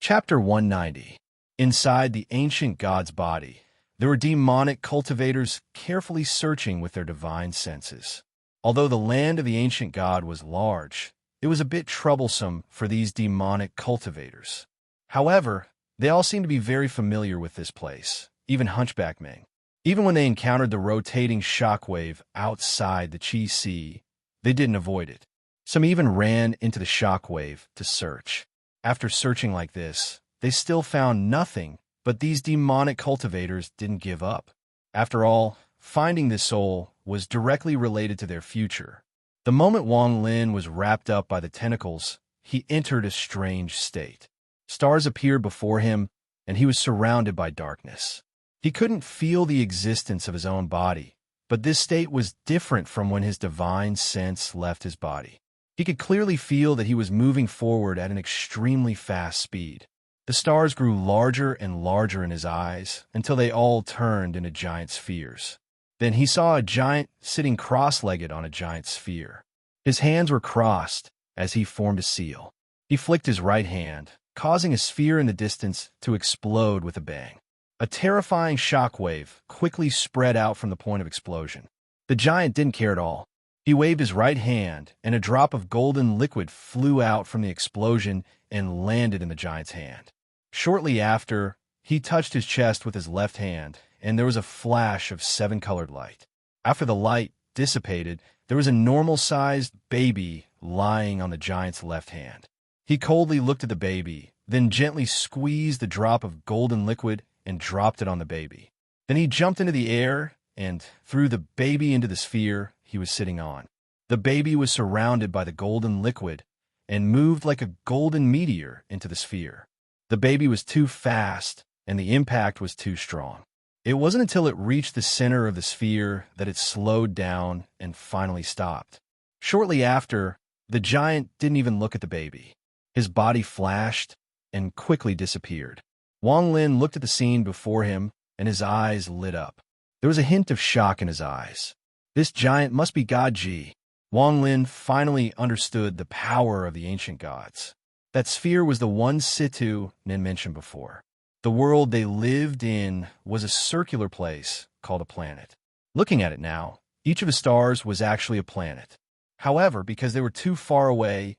Chapter 190. Inside the ancient god's body, there were demonic cultivators carefully searching with their divine senses. Although the land of the ancient god was large, it was a bit troublesome for these demonic cultivators. However, they all seemed to be very familiar with this place, even Hunchback Ming. Even when they encountered the rotating shockwave outside the Chi Sea, they didn't avoid it. Some even ran into the shockwave to search. After searching like this, they still found nothing, but these demonic cultivators didn't give up. After all, finding this soul was directly related to their future. The moment Wang Lin was wrapped up by the tentacles, he entered a strange state. Stars appeared before him, and he was surrounded by darkness. He couldn't feel the existence of his own body, but this state was different from when his divine sense left his body. He could clearly feel that he was moving forward at an extremely fast speed. The stars grew larger and larger in his eyes until they all turned into giant spheres. Then he saw a giant sitting cross-legged on a giant sphere. His hands were crossed as he formed a seal. He flicked his right hand, causing a sphere in the distance to explode with a bang. A terrifying shockwave quickly spread out from the point of explosion. The giant didn't care at all. He waved his right hand, and a drop of golden liquid flew out from the explosion and landed in the giant's hand. Shortly after, he touched his chest with his left hand, and there was a flash of seven-colored light. After the light dissipated, there was a normal-sized baby lying on the giant's left hand. He coldly looked at the baby, then gently squeezed the drop of golden liquid and dropped it on the baby. Then he jumped into the air and threw the baby into the sphere he was sitting on. The baby was surrounded by the golden liquid and moved like a golden meteor into the sphere. The baby was too fast, and the impact was too strong. It wasn't until it reached the center of the sphere that it slowed down and finally stopped. Shortly after, the giant didn't even look at the baby. His body flashed and quickly disappeared. Wang Lin looked at the scene before him, and his eyes lit up. There was a hint of shock in his eyes. This giant must be God Ji. Wang Lin finally understood the power of the ancient gods. That sphere was the one situ Nin mentioned before. The world they lived in was a circular place called a planet. Looking at it now, each of the stars was actually a planet. However, because they were too far away,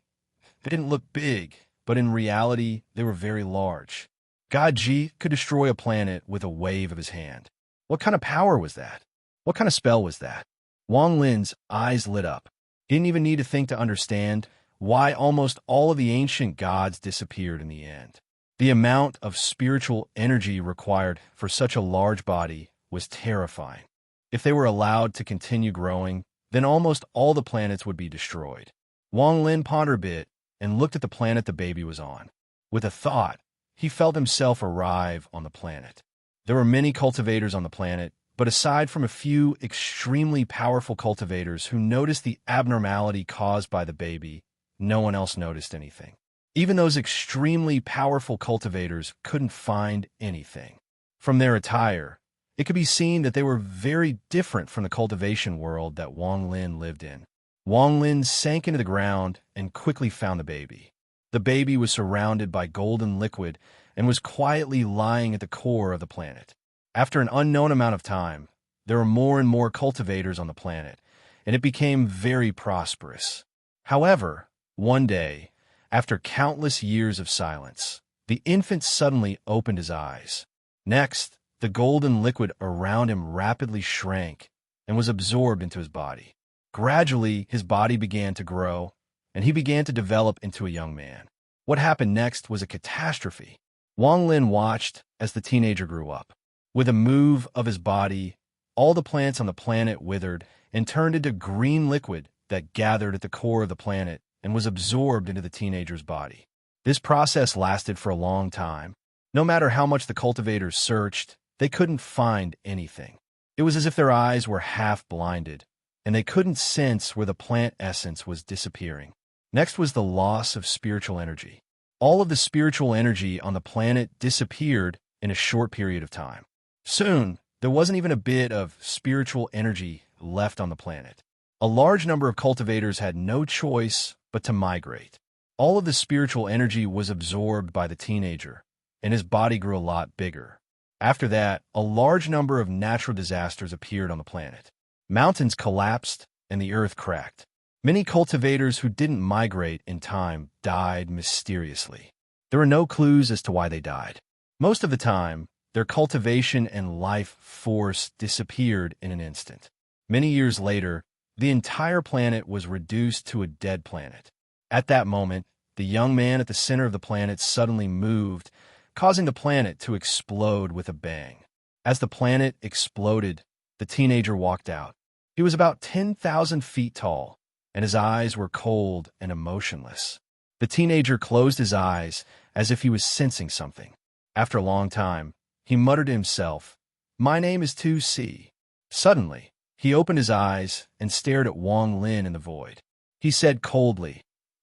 they didn't look big, but in reality, they were very large. God Ji could destroy a planet with a wave of his hand. What kind of power was that? What kind of spell was that? Wang Lin's eyes lit up. He didn't even need to think to understand why almost all of the ancient gods disappeared in the end. The amount of spiritual energy required for such a large body was terrifying. If they were allowed to continue growing, then almost all the planets would be destroyed. Wang Lin pondered a bit and looked at the planet the baby was on. With a thought, he felt himself arrive on the planet. There were many cultivators on the planet, but aside from a few extremely powerful cultivators who noticed the abnormality caused by the baby, no one else noticed anything. Even those extremely powerful cultivators couldn't find anything. From their attire, it could be seen that they were very different from the cultivation world that Wang Lin lived in. Wang Lin sank into the ground and quickly found the baby. The baby was surrounded by golden liquid and was quietly lying at the core of the planet. After an unknown amount of time, there were more and more cultivators on the planet, and it became very prosperous. However, one day, after countless years of silence, the infant suddenly opened his eyes. Next, the golden liquid around him rapidly shrank and was absorbed into his body. Gradually, his body began to grow, and he began to develop into a young man. What happened next was a catastrophe. Wang Lin watched as the teenager grew up. With a move of his body, all the plants on the planet withered and turned into green liquid that gathered at the core of the planet and was absorbed into the teenager's body. This process lasted for a long time. No matter how much the cultivators searched, they couldn't find anything. It was as if their eyes were half blinded, and they couldn't sense where the plant essence was disappearing. Next was the loss of spiritual energy. All of the spiritual energy on the planet disappeared in a short period of time. Soon, there wasn't even a bit of spiritual energy left on the planet. A large number of cultivators had no choice but to migrate. All of the spiritual energy was absorbed by the teenager, and his body grew a lot bigger. After that, a large number of natural disasters appeared on the planet. Mountains collapsed, and the earth cracked. Many cultivators who didn't migrate in time died mysteriously. There were no clues as to why they died. Most of the time, their cultivation and life force disappeared in an instant. Many years later, the entire planet was reduced to a dead planet. At that moment, the young man at the center of the planet suddenly moved, causing the planet to explode with a bang. As the planet exploded, the teenager walked out. He was about 10,000 feet tall, and his eyes were cold and emotionless. The teenager closed his eyes as if he was sensing something. After a long time, he muttered to himself, "My name is 2C." Suddenly, he opened his eyes and stared at Wang Lin in the void. He said coldly,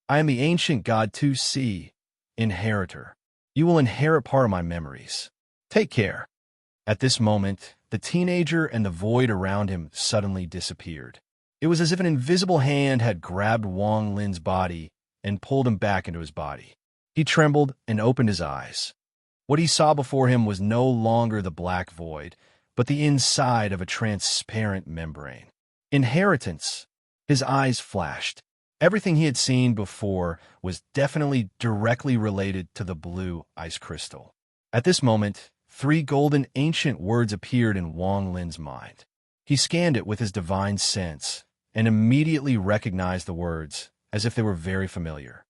"I am the ancient god 2C, inheritor. You will inherit part of my memories. Take care." At this moment, the teenager and the void around him suddenly disappeared. It was as if an invisible hand had grabbed Wang Lin's body and pulled him back into his body. He trembled and opened his eyes. What he saw before him was no longer the black void, but the inside of a transparent membrane. Inheritance. His eyes flashed. Everything he had seen before was definitely directly related to the blue ice crystal. At this moment, 3 golden ancient words appeared in Wang Lin's mind. He scanned it with his divine sense and immediately recognized the words as if they were very familiar.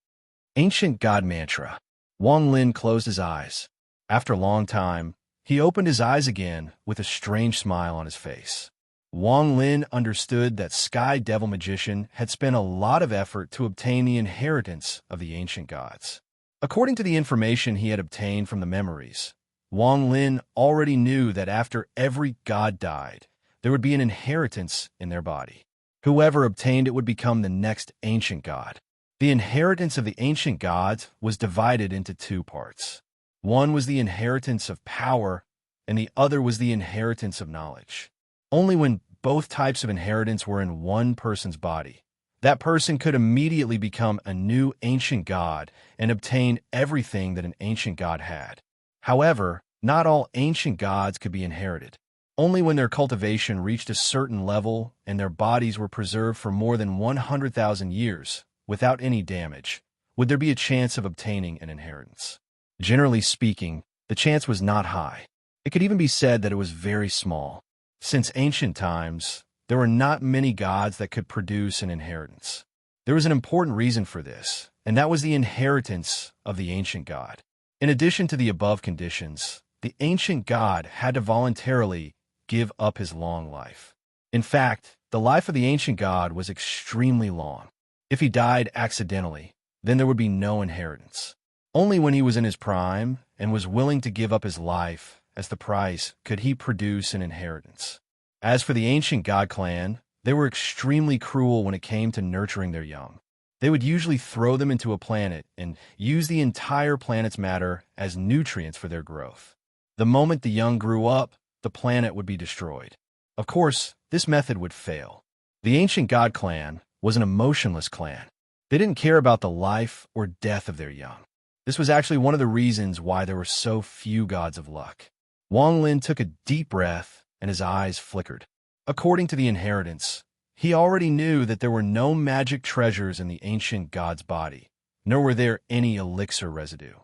Ancient God Mantra. Wang Lin closed his eyes. After a long time, he opened his eyes again with a strange smile on his face. Wang Lin understood that Sky Devil Magician had spent a lot of effort to obtain the inheritance of the ancient gods. According to the information he had obtained from the memories, Wang Lin already knew that after every god died, there would be an inheritance in their body. Whoever obtained it would become the next ancient god. The inheritance of the ancient gods was divided into 2 parts. One was the inheritance of power, and the other was the inheritance of knowledge. Only when both types of inheritance were in one person's body, that person could immediately become a new ancient god and obtain everything that an ancient god had. However, not all ancient gods could be inherited. Only when their cultivation reached a certain level and their bodies were preserved for more than 100,000 years, without any damage, would there be a chance of obtaining an inheritance. Generally speaking, the chance was not high. It could even be said that it was very small. Since ancient times, there were not many gods that could produce an inheritance. There was an important reason for this, and that was the inheritance of the ancient god. In addition to the above conditions, the ancient god had to voluntarily give up his long life. In fact, the life of the ancient god was extremely long. If he died accidentally, then there would be no inheritance. Only when he was in his prime and was willing to give up his life as the price could he produce an inheritance. As for the ancient god clan, they were extremely cruel when it came to nurturing their young. They would usually throw them into a planet and use the entire planet's matter as nutrients for their growth. The moment the young grew up, the planet would be destroyed. Of course, this method would fail. The ancient god clan was an emotionless clan. They didn't care about the life or death of their young. This was actually one of the reasons why there were so few gods of luck. Wang Lin took a deep breath and his eyes flickered. According to the inheritance, he already knew that there were no magic treasures in the ancient god's body, nor were there any elixir residue.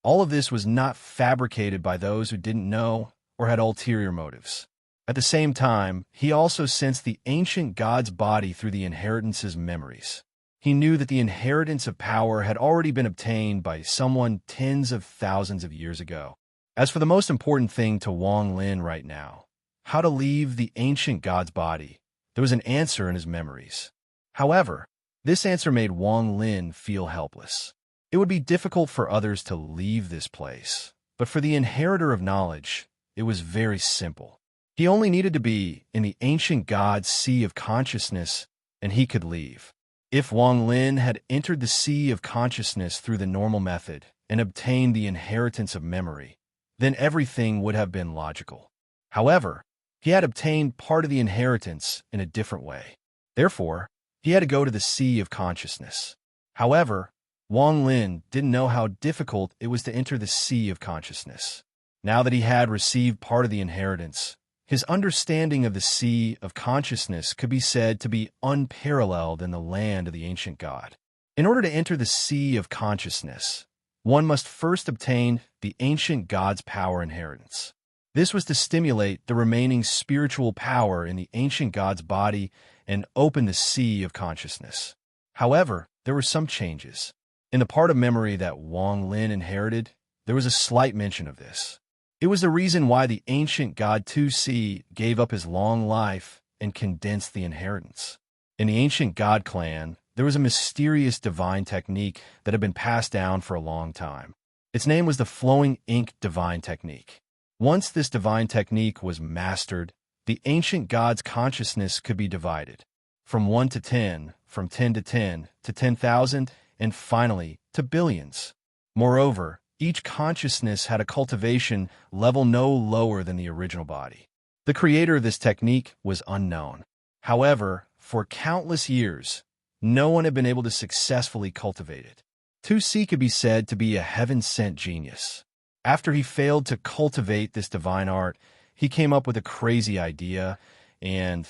All of this was not fabricated by those who didn't know or had ulterior motives. At the same time, he also sensed the ancient god's body through the inheritance's memories. He knew that the inheritance of power had already been obtained by someone tens of thousands of years ago. As for the most important thing to Wang Lin right now, how to leave the ancient god's body, there was an answer in his memories. However, this answer made Wang Lin feel helpless. It would be difficult for others to leave this place, but for the inheritor of knowledge, it was very simple. He only needed to be in the ancient god's sea of consciousness, and he could leave. If Wang Lin had entered the sea of consciousness through the normal method and obtained the inheritance of memory, then everything would have been logical. However, he had obtained part of the inheritance in a different way. Therefore, he had to go to the sea of consciousness. However, Wang Lin didn't know how difficult it was to enter the sea of consciousness. Now that he had received part of the inheritance, his understanding of the sea of consciousness could be said to be unparalleled in the land of the ancient god. In order to enter the sea of consciousness, one must first obtain the ancient god's power inheritance. This was to stimulate the remaining spiritual power in the ancient god's body and open the sea of consciousness. However, there were some changes. In the part of memory that Wang Lin inherited, there was a slight mention of this. It was the reason why the ancient god 2C gave up his long life and condensed the inheritance. In the ancient god clan, there was a mysterious divine technique that had been passed down for a long time. Its name was the flowing ink divine technique. Once this divine technique was mastered, the ancient god's consciousness could be divided from 1 to 10, from 10 to 10, to 10,000, and finally to billions. Moreover, each consciousness had a cultivation level no lower than the original body. The creator of this technique was unknown. However, for countless years, no one had been able to successfully cultivate it. 2C could be said to be a heaven-sent genius. After he failed to cultivate this divine art, he came up with a crazy idea, and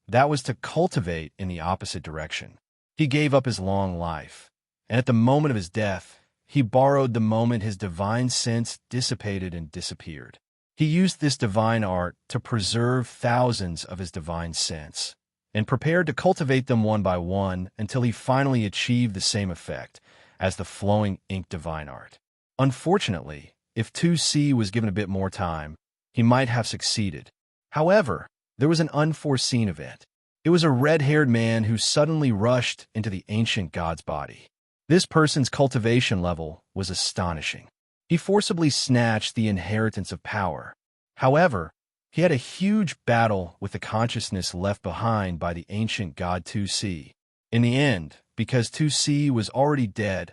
that was to cultivate in the opposite direction. He gave up his long life, and at the moment of his death, he borrowed the moment his divine sense dissipated and disappeared. He used this divine art to preserve thousands of his divine sense, and prepared to cultivate them one by one until he finally achieved the same effect as the flowing ink divine art. Unfortunately, if 2C was given a bit more time, he might have succeeded. However, there was an unforeseen event. It was a red-haired man who suddenly rushed into the ancient god's body. This person's cultivation level was astonishing. He forcibly snatched the inheritance of power. However, he had a huge battle with the consciousness left behind by the ancient god 2C. In the end, because 2C was already dead,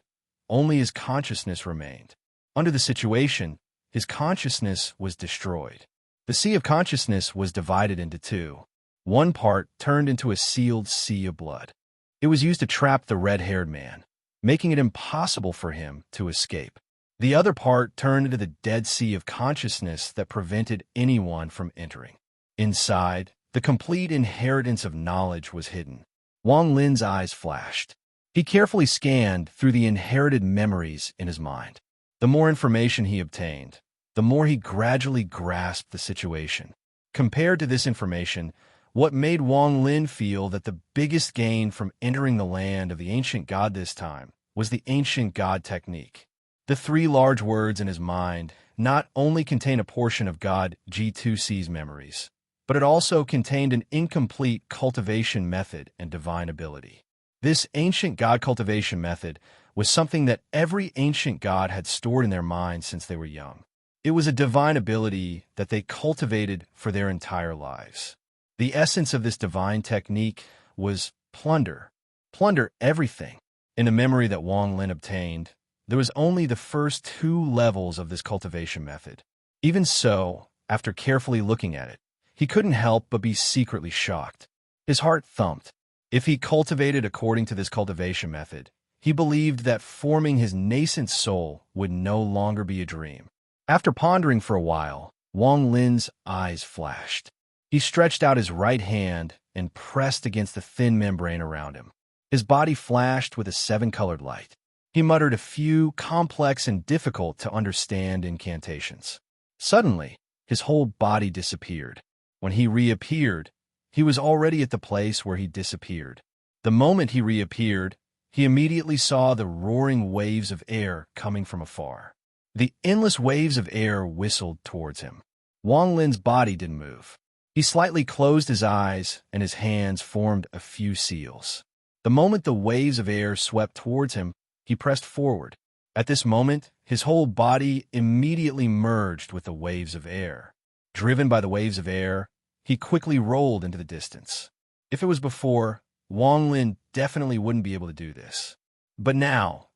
only his consciousness remained. Under the situation, his consciousness was destroyed. The sea of consciousness was divided into two. One part turned into a sealed sea of blood. It was used to trap the red-haired man, making it impossible for him to escape. The other part turned into the dead sea of consciousness that prevented anyone from entering. Inside, the complete inheritance of knowledge was hidden. Wang Lin's eyes flashed. He carefully scanned through the inherited memories in his mind. The more information he obtained, the more he gradually grasped the situation. Compared to this information, what made Wang Lin feel that the biggest gain from entering the land of the ancient god this time was the ancient god technique. The three large words in his mind not only contain a portion of God G2C's memories, but it also contained an incomplete cultivation method and divine ability. This ancient god cultivation method was something that every ancient god had stored in their minds since they were young. It was a divine ability that they cultivated for their entire lives. The essence of this divine technique was plunder. Plunder everything. In the memory that Wang Lin obtained, there was only the first two levels of this cultivation method. Even so, after carefully looking at it, he couldn't help but be secretly shocked. His heart thumped. If he cultivated according to this cultivation method, he believed that forming his nascent soul would no longer be a dream. After pondering for a while, Wang Lin's eyes flashed. He stretched out his right hand and pressed against the thin membrane around him. His body flashed with a seven-colored light. He muttered a few complex and difficult-to-understand incantations. Suddenly, his whole body disappeared. When he reappeared, he was already at the place where he disappeared. The moment he reappeared, he immediately saw the roaring waves of air coming from afar. The endless waves of air whistled towards him. Wang Lin's body didn't move. He slightly closed his eyes, and his hands formed a few seals. The moment the waves of air swept towards him, he pressed forward. At this moment, his whole body immediately merged with the waves of air. Driven by the waves of air, he quickly rolled into the distance. If it was before, Wang Lin definitely wouldn't be able to do this. But now,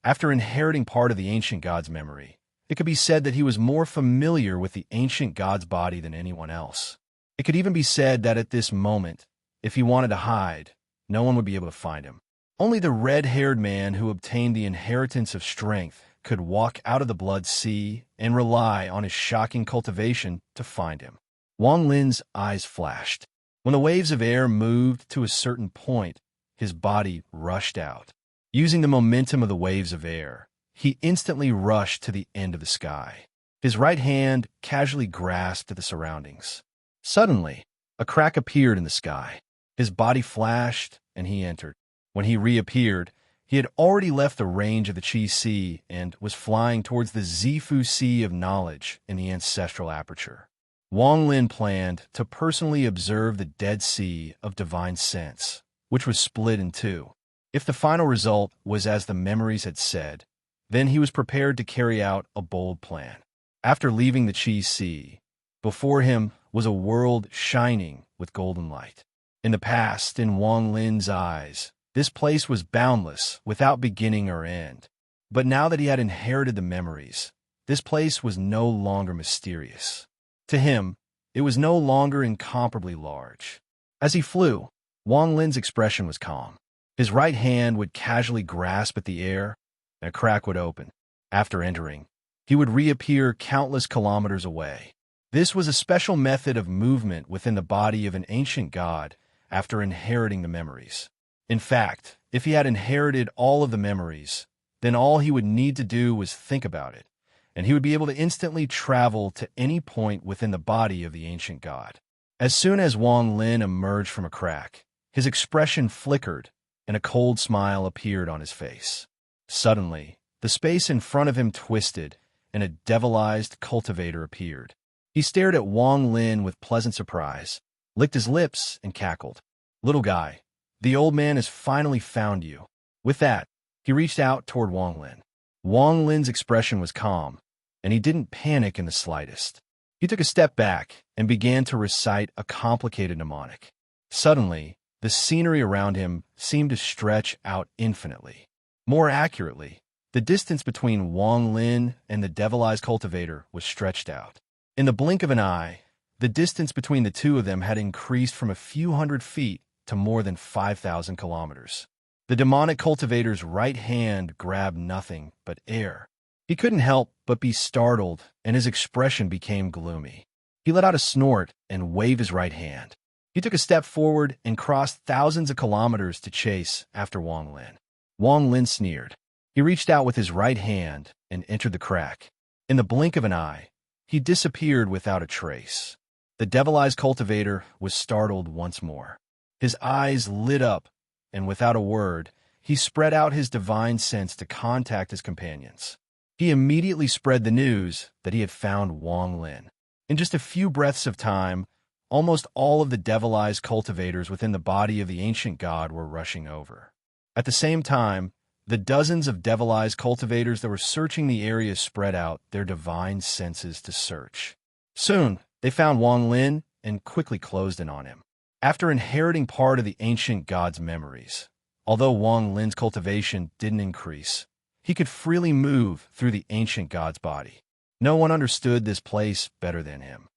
after inheriting part of the ancient god's memory, it could be said that he was more familiar with the ancient god's body than anyone else. It could even be said that at this moment, if he wanted to hide, no one would be able to find him. Only the red-haired man who obtained the inheritance of strength could walk out of the blood sea and rely on his shocking cultivation to find him. Wang Lin's eyes flashed. When the waves of air moved to a certain point, his body rushed out. Using the momentum of the waves of air, he instantly rushed to the end of the sky. His right hand casually grasped at the surroundings. Suddenly, a crack appeared in the sky. His body flashed, and he entered. When he reappeared, he had already left the range of the Qi Sea and was flying towards the Zifu Sea of knowledge in the ancestral aperture. Wang Lin planned to personally observe the Dead Sea of divine sense, which was split in two. If the final result was as the memories had said, then he was prepared to carry out a bold plan. After leaving the Qi Sea, before him was a world shining with golden light. In the past, in Wang Lin's eyes, this place was boundless, without beginning or end. But now that he had inherited the memories, this place was no longer mysterious. To him, it was no longer incomparably large. As he flew, Wang Lin's expression was calm. His right hand would casually grasp at the air, and a crack would open. After entering, he would reappear countless kilometers away. This was a special method of movement within the body of an ancient god after inheriting the memories. In fact, if he had inherited all of the memories, then all he would need to do was think about it, and he would be able to instantly travel to any point within the body of the ancient god. As soon as Wang Lin emerged from a crack, his expression flickered, and a cold smile appeared on his face. Suddenly, the space in front of him twisted, and a devilized cultivator appeared. He stared at Wang Lin with pleasant surprise, licked his lips, and cackled. "Little guy, the old man has finally found you." With that, he reached out toward Wang Lin. Wang Lin's expression was calm, and he didn't panic in the slightest. He took a step back and began to recite a complicated mnemonic. Suddenly, the scenery around him seemed to stretch out infinitely. More accurately, the distance between Wang Lin and the devilized cultivator was stretched out. In the blink of an eye, the distance between the two of them had increased from a few hundred feet to more than 5,000 kilometers. The demonic cultivator's right hand grabbed nothing but air. He couldn't help but be startled, and his expression became gloomy. He let out a snort and waved his right hand. He took a step forward and crossed thousands of kilometers to chase after Wang Lin. Wang Lin sneered. He reached out with his right hand and entered the crack. In the blink of an eye, he disappeared without a trace. The devilized cultivator was startled once more. His eyes lit up, and without a word, he spread out his divine sense to contact his companions. He immediately spread the news that he had found Wang Lin. In just a few breaths of time, almost all of the devilized cultivators within the body of the ancient god were rushing over. At the same time, the dozens of devilized cultivators that were searching the area spread out their divine senses to search. Soon, they found Wang Lin and quickly closed in on him. After inheriting part of the ancient god's memories, although Wang Lin's cultivation didn't increase, he could freely move through the ancient god's body. No one understood this place better than him.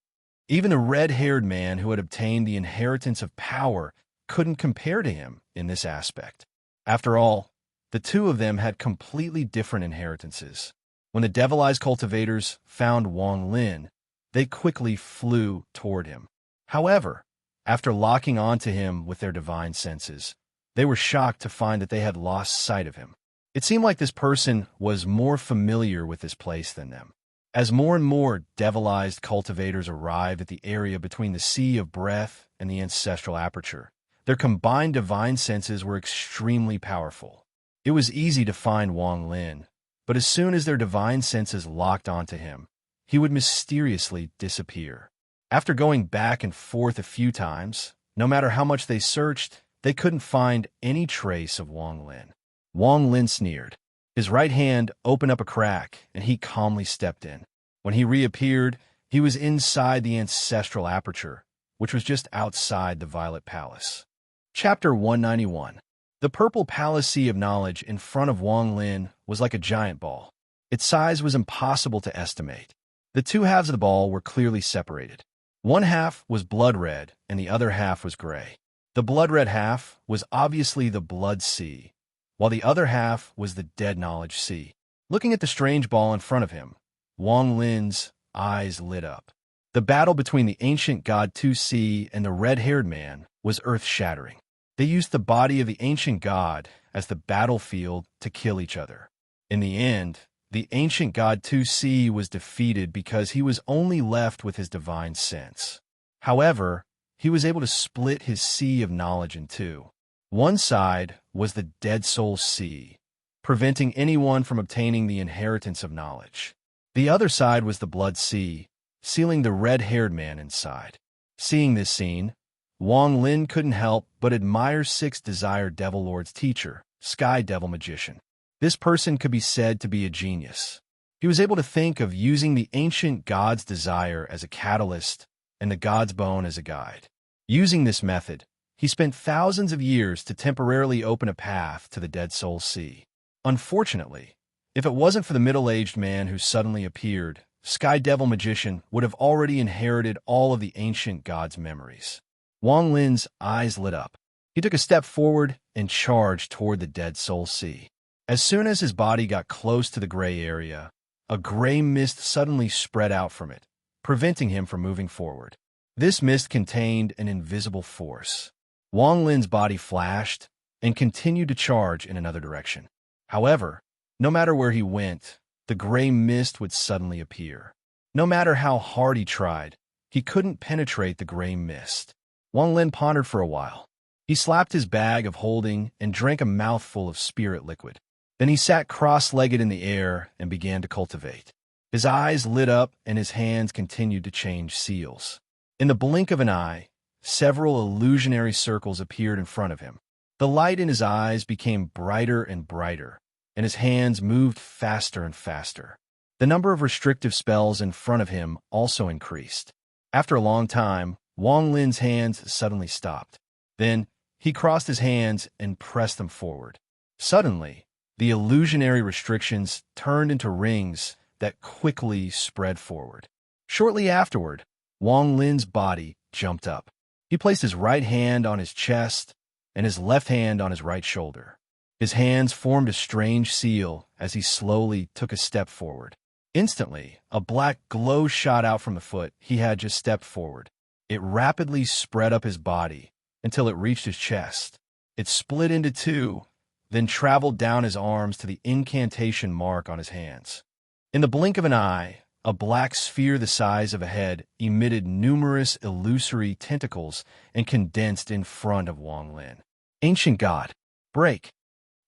Even the red-haired man who had obtained the inheritance of power couldn't compare to him in this aspect. After all, the two of them had completely different inheritances. When the devilized cultivators found Wang Lin, they quickly flew toward him. However, after locking onto him with their divine senses, they were shocked to find that they had lost sight of him. It seemed like this person was more familiar with this place than them. As more and more devilized cultivators arrived at the area between the Sea of Breath and the ancestral aperture, their combined divine senses were extremely powerful. It was easy to find Wang Lin, but as soon as their divine senses locked onto him, he would mysteriously disappear. After going back and forth a few times, no matter how much they searched, they couldn't find any trace of Wang Lin. Wang Lin sneered. His right hand opened up a crack, and he calmly stepped in. When he reappeared, he was inside the ancestral aperture, which was just outside the Violet Palace. Chapter 191. The purple palace sea of knowledge in front of Wang Lin was like a giant ball. Its size was impossible to estimate. The two halves of the ball were clearly separated. One half was blood red, and the other half was gray. The blood red half was obviously the blood sea, while the other half was the dead knowledge sea. Looking at the strange ball in front of him, Wang Lin's eyes lit up. The battle between the ancient god Tu Si and the red-haired man was earth-shattering. They used the body of the ancient god as the battlefield to kill each other. In the end, the ancient god Tu Si was defeated because he was only left with his divine sense. However, he was able to split his sea of knowledge in two. One side was the dead soul sea, preventing anyone from obtaining the inheritance of knowledge. The other side was the blood sea, sealing the red-haired man inside. Seeing this scene, Wang Lin couldn't help but admire Six Desire Devil Lord's teacher, Sky Devil Magician. This person could be said to be a genius. He was able to think of using the ancient god's desire as a catalyst and the god's bone as a guide. Using this method, he spent thousands of years to temporarily open a path to the Dead Soul Sea. Unfortunately, if it wasn't for the middle-aged man who suddenly appeared, Sky Devil Magician would have already inherited all of the ancient god's memories. Wang Lin's eyes lit up. He took a step forward and charged toward the Dead Soul Sea. As soon as his body got close to the gray area, a gray mist suddenly spread out from it, preventing him from moving forward. This mist contained an invisible force. Wang Lin's body flashed and continued to charge in another direction. However, no matter where he went, the gray mist would suddenly appear. No matter how hard he tried, he couldn't penetrate the gray mist. Wang Lin pondered for a while. He slapped his bag of holding and drank a mouthful of spirit liquid. Then he sat cross-legged in the air and began to cultivate. His eyes lit up and his hands continued to change seals. In the blink of an eye, several illusionary circles appeared in front of him. The light in his eyes became brighter and brighter, and his hands moved faster and faster. The number of restrictive spells in front of him also increased. After a long time, Wang Lin's hands suddenly stopped. Then, he crossed his hands and pressed them forward. Suddenly, the illusionary restrictions turned into rings that quickly spread forward. Shortly afterward, Wang Lin's body jumped up. He placed his right hand on his chest and his left hand on his right shoulder. His hands formed a strange seal as he slowly took a step forward. Instantly, a black glow shot out from the foot he had just stepped forward. It rapidly spread up his body until it reached his chest. It split into two, then traveled down his arms to the incantation mark on his hands. In the blink of an eye, a black sphere the size of a head emitted numerous illusory tentacles and condensed in front of Wang Lin. Ancient God, break!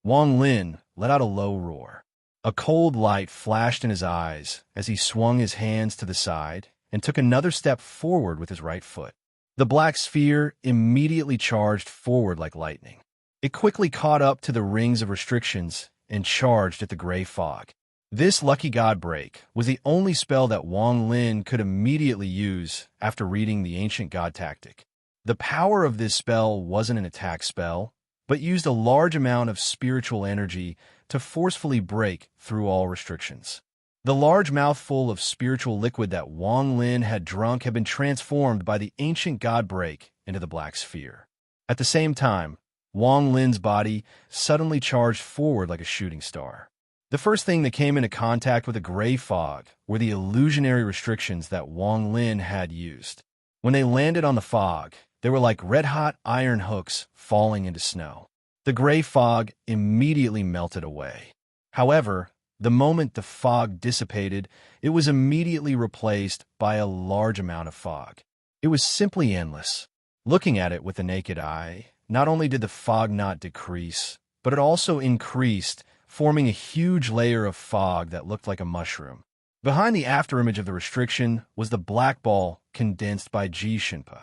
Wang Lin let out a low roar. A cold light flashed in his eyes as he swung his hands to the side and took another step forward with his right foot. The black sphere immediately charged forward like lightning. It quickly caught up to the rings of restrictions and charged at the gray fog. This lucky god break was the only spell that Wang Lin could immediately use after reading the ancient god tactic. The power of this spell wasn't an attack spell, but used a large amount of spiritual energy to forcefully break through all restrictions. The large mouthful of spiritual liquid that Wang Lin had drunk had been transformed by the ancient god break into the black sphere. At the same time, Wang Lin's body suddenly charged forward like a shooting star. The first thing that came into contact with the gray fog were the illusionary restrictions that Wang Lin had used. When they landed on the fog, they were like red-hot iron hooks falling into snow. The gray fog immediately melted away. However, the moment the fog dissipated, it was immediately replaced by a large amount of fog. It was simply endless. Looking at it with the naked eye, not only did the fog not decrease, but it also increased, forming a huge layer of fog that looked like a mushroom. Behind the afterimage of the restriction was the black ball condensed by Ji Shinpa.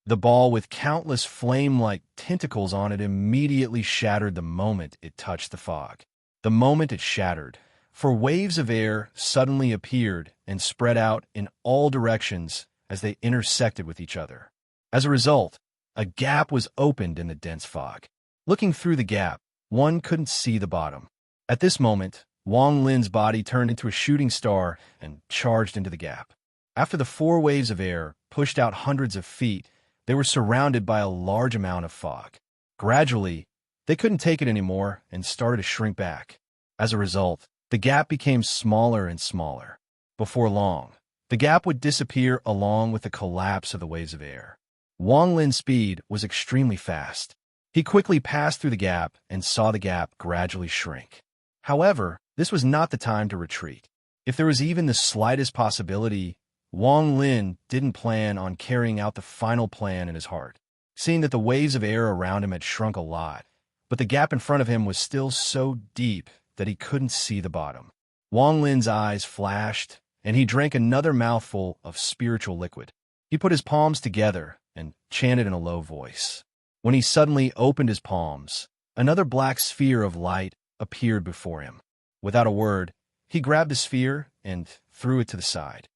The ball with countless flame-like tentacles on it immediately shattered the moment it touched the fog. The moment it shattered, for waves of air suddenly appeared and spread out in all directions as they intersected with each other. As a result, a gap was opened in the dense fog. Looking through the gap, one couldn't see the bottom. At this moment, Wang Lin's body turned into a shooting star and charged into the gap. After the 4 waves of air pushed out hundreds of feet, they were surrounded by a large amount of fog. Gradually, They couldn't take it anymore and started to shrink back. As a result, the gap became smaller and smaller. Before long, the gap would disappear along with the collapse of the waves of air. Wang Lin's speed was extremely fast. He quickly passed through the gap and saw the gap gradually shrink. However, this was not the time to retreat. If there was even the slightest possibility, Wang Lin didn't plan on carrying out the final plan in his heart. Seeing that the waves of air around him had shrunk a lot, but the gap in front of him was still so deep that he couldn't see the bottom. Wang Lin's eyes flashed, and he drank another mouthful of spiritual liquid. He put his palms together and chanted in a low voice. When he suddenly opened his palms, another black sphere of light appeared before him. Without a word, he grabbed the sphere and threw it to the side.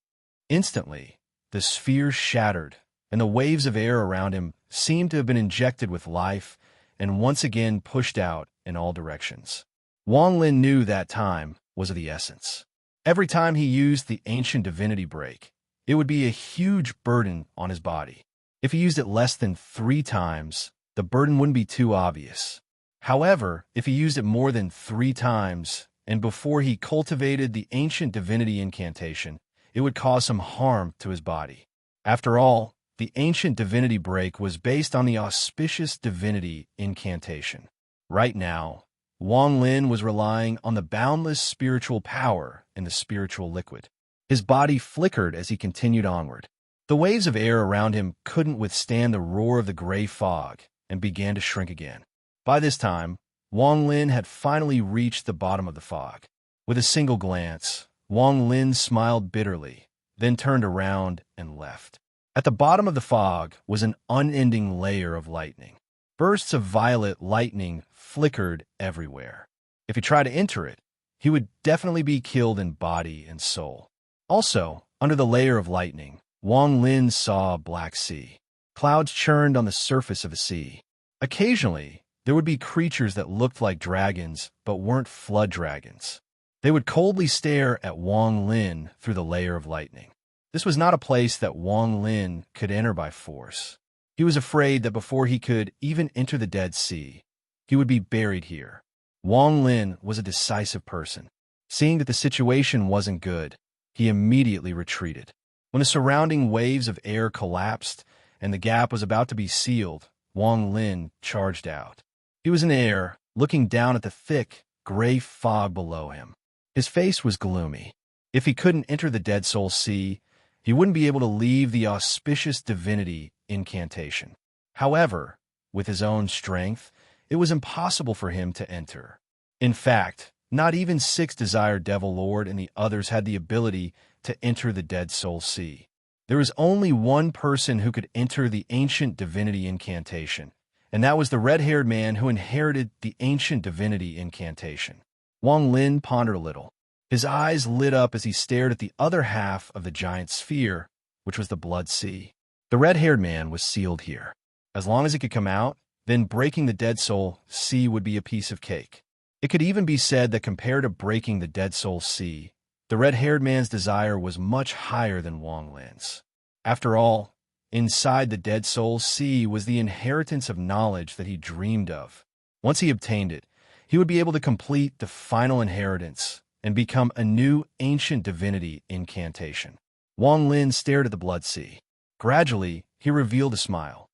Instantly, the sphere shattered, and the waves of air around him seemed to have been injected with life and once again pushed out in all directions. Wang Lin knew that time was of the essence. Every time he used the ancient divinity break, it would be a huge burden on his body. If he used it less than 3 times, the burden wouldn't be too obvious. However, if he used it more than 3 times, and before he cultivated the ancient divinity incantation, it would cause some harm to his body. After all, the ancient divinity break was based on the auspicious divinity incantation. Right now, Wang Lin was relying on the boundless spiritual power in the spiritual liquid. His body flickered as he continued onward. The waves of air around him couldn't withstand the roar of the gray fog and began to shrink again. By this time, Wang Lin had finally reached the bottom of the fog. With a single glance, Wang Lin smiled bitterly, then turned around and left. At the bottom of the fog was an unending layer of lightning. Bursts of violet lightning flickered everywhere. If he tried to enter it, he would definitely be killed in body and soul. Also, under the layer of lightning, Wang Lin saw a black sea. Clouds churned on the surface of the sea. Occasionally, there would be creatures that looked like dragons but weren't flood dragons. They would coldly stare at Wang Lin through the layer of lightning. This was not a place that Wang Lin could enter by force. He was afraid that before he could even enter the Dead Sea, he would be buried here. Wang Lin was a decisive person. Seeing that the situation wasn't good, he immediately retreated. When the surrounding waves of air collapsed and the gap was about to be sealed, Wang Lin charged out. He was in the air, looking down at the thick, gray fog below him. His face was gloomy. If he couldn't enter the Dead Soul Sea, he wouldn't be able to leave the auspicious divinity incantation. However, with his own strength, it was impossible for him to enter. In fact, not even 6 Desired Devil Lord and the others had the ability to enter the Dead Soul Sea. There was only one person who could enter the ancient divinity incantation, and that was the red-haired man who inherited the ancient divinity incantation. Wang Lin pondered a little. His eyes lit up as he stared at the other half of the giant sphere, which was the Blood Sea. The red-haired man was sealed here. As long as he could come out, then breaking the Dead Soul Sea would be a piece of cake. It could even be said that compared to breaking the Dead Soul Sea, the red-haired man's desire was much higher than Wang Lin's. After all, inside the Dead Soul Sea was the inheritance of knowledge that he dreamed of. Once he obtained it, he would be able to complete the final inheritance and become a new ancient divinity incantation. Wang Lin stared at the Blood Sea. Gradually, he revealed a smile.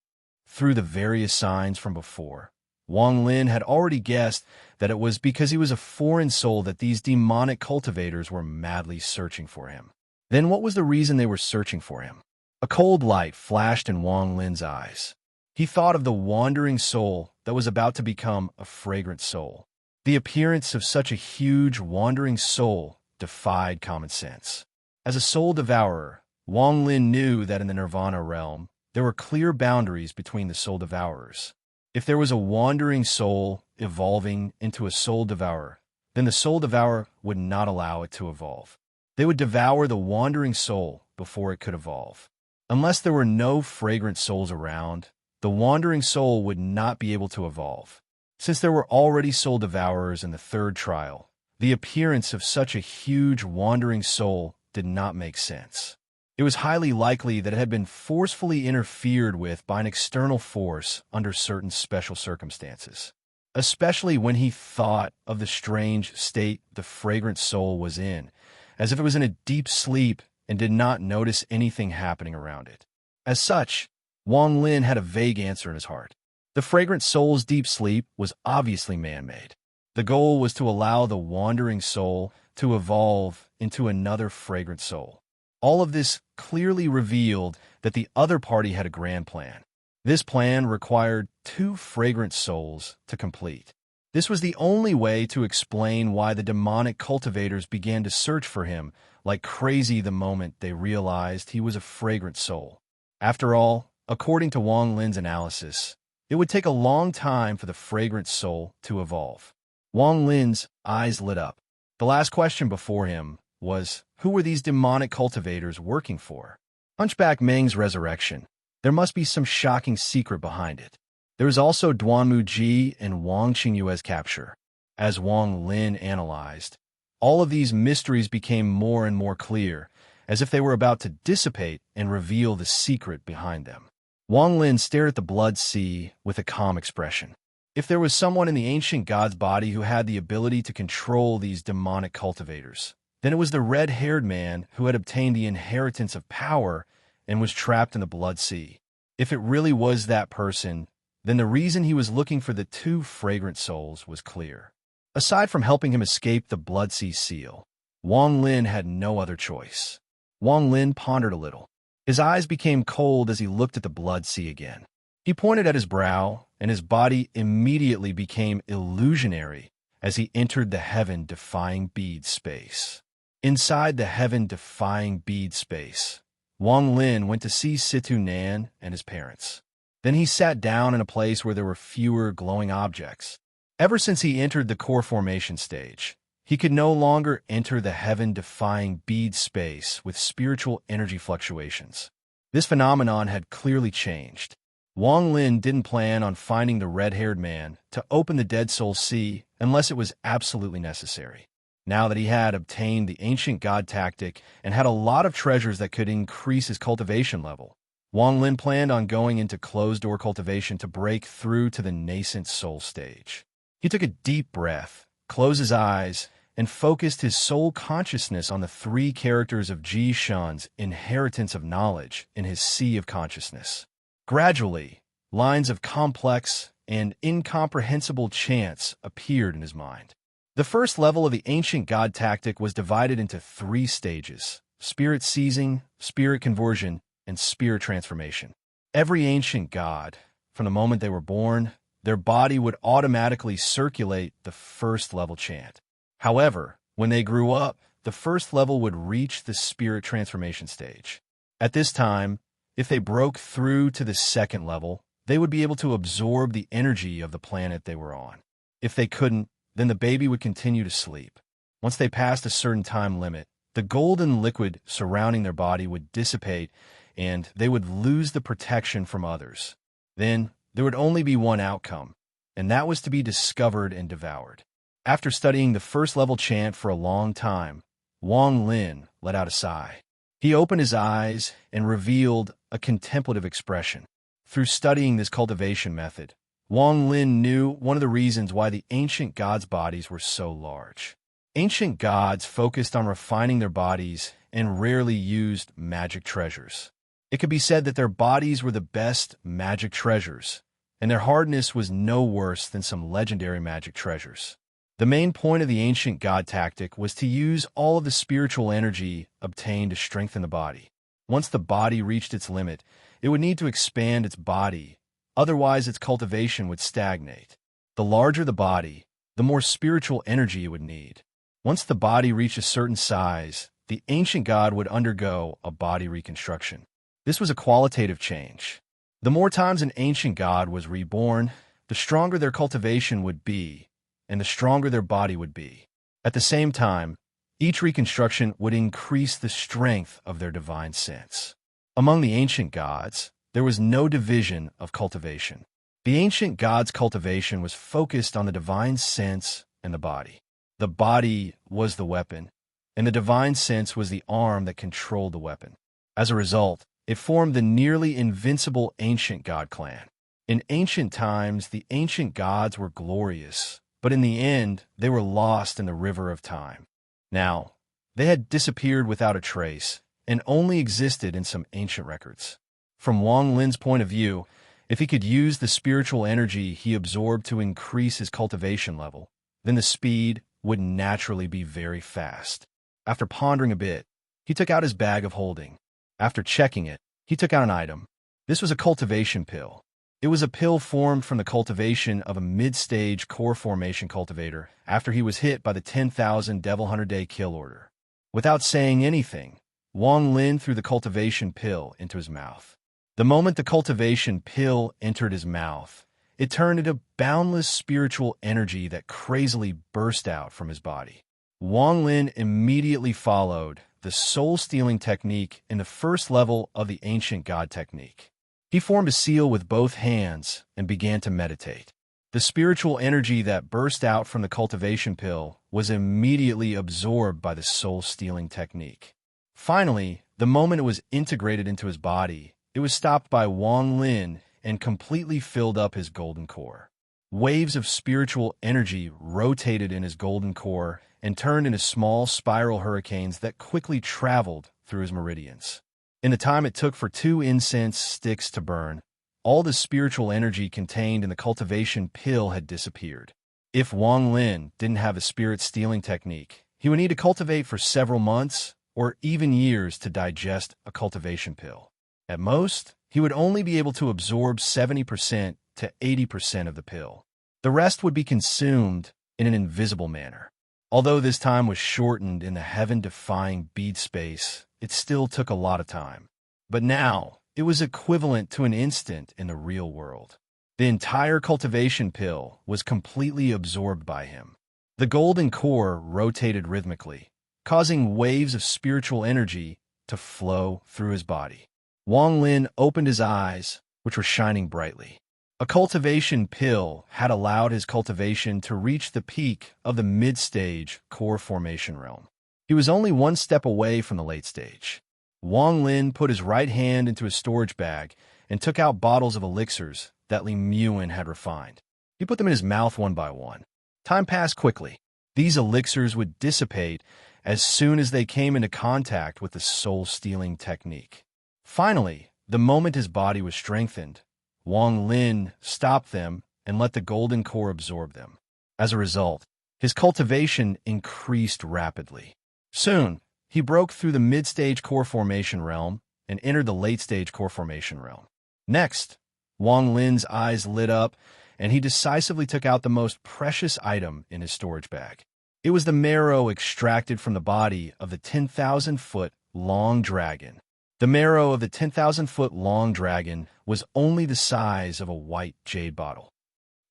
Through the various signs from before, Wang Lin had already guessed that it was because he was a foreign soul that these demonic cultivators were madly searching for him. Then what was the reason they were searching for him? A cold light flashed in Wang Lin's eyes. He thought of the wandering soul that was about to become a fragrant soul. The appearance of such a huge wandering soul defied common sense. As a soul devourer, Wang Lin knew that in the Nirvana realm, there were clear boundaries between the soul devourers. If there was a wandering soul evolving into a soul devourer, then the soul devourer would not allow it to evolve. They would devour the wandering soul before it could evolve. Unless there were no fragrant souls around, the wandering soul would not be able to evolve. Since there were already soul devourers in the 3rd trial, the appearance of such a huge wandering soul did not make sense. It was highly likely that it had been forcefully interfered with by an external force under certain special circumstances. especially when he thought of the strange state the fragrant soul was in, as if it was in a deep sleep and did not notice anything happening around it. As such, Wang Lin had a vague answer in his heart. The fragrant soul's deep sleep was obviously man-made. The goal was to allow the wandering soul to evolve into another fragrant soul. All of this clearly revealed that the other party had a grand plan. This plan required 2 fragrant souls to complete. This was the only way to explain why the demonic cultivators began to search for him like crazy the moment they realized he was a fragrant soul. After all, according to Wang Lin's analysis, it would take a long time for the fragrant soul to evolve. Wang Lin's eyes lit up. The last question before him was, who were these demonic cultivators working for? Hunchback Meng's resurrection. There must be some shocking secret behind it. There was also Duanmu Ji and Wang Qingyue's capture. As Wang Lin analyzed, all of these mysteries became more and more clear, as if they were about to dissipate and reveal the secret behind them. Wang Lin stared at the blood sea with a calm expression. If there was someone in the ancient god's body who had the ability to control these demonic cultivators, then it was the red-haired man who had obtained the inheritance of power and was trapped in the blood sea. If it really was that person, then the reason he was looking for the 2 fragrant souls was clear. Aside from helping him escape the blood sea seal, Wang Lin had no other choice. Wang Lin pondered a little. His eyes became cold as he looked at the blood sea again. He pointed at his brow, and his body immediately became illusionary as he entered the heaven-defying bead space. Inside the heaven-defying bead space, Wang Lin went to see Situ Nan and his parents. Then he sat down in a place where there were fewer glowing objects. Ever since he entered the core formation stage, he could no longer enter the heaven-defying bead space with spiritual energy fluctuations. This phenomenon had clearly changed. Wang Lin didn't plan on finding the red-haired man to open the Dead Soul Sea unless it was absolutely necessary. Now that he had obtained the ancient god tactic and had a lot of treasures that could increase his cultivation level, Wang Lin planned on going into closed-door cultivation to break through to the nascent soul stage. He took a deep breath, closed his eyes, and focused his soul consciousness on the 3 characters of Ji Shun's inheritance of knowledge in his sea of consciousness. Gradually, lines of complex and incomprehensible chants appeared in his mind. The first level of the ancient god tactic was divided into 3 stages: spirit seizing, spirit conversion, and spirit transformation. Every ancient god, from the moment they were born, their body would automatically circulate the first level chant. However, when they grew up, the first level would reach the spirit transformation stage. At this time, if they broke through to the second level, they would be able to absorb the energy of the planet they were on. If they couldn't, then the baby would continue to sleep. Once they passed a certain time limit, the golden liquid surrounding their body would dissipate and they would lose the protection from others. Then, there would only be one outcome, and that was to be discovered and devoured. After studying the first level chant for a long time, Wang Lin let out a sigh. He opened his eyes and revealed a contemplative expression. Through studying this cultivation method, Wang Lin knew one of the reasons why the ancient gods' bodies were so large. Ancient gods focused on refining their bodies and rarely used magic treasures. It could be said that their bodies were the best magic treasures, and their hardness was no worse than some legendary magic treasures. The main point of the ancient god tactic was to use all of the spiritual energy obtained to strengthen the body. Once the body reached its limit, it would need to expand its body. Otherwise, its cultivation would stagnate. The larger the body, the more spiritual energy it would need. Once the body reached a certain size, the ancient god would undergo a body reconstruction. This was a qualitative change. The more times an ancient god was reborn, the stronger their cultivation would be, and the stronger their body would be. At the same time, each reconstruction would increase the strength of their divine sense. Among the ancient gods, there was no division of cultivation. The ancient god's cultivation was focused on the divine sense and the body. The body was the weapon, and the divine sense was the arm that controlled the weapon. As a result, it formed the nearly invincible ancient god clan. In ancient times, the ancient gods were glorious, but in the end, they were lost in the river of time. Now, they had disappeared without a trace and only existed in some ancient records. From Wang Lin's point of view, if he could use the spiritual energy he absorbed to increase his cultivation level, then the speed would naturally be very fast. After pondering a bit, he took out his bag of holding. After checking it, he took out an item. This was a cultivation pill. It was a pill formed from the cultivation of a mid-stage core formation cultivator after he was hit by the 10,000 Devil 100-day kill order. Without saying anything, Wang Lin threw the cultivation pill into his mouth. The moment the cultivation pill entered his mouth, it turned into boundless spiritual energy that crazily burst out from his body. Wang Lin immediately followed the soul-stealing technique in the first level of the ancient god technique. He formed a seal with both hands and began to meditate. The spiritual energy that burst out from the cultivation pill was immediately absorbed by the soul-stealing technique. Finally, the moment it was integrated into his body, it was stopped by Wang Lin and completely filled up his golden core. Waves of spiritual energy rotated in his golden core and turned into small spiral hurricanes that quickly traveled through his meridians. In the time it took for 2 incense sticks to burn, all the spiritual energy contained in the cultivation pill had disappeared. If Wang Lin didn't have a spirit-stealing technique, he would need to cultivate for several months or even years to digest a cultivation pill. At most, he would only be able to absorb 70% to 80% of the pill. The rest would be consumed in an invisible manner. Although this time was shortened in the heaven-defying bead space, it still took a lot of time. But now, it was equivalent to an instant in the real world. The entire cultivation pill was completely absorbed by him. The golden core rotated rhythmically, causing waves of spiritual energy to flow through his body. Wang Lin opened his eyes, which were shining brightly. A cultivation pill had allowed his cultivation to reach the peak of the mid-stage core formation realm. He was only 1 step away from the late stage. Wang Lin put his right hand into his storage bag and took out bottles of elixirs that Li Muin had refined. He put them in his mouth one by one. Time passed quickly. These elixirs would dissipate as soon as they came into contact with the soul-stealing technique. Finally, the moment his body was strengthened, Wang Lin stopped them and let the golden core absorb them. As a result, his cultivation increased rapidly. Soon, he broke through the mid-stage core formation realm and entered the late-stage core formation realm. Next, Wang Lin's eyes lit up, and he decisively took out the most precious item in his storage bag. It was the marrow extracted from the body of the 10,000-foot-long dragon. The marrow of the 10,000-foot-long dragon was only the size of a white jade bottle.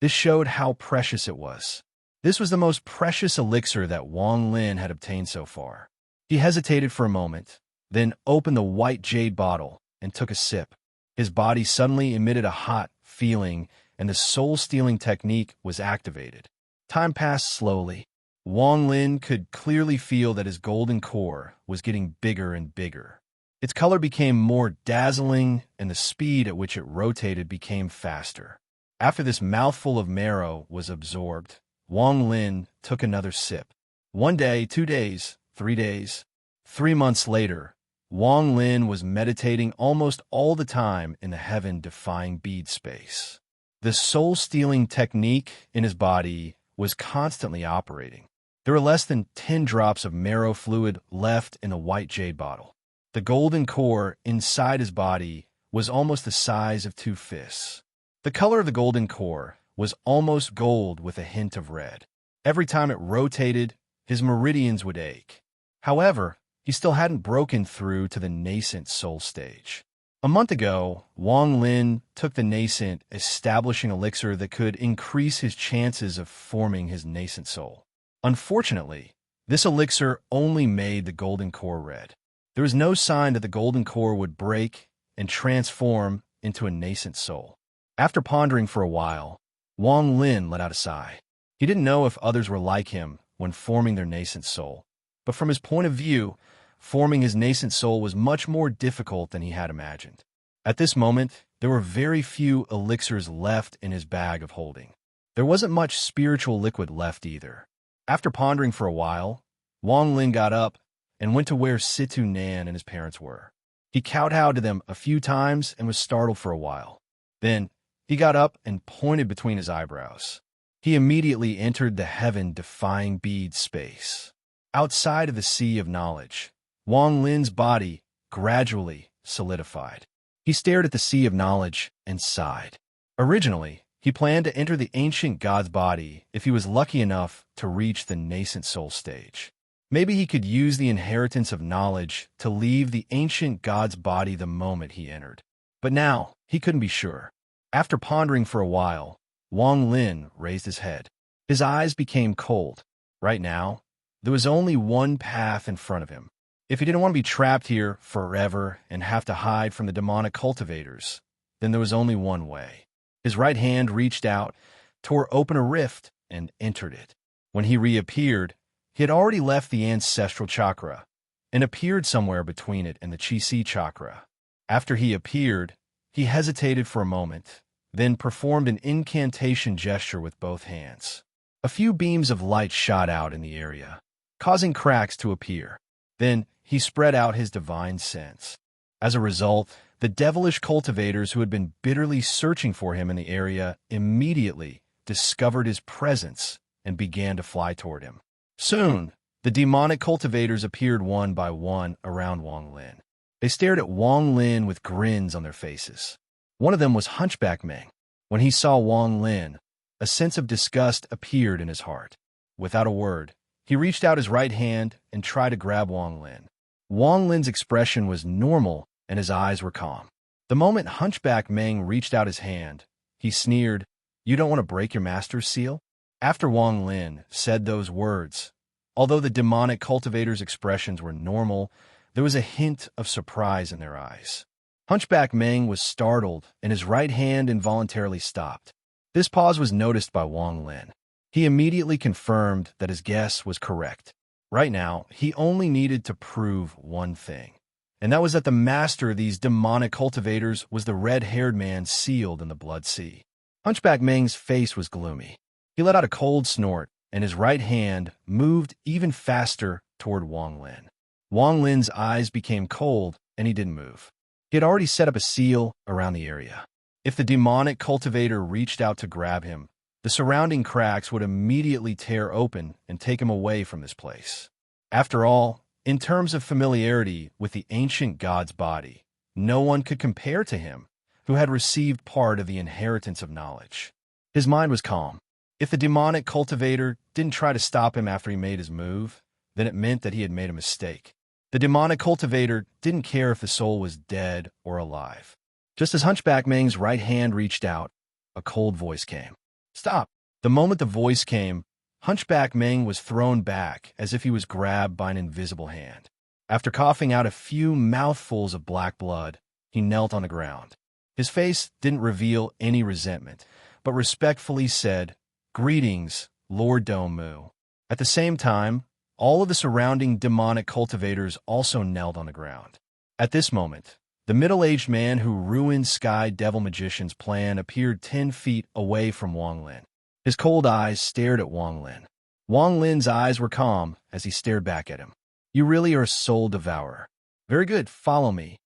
This showed how precious it was. This was the most precious elixir that Wang Lin had obtained so far. He hesitated for a moment, then opened the white jade bottle and took a sip. His body suddenly emitted a hot feeling, and the soul-stealing technique was activated. Time passed slowly. Wang Lin could clearly feel that his golden core was getting bigger and bigger. Its color became more dazzling, and the speed at which it rotated became faster. After this mouthful of marrow was absorbed, Wang Lin took another sip. 1 day, 2 days, 3 days. 3 months later, Wang Lin was meditating almost all the time in the heaven-defying bead space. The soul-stealing technique in his body was constantly operating. There were less than 10 drops of marrow fluid left in the white jade bottle. The golden core inside his body was almost the size of 2 fists. The color of the golden core was almost gold with a hint of red. Every time it rotated, his meridians would ache. However, he still hadn't broken through to the nascent soul stage. A month ago, Wang Lin took the nascent establishing elixir that could increase his chances of forming his nascent soul. Unfortunately, this elixir only made the golden core red. There was no sign that the golden core would break and transform into a nascent soul. After pondering for a while, Wang Lin let out a sigh. He didn't know if others were like him when forming their nascent soul, but from his point of view, forming his nascent soul was much more difficult than he had imagined. At this moment, there were very few elixirs left in his bag of holding. There wasn't much spiritual liquid left either. After pondering for a while, Wang Lin got up and went to where Situ Nan and his parents were. He kowtowed to them a few times and was startled for a while. Then, he got up and pointed between his eyebrows. He immediately entered the heaven-defying bead space. Outside of the sea of knowledge, Wang Lin's body gradually solidified. He stared at the sea of knowledge and sighed. Originally, he planned to enter the ancient god's body if he was lucky enough to reach the nascent soul stage. Maybe he could use the inheritance of knowledge to leave the ancient god's body the moment he entered. But now, he couldn't be sure. After pondering for a while, Wang Lin raised his head. His eyes became cold. Right now, there was only one path in front of him. If he didn't want to be trapped here forever and have to hide from the demonic cultivators, then there was only one way. His right hand reached out, tore open a rift, and entered it. When he reappeared, he had already left the ancestral chakra and appeared somewhere between it and the Qi chakra. After he appeared, he hesitated for a moment, then performed an incantation gesture with both hands. A few beams of light shot out in the area, causing cracks to appear. Then he spread out his divine sense. As a result, the devilish cultivators who had been bitterly searching for him in the area immediately discovered his presence and began to fly toward him. Soon, the demonic cultivators appeared one by one around Wang Lin. They stared at Wang Lin with grins on their faces. One of them was Hunchback Meng. When he saw Wang Lin, a sense of disgust appeared in his heart. Without a word, he reached out his right hand and tried to grab Wang Lin. Wang Lin's expression was normal and his eyes were calm. The moment Hunchback Meng reached out his hand, he sneered, "You don't want to break your master's seal?" After Wang Lin said those words, although the demonic cultivators' expressions were normal, there was a hint of surprise in their eyes. Hunchback Meng was startled, and his right hand involuntarily stopped. This pause was noticed by Wang Lin. He immediately confirmed that his guess was correct. Right now, he only needed to prove one thing, and that was that the master of these demonic cultivators was the red-haired man sealed in the Blood Sea. Hunchback Meng's face was gloomy. He let out a cold snort, and his right hand moved even faster toward Wang Lin. Wang Lin's eyes became cold, and he didn't move. He had already set up a seal around the area. If the demonic cultivator reached out to grab him, the surrounding cracks would immediately tear open and take him away from this place. After all, in terms of familiarity with the ancient god's body, no one could compare to him, who had received part of the inheritance of knowledge. His mind was calm. If the demonic cultivator didn't try to stop him after he made his move, then it meant that he had made a mistake. The demonic cultivator didn't care if the soul was dead or alive. Just as Hunchback Meng's right hand reached out, a cold voice came. "Stop!" The moment the voice came, Hunchback Meng was thrown back as if he was grabbed by an invisible hand. After coughing out a few mouthfuls of black blood, he knelt on the ground. His face didn't reveal any resentment, but respectfully said, "Greetings, Lord Dongmu." At the same time, all of the surrounding demonic cultivators also knelt on the ground. At this moment, the middle-aged man who ruined Sky Devil Magician's plan appeared 10 feet away from Wang Lin. His cold eyes stared at Wang Lin. Wang Lin's eyes were calm as he stared back at him. "You really are a soul devourer. Very good, follow me."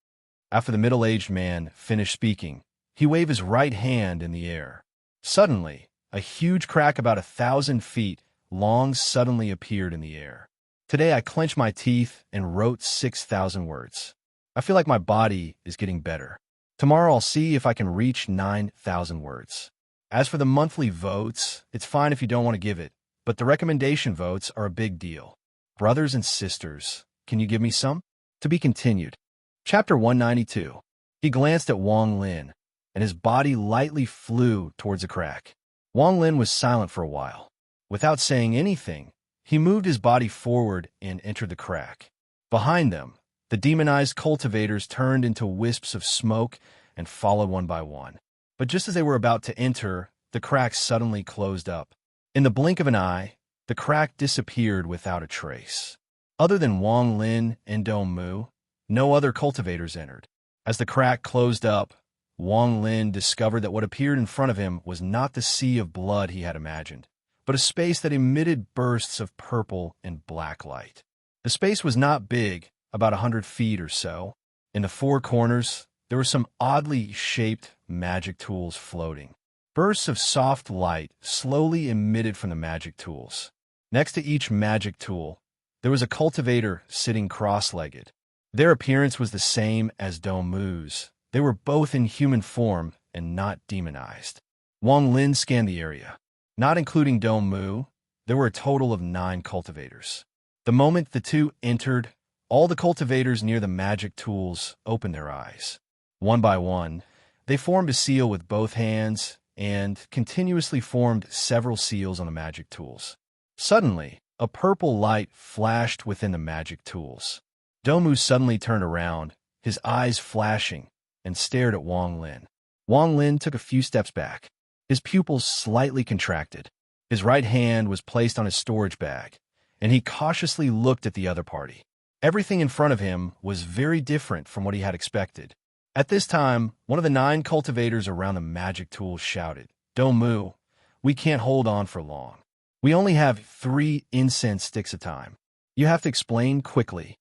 After the middle-aged man finished speaking, he waved his right hand in the air. Suddenly, a huge crack about 1,000 feet long suddenly appeared in the air. Today I clenched my teeth and wrote 6,000 words. I feel like my body is getting better. Tomorrow I'll see if I can reach 9,000 words. As for the monthly votes, it's fine if you don't want to give it, but the recommendation votes are a big deal. Brothers and sisters, can you give me some? To be continued. Chapter 192. He glanced at Wang Lin, and his body lightly flew towards a crack. Wang Lin was silent for a while. Without saying anything, he moved his body forward and entered the crack. Behind them, the demonized cultivators turned into wisps of smoke and followed one by one. But just as they were about to enter, the crack suddenly closed up. In the blink of an eye, the crack disappeared without a trace. Other than Wang Lin and Dongmu, no other cultivators entered. As the crack closed up, Wang Lin discovered that what appeared in front of him was not the sea of blood he had imagined, but a space that emitted bursts of purple and black light. The space was not big, about 100 feet or so. In the four corners, there were some oddly shaped magic tools floating. Bursts of soft light slowly emitted from the magic tools. Next to each magic tool, there was a cultivator sitting cross-legged. Their appearance was the same as Dongmu's. They were both in human form and not demonized. Wang Lin scanned the area. Not including Dongmu, there were a total of 9 cultivators. The moment the two entered, all the cultivators near the magic tools opened their eyes. One by one, they formed a seal with both hands and continuously formed several seals on the magic tools. Suddenly, a purple light flashed within the magic tools. Dongmu suddenly turned around, his eyes flashing, and stared at Wang Lin. Wang Lin took a few steps back. His pupils slightly contracted. His right hand was placed on his storage bag, and he cautiously looked at the other party. Everything in front of him was very different from what he had expected. At this time, one of the 9 cultivators around the magic tools shouted, "Dongmu, we can't hold on for long. We only have 3 incense sticks at a time. You have to explain quickly."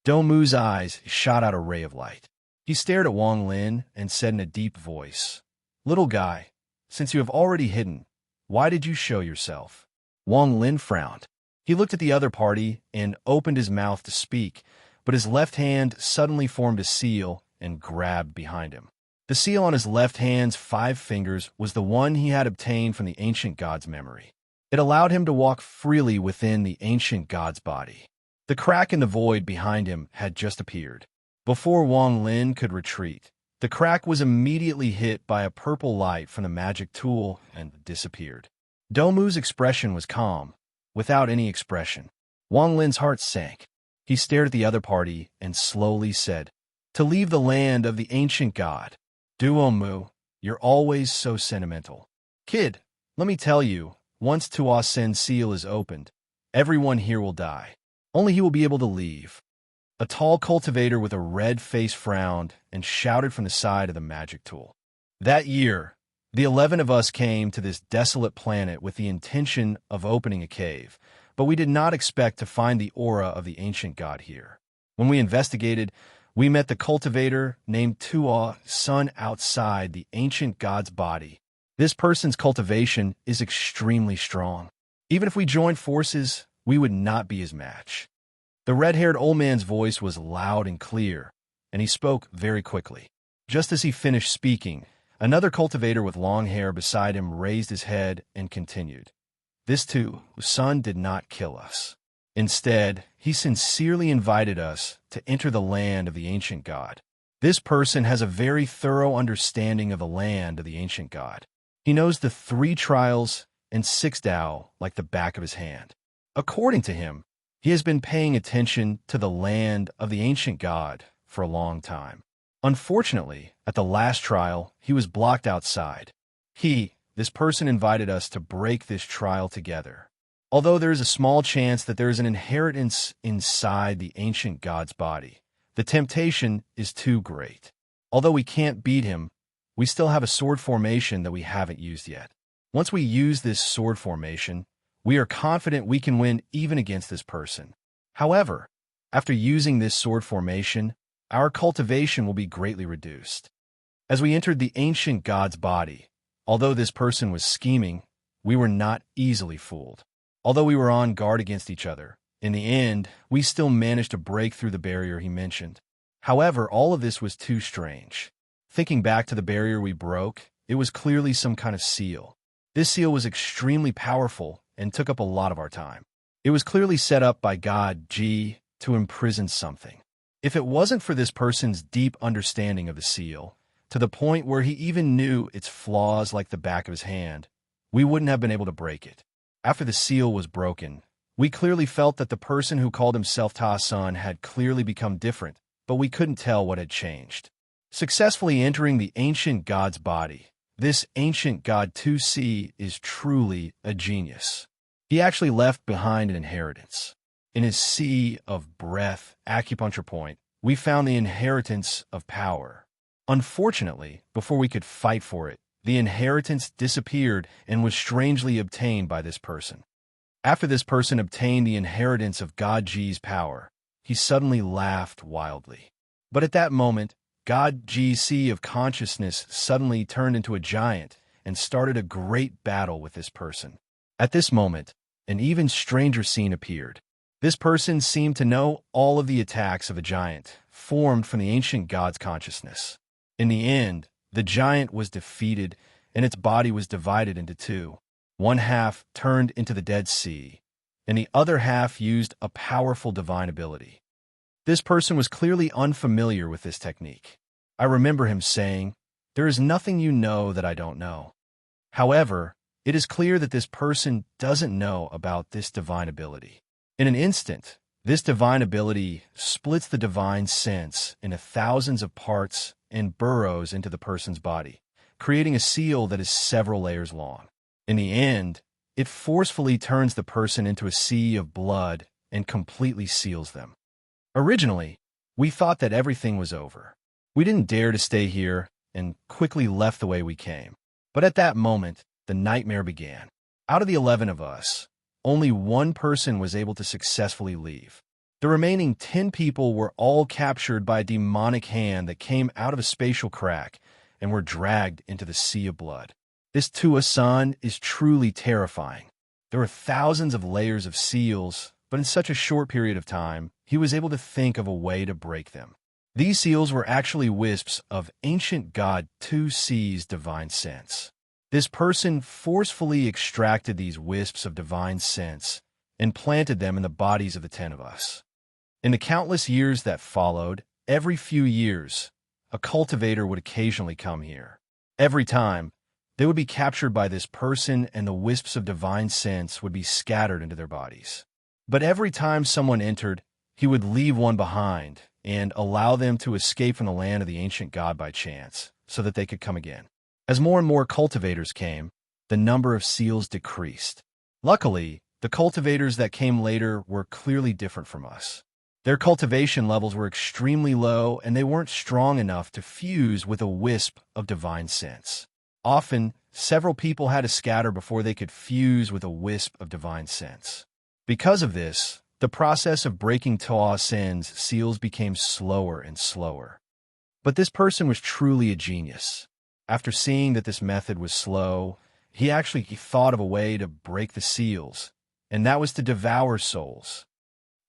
Dongmu's eyes shot out a ray of light. He stared at Wang Lin and said in a deep voice, "Little guy, since you have already hidden, why did you show yourself?" Wang Lin frowned. He looked at the other party and opened his mouth to speak, but his left hand suddenly formed a seal and grabbed behind him. The seal on his left hand's 5 fingers was the one he had obtained from the ancient god's memory. It allowed him to walk freely within the ancient god's body. The crack in the void behind him had just appeared. Before Wang Lin could retreat, the crack was immediately hit by a purple light from the magic tool and disappeared. Dongmu's expression was calm, without any expression. Wang Lin's heart sank. He stared at the other party and slowly said, "To leave the land of the ancient god. Dongmu, you're always so sentimental. Kid, let me tell you, once Tuo Sen's seal is opened, everyone here will die. Only he will be able to leave." A tall cultivator with a red face frowned and shouted from the side of the magic tool. That year, the 11 of us came to this desolate planet with the intention of opening a cave, but we did not expect to find the aura of the ancient god here. When we investigated, we met the cultivator named Tuo Sen outside the ancient god's body. This person's cultivation is extremely strong. Even if we joined forces, we would not be his match. The red-haired old man's voice was loud and clear, and he spoke very quickly. Just as he finished speaking, another cultivator with long hair beside him raised his head and continued. "This too, Sun did not kill us. Instead, he sincerely invited us to enter the land of the ancient god. This person has a very thorough understanding of the land of the ancient god. He knows the 3 trials and 6 Tao like the back of his hand. According to him, he has been paying attention to the land of the ancient god for a long time. Unfortunately, at the last trial, he was blocked outside. This person invited us to break this trial together. Although there is a small chance that there is an inheritance inside the ancient god's body, the temptation is too great. Although we can't beat him, we still have a sword formation that we haven't used yet. Once we use this sword formation, we are confident we can win even against this person. However, after using this sword formation, our cultivation will be greatly reduced. As we entered the ancient god's body, although this person was scheming, we were not easily fooled. Although we were on guard against each other, in the end, we still managed to break through the barrier he mentioned. However, all of this was too strange. Thinking back to the barrier we broke, it was clearly some kind of seal. This seal was extremely powerful and took up a lot of our time. It was clearly set up by God G to imprison something. If it wasn't for this person's deep understanding of the seal, to the point where he even knew its flaws like the back of his hand, we wouldn't have been able to break it. After the seal was broken, we clearly felt that the person who called himself Ta-Sun had clearly become different, but we couldn't tell what had changed. Successfully entering the ancient god's body, this ancient god 2C is truly a genius. He actually left behind an inheritance. In his sea of breath acupuncture point, we found the inheritance of power. Unfortunately, before we could fight for it, the inheritance disappeared and was strangely obtained by this person. After this person obtained the inheritance of God G's power, he suddenly laughed wildly. But at that moment, God G's sea of consciousness suddenly turned into a giant and started a great battle with this person. At this moment, an even stranger scene appeared. This person seemed to know all of the attacks of a giant, formed from the ancient god's consciousness. In the end, the giant was defeated, and its body was divided into two. One half turned into the Dead Sea, and the other half used a powerful divine ability. This person was clearly unfamiliar with this technique. I remember him saying, "There is nothing you know that I don't know." However, it is clear that this person doesn't know about this divine ability. In an instant, this divine ability splits the divine sense into thousands of parts and burrows into the person's body, creating a seal that is several layers long. In the end, it forcefully turns the person into a sea of blood and completely seals them. Originally, we thought that everything was over. We didn't dare to stay here and quickly left the way we came. But at that moment, the nightmare began. Out of the 11 of us, only one person was able to successfully leave. The remaining 10 people were all captured by a demonic hand that came out of a spatial crack and were dragged into the sea of blood. This Tua-san is truly terrifying. There were thousands of layers of seals, but in such a short period of time, he was able to think of a way to break them. These seals were actually wisps of ancient god Tu-C's divine sense. This person forcefully extracted these wisps of divine sense and planted them in the bodies of the 10 of us. In the countless years that followed, every few years, a cultivator would occasionally come here. Every time, they would be captured by this person and the wisps of divine sense would be scattered into their bodies. But every time someone entered, he would leave one behind and allow them to escape from the land of the ancient god by chance, so that they could come again. As more and more cultivators came, the number of seals decreased. Luckily, the cultivators that came later were clearly different from us. Their cultivation levels were extremely low, and they weren't strong enough to fuse with a wisp of divine sense. Often, several people had to scatter before they could fuse with a wisp of divine sense. Because of this, the process of breaking Tua-san's seals became slower and slower. But this person was truly a genius. After seeing that this method was slow, he actually thought of a way to break the seals, and that was to devour souls.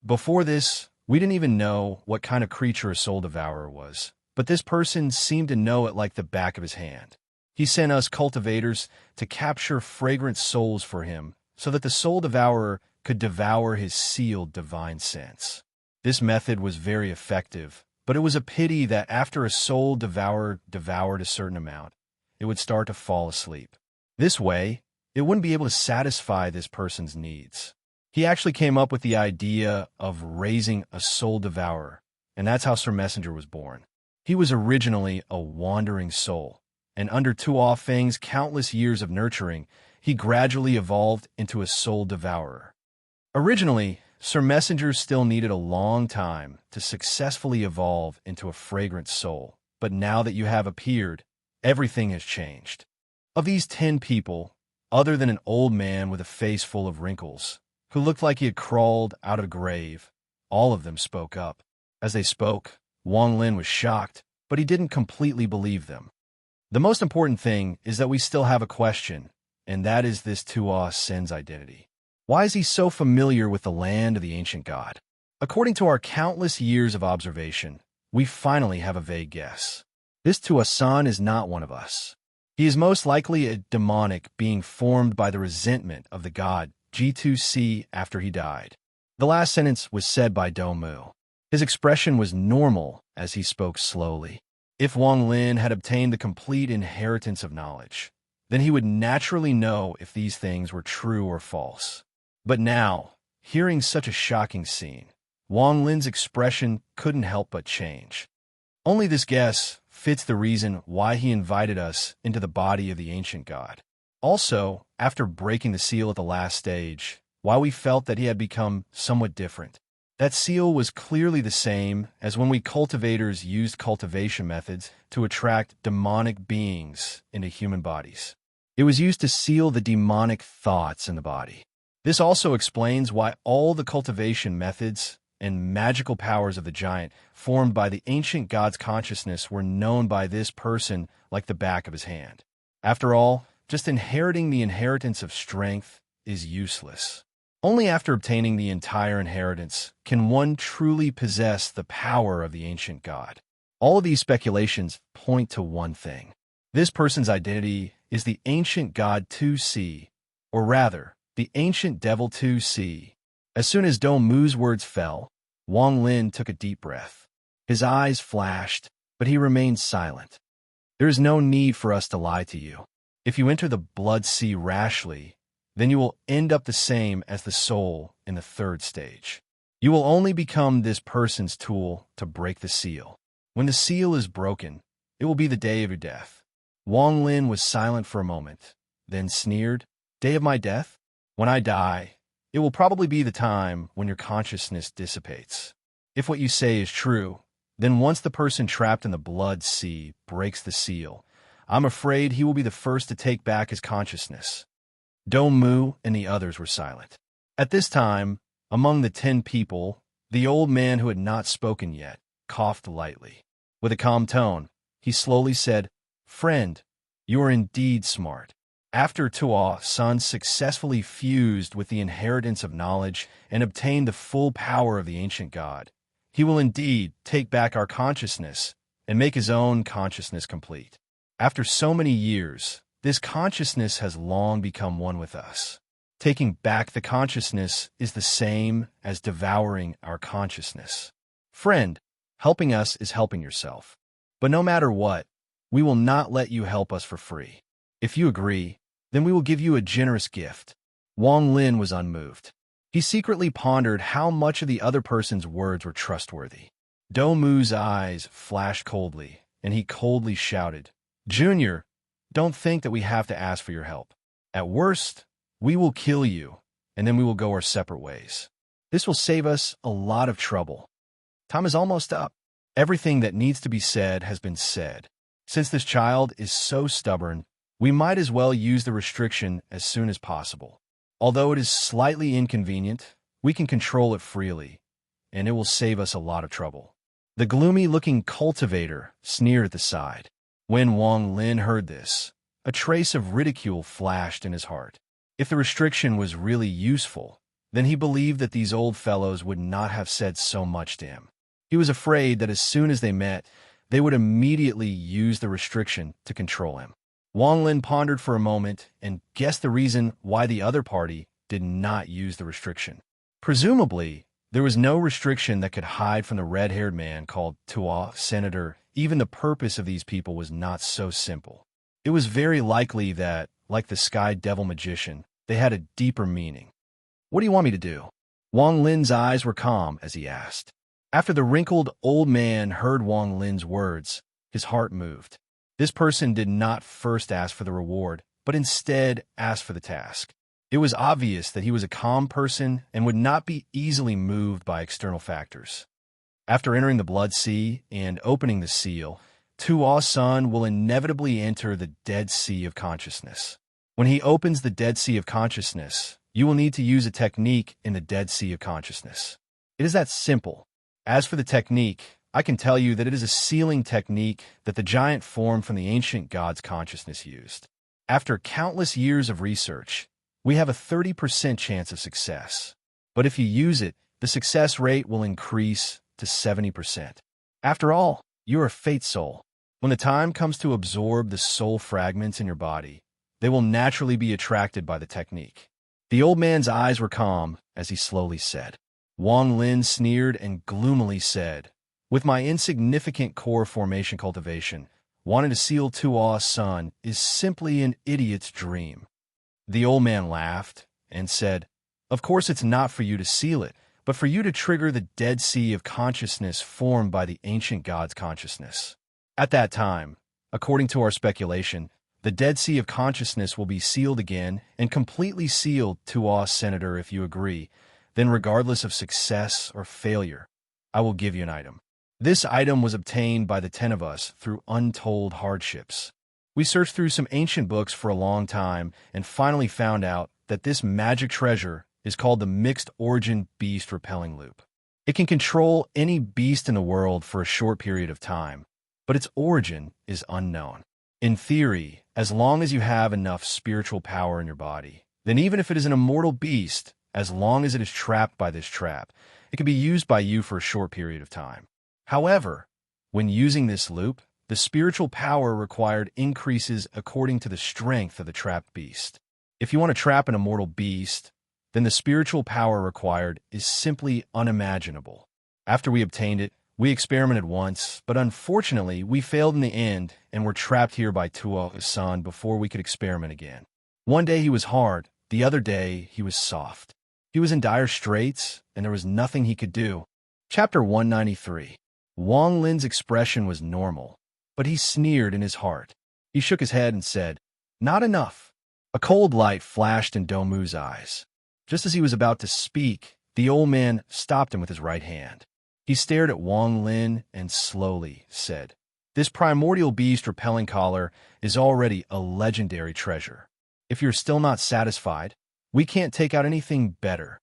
Before this, we didn't even know what kind of creature a soul devourer was, but this person seemed to know it like the back of his hand. He sent us cultivators to capture fragrant souls for him so that the soul devourer could devour his sealed divine sense. This method was very effective, but it was a pity that after a soul devoured a certain amount, it would start to fall asleep. This way, it wouldn't be able to satisfy this person's needs. He actually came up with the idea of raising a soul devourer, and that's how Sir Messenger was born. He was originally a wandering soul, and under Tua-feng's countless years of nurturing, he gradually evolved into a soul devourer. Originally, Sir Messenger still needed a long time to successfully evolve into a fragrant soul, but now that you have appeared, everything has changed. Of these 10 people, other than an old man with a face full of wrinkles, who looked like he had crawled out of a grave, all of them spoke up. As they spoke, Wang Lin was shocked, but he didn't completely believe them. The most important thing is that we still have a question, and that is this Tua-sen's identity. Why is he so familiar with the land of the ancient god? According to our countless years of observation, we finally have a vague guess. This Tua-san is not one of us. He is most likely a demonic being formed by the resentment of the god G2C after he died. The last sentence was said by Domu. His expression was normal as he spoke slowly. If Wang Lin had obtained the complete inheritance of knowledge, then he would naturally know if these things were true or false. But now, hearing such a shocking scene, Wang Lin's expression couldn't help but change. Only this guess fits the reason why he invited us into the body of the ancient god. Also, after breaking the seal at the last stage, why we felt that he had become somewhat different. That seal was clearly the same as when we cultivators used cultivation methods to attract demonic beings into human bodies. It was used to seal the demonic thoughts in the body. This also explains why all the cultivation methods and magical powers of the giant formed by the ancient god's consciousness were known by this person like the back of his hand. After all, just inheriting the inheritance of strength is useless. Only after obtaining the entire inheritance can one truly possess the power of the ancient god. All of these speculations point to one thing. This person's identity is the ancient god 2C, or rather, the ancient devil 2C. As soon as Dong Mu's words fell, Wang Lin took a deep breath. His eyes flashed, but he remained silent. There is no need for us to lie to you. If you enter the blood sea rashly, then you will end up the same as the soul in the third stage. You will only become this person's tool to break the seal. When the seal is broken, it will be the day of your death. Wang Lin was silent for a moment, then sneered, "Day of my death? When I die, it will probably be the time when your consciousness dissipates. If what you say is true, then once the person trapped in the blood sea breaks the seal, I'm afraid he will be the first to take back his consciousness." Dong Mu and the others were silent. At this time, among the 10 people, the old man who had not spoken yet coughed lightly. With a calm tone, he slowly said, "Friend, you are indeed smart. After Tua's son successfully fused with the inheritance of knowledge and obtained the full power of the ancient god, he will indeed take back our consciousness and make his own consciousness complete. After so many years, this consciousness has long become one with us. Taking back the consciousness is the same as devouring our consciousness. Friend, helping us is helping yourself. But no matter what, we will not let you help us for free. If you agree, then we will give you a generous gift." Wang Lin was unmoved. He secretly pondered how much of the other person's words were trustworthy. Dong Mu's eyes flashed coldly, and he coldly shouted, "Junior, don't think that we have to ask for your help. At worst, we will kill you, and then we will go our separate ways. This will save us a lot of trouble. Time is almost up. Everything that needs to be said has been said. Since this child is so stubborn, we might as well use the restriction as soon as possible. Although it is slightly inconvenient, we can control it freely, and it will save us a lot of trouble." The gloomy-looking cultivator sneered at the side. When Wang Lin heard this, a trace of ridicule flashed in his heart. If the restriction was really useful, then he believed that these old fellows would not have said so much to him. He was afraid that as soon as they met, they would immediately use the restriction to control him. Wang Lin pondered for a moment and guessed the reason why the other party did not use the restriction. Presumably, there was no restriction that could hide from the red-haired man called Tua Senator. Even the purpose of these people was not so simple. It was very likely that, like the Sky Devil Magician, they had a deeper meaning. "What do you want me to do?" Wang Lin's eyes were calm as he asked. After the wrinkled old man heard Wang Lin's words, his heart moved. This person did not first ask for the reward, but instead asked for the task. It was obvious that he was a calm person and would not be easily moved by external factors. After entering the blood sea and opening the seal, Tua's son will inevitably enter the dead sea of consciousness. When he opens the dead sea of consciousness, you will need to use a technique in the dead sea of consciousness. It is that simple. As for the technique, I can tell you that it is a sealing technique that the giant form from the ancient god's consciousness used. After countless years of research, we have a 30% chance of success. But if you use it, the success rate will increase to 70%. After all, you're a fate soul. When the time comes to absorb the soul fragments in your body, they will naturally be attracted by the technique. The old man's eyes were calm as he slowly said. Wang Lin sneered and gloomily said, "With my insignificant core formation cultivation, wanting to seal Tua's son is simply an idiot's dream." The old man laughed and said, "Of course it's not for you to seal it, but for you to trigger the dead sea of consciousness formed by the ancient god's consciousness. At that time, according to our speculation, the dead sea of consciousness will be sealed again and completely sealed to us, Senator, if you agree. Then regardless of success or failure, I will give you an item. This item was obtained by the 10 of us through untold hardships. We searched through some ancient books for a long time and finally found out that this magic treasure is called the Mixed Origin Beast Repelling Loop. It can control any beast in the world for a short period of time, but its origin is unknown. In theory, as long as you have enough spiritual power in your body, then even if it is an immortal beast, as long as it is trapped by this trap, it can be used by you for a short period of time. However, when using this loop, the spiritual power required increases according to the strength of the trapped beast. If you want to trap an immortal beast, then the spiritual power required is simply unimaginable. After we obtained it, we experimented once, but unfortunately, we failed in the end and were trapped here by Tuo's son before we could experiment again. One day he was hard, the other day he was soft. He was in dire straits, and there was nothing he could do. Chapter 193. Wang Lin's expression was normal, but he sneered in his heart. He shook his head and said, "Not enough." A cold light flashed in Domu's eyes. Just as he was about to speak, the old man stopped him with his right hand. He stared at Wang Lin and slowly said, "This primordial beast repelling collar is already a legendary treasure. If you're still not satisfied, we can't take out anything better."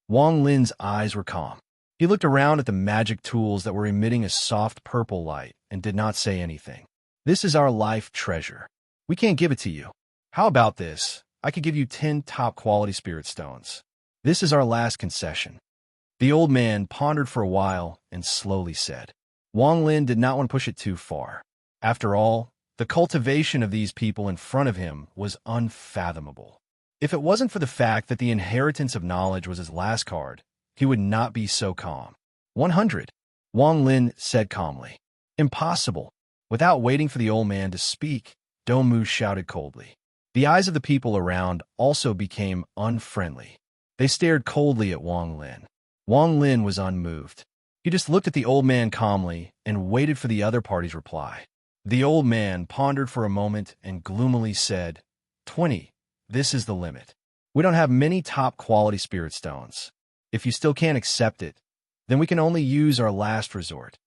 Wang Lin's eyes were calm. He looked around at the magic tools that were emitting a soft purple light and did not say anything. "This is our life treasure. We can't give it to you. How about this? I could give you 10 top-quality spirit stones. This is our last concession." The old man pondered for a while and slowly said, Wang Lin did not want to push it too far. After all, the cultivation of these people in front of him was unfathomable. If it wasn't for the fact that the inheritance of knowledge was his last card, he would not be so calm. 100, Wang Lin said calmly. Impossible. Without waiting for the old man to speak, Domu shouted coldly. The eyes of the people around also became unfriendly. They stared coldly at Wang Lin. Wang Lin was unmoved. He just looked at the old man calmly and waited for the other party's reply. The old man pondered for a moment and gloomily said, 20. This is the limit. We don't have many top-quality spirit stones. If you still can't accept it, then we can only use our last resort.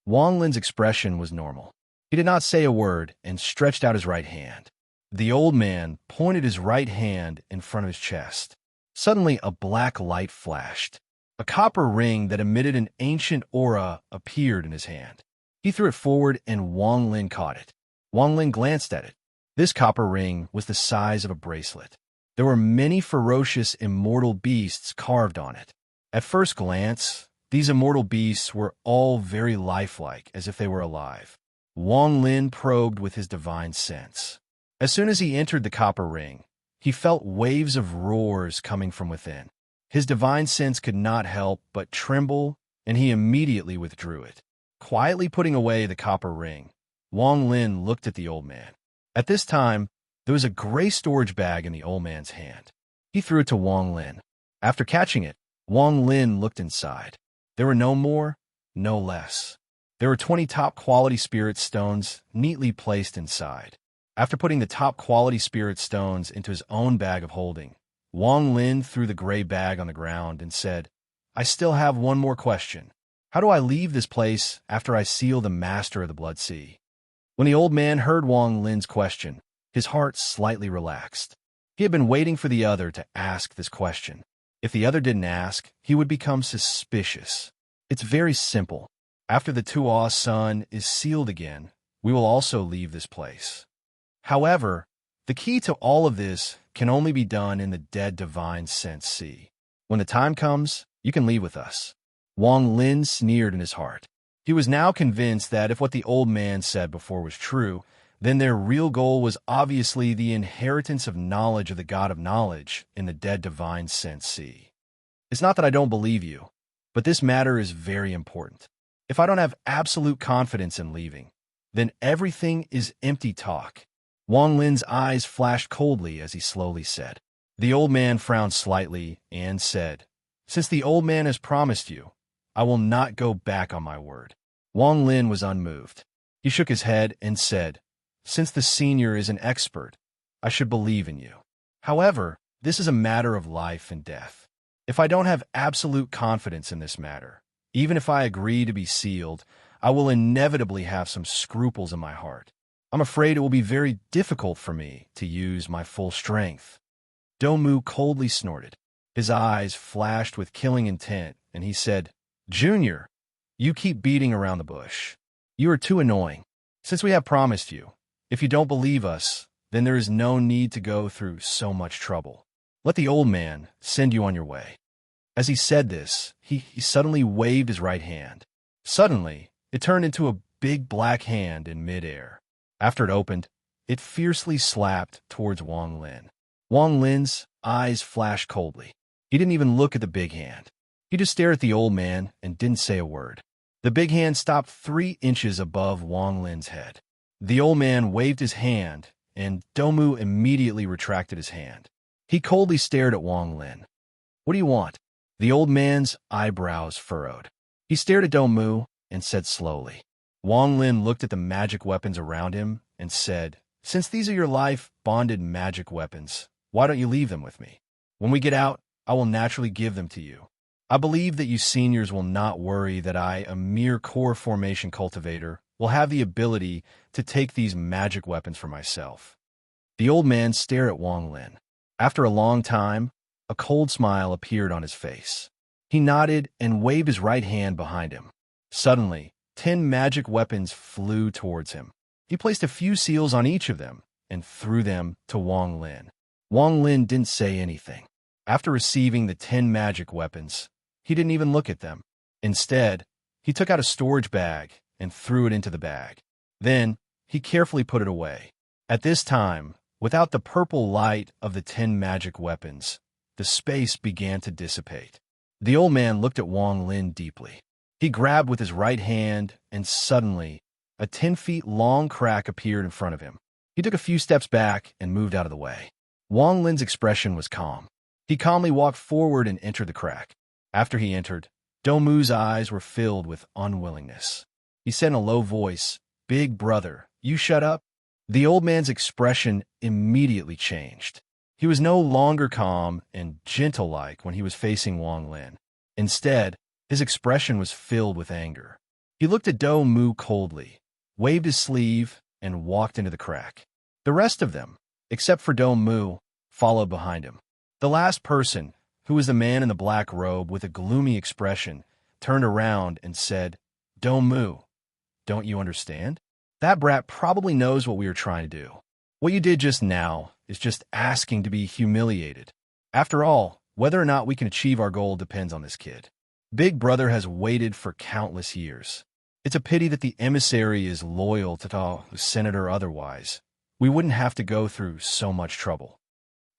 Wang Lin's expression was normal. He did not say a word and stretched out his right hand. The old man pointed his right hand in front of his chest. Suddenly, a black light flashed. A copper ring that emitted an ancient aura appeared in his hand. He threw it forward and Wang Lin caught it. Wang Lin glanced at it. This copper ring was the size of a bracelet. There were many ferocious immortal beasts carved on it. At first glance, these immortal beasts were all very lifelike, as if they were alive. Wang Lin probed with his divine sense. As soon as he entered the copper ring, he felt waves of roars coming from within. His divine sense could not help but tremble, and he immediately withdrew it. Quietly putting away the copper ring, Wang Lin looked at the old man. At this time, there was a gray storage bag in the old man's hand. He threw it to Wang Lin. After catching it, Wang Lin looked inside. There were no more, no less. There were 20 top-quality spirit stones neatly placed inside. After putting the top-quality spirit stones into his own bag of holding, Wang Lin threw the gray bag on the ground and said, I still have one more question. How do I leave this place after I seal the master of the Blood Sea? When the old man heard Wang Lin's question, his heart slightly relaxed. He had been waiting for the other to ask this question. If the other didn't ask, he would become suspicious. It's very simple. After the Tuo's son is sealed again, we will also leave this place. However, the key to all of this can only be done in the dead divine sense sea. When the time comes, you can leave with us. Wang Lin sneered in his heart. He was now convinced that if what the old man said before was true, then their real goal was obviously the inheritance of knowledge of the God of knowledge in the dead divine sense sea. It's not that I don't believe you, but this matter is very important. If I don't have absolute confidence in leaving, then everything is empty talk. Wang Lin's eyes flashed coldly as he slowly said. The old man frowned slightly and said, Since the old man has promised you, I will not go back on my word. Wang Lin was unmoved. He shook his head and said, Since the senior is an expert, I should believe in you. However, this is a matter of life and death. If I don't have absolute confidence in this matter, even if I agree to be sealed, I will inevitably have some scruples in my heart. I'm afraid it will be very difficult for me to use my full strength." Domu coldly snorted. His eyes flashed with killing intent, and he said, "Junior, you keep beating around the bush. You are too annoying. Since we have promised you, if you don't believe us, then there is no need to go through so much trouble. Let the old man send you on your way." As he said this, he suddenly waved his right hand. Suddenly, it turned into a big black hand in midair. After it opened, it fiercely slapped towards Wang Lin. Wang Lin's eyes flashed coldly. He didn't even look at the big hand. He just stared at the old man and didn't say a word. The big hand stopped 3 inches above Wang Lin's head. The old man waved his hand, and Domu immediately retracted his hand. He coldly stared at Wang Lin. "What do you want?" The old man's eyebrows furrowed. He stared at Domu and said slowly. Wang Lin looked at the magic weapons around him and said, "Since these are your life-bonded magic weapons, why don't you leave them with me? When we get out, I will naturally give them to you. I believe that you seniors will not worry that I, a mere core formation cultivator, will have the ability to take these magic weapons for myself." The old man stared at Wang Lin. After a long time, a cold smile appeared on his face. He nodded and waved his right hand behind him. Suddenly, 10 magic weapons flew towards him. He placed a few seals on each of them and threw them to Wang Lin. Wang Lin didn't say anything. After receiving the 10 magic weapons, he didn't even look at them. Instead, he took out a storage bag and threw it into the bag. Then, he carefully put it away. At this time, without the purple light of the 10 magic weapons, the space began to dissipate. The old man looked at Wang Lin deeply. He grabbed with his right hand, and suddenly, a 10 feet long crack appeared in front of him. He took a few steps back and moved out of the way. Wang Lin's expression was calm. He calmly walked forward and entered the crack. After he entered, Domu's eyes were filled with unwillingness. He said in a low voice, "Big brother, you shut up?" The old man's expression immediately changed. He was no longer calm and gentle-like when he was facing Wang Lin. Instead, his expression was filled with anger. He looked at Domu coldly, waved his sleeve, and walked into the crack. The rest of them, except for Domu, followed behind him. The last person, who was the man in the black robe with a gloomy expression, turned around and said, "Domu, don't you understand? That brat probably knows what we are trying to do. What you did just now is just asking to be humiliated. After all, whether or not we can achieve our goal depends on this kid. Big Brother has waited for countless years. It's a pity that the emissary is loyal to the senator otherwise. We wouldn't have to go through so much trouble."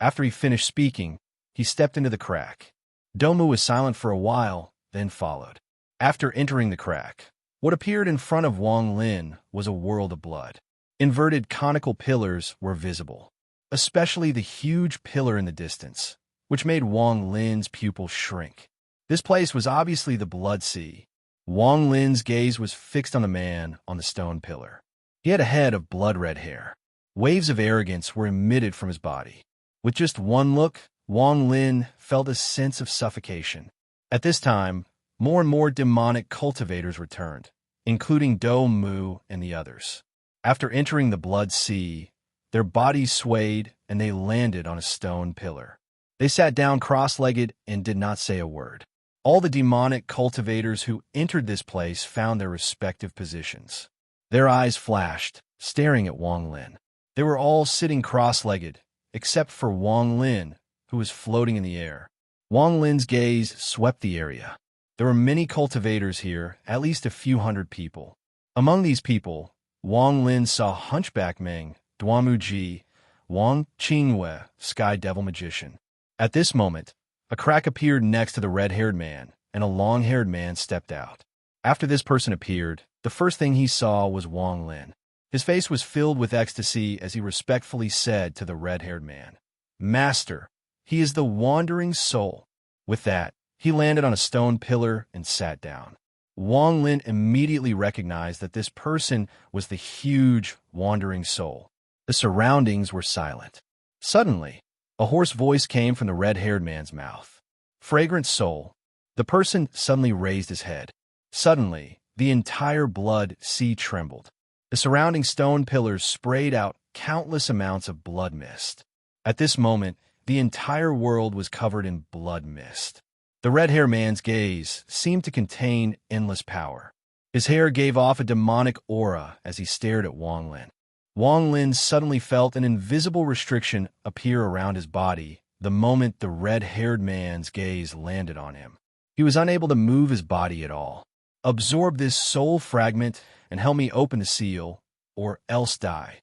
After he finished speaking, he stepped into the crack. Domu was silent for a while, then followed. After entering the crack, what appeared in front of Wang Lin was a world of blood. Inverted conical pillars were visible, especially the huge pillar in the distance, which made Wang Lin's pupils shrink. This place was obviously the Blood Sea. Wang Lin's gaze was fixed on the man on the stone pillar. He had a head of blood-red hair. Waves of arrogance were emitted from his body. With just one look, Wang Lin felt a sense of suffocation. At this time, more and more demonic cultivators returned, including Domu and the others. After entering the Blood Sea, their bodies swayed and they landed on a stone pillar. They sat down cross-legged and did not say a word. All the demonic cultivators who entered this place found their respective positions. Their eyes flashed, staring at Wang Lin. They were all sitting cross-legged, except for Wang Lin, who was floating in the air. Wang Lin's gaze swept the area. There were many cultivators here, at least a few hundred people. Among these people, Wang Lin saw Hunchback Meng, Duamu Ji, Wang Qingwei, Sky Devil Magician. At this moment, a crack appeared next to the red-haired man, and a long-haired man stepped out. After this person appeared, the first thing he saw was Wang Lin. His face was filled with ecstasy as he respectfully said to the red-haired man, "Master, he is the wandering soul." With that, he landed on a stone pillar and sat down. Wang Lin immediately recognized that this person was the huge wandering soul. The surroundings were silent. Suddenly, a hoarse voice came from the red-haired man's mouth. Fragrant soul. The person suddenly raised his head. Suddenly, the entire blood sea trembled. The surrounding stone pillars sprayed out countless amounts of blood mist. At this moment, the entire world was covered in blood mist. The red-haired man's gaze seemed to contain endless power. His hair gave off a demonic aura as he stared at Wang Lin. Wang Lin suddenly felt an invisible restriction appear around his body the moment the red-haired man's gaze landed on him. He was unable to move his body at all. Absorb this soul fragment and help me open the seal, or else die.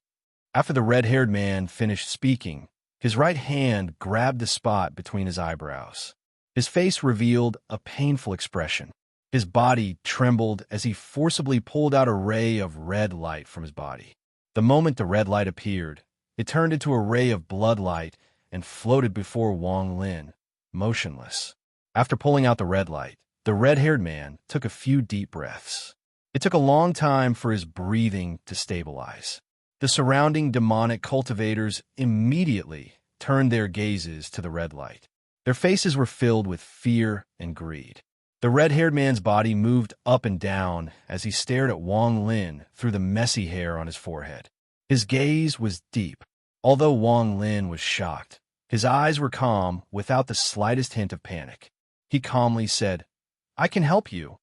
After the red-haired man finished speaking, his right hand grabbed the spot between his eyebrows. His face revealed a painful expression. His body trembled as he forcibly pulled out a ray of red light from his body. The moment the red light appeared, it turned into a ray of blood light and floated before Wang Lin, motionless. After pulling out the red light, the red-haired man took a few deep breaths. It took a long time for his breathing to stabilize. The surrounding demonic cultivators immediately turned their gazes to the red light. Their faces were filled with fear and greed. The red-haired man's body moved up and down as he stared at Wang Lin through the messy hair on his forehead. His gaze was deep. Although Wang Lin was shocked, his eyes were calm without the slightest hint of panic. He calmly said, "I can help you,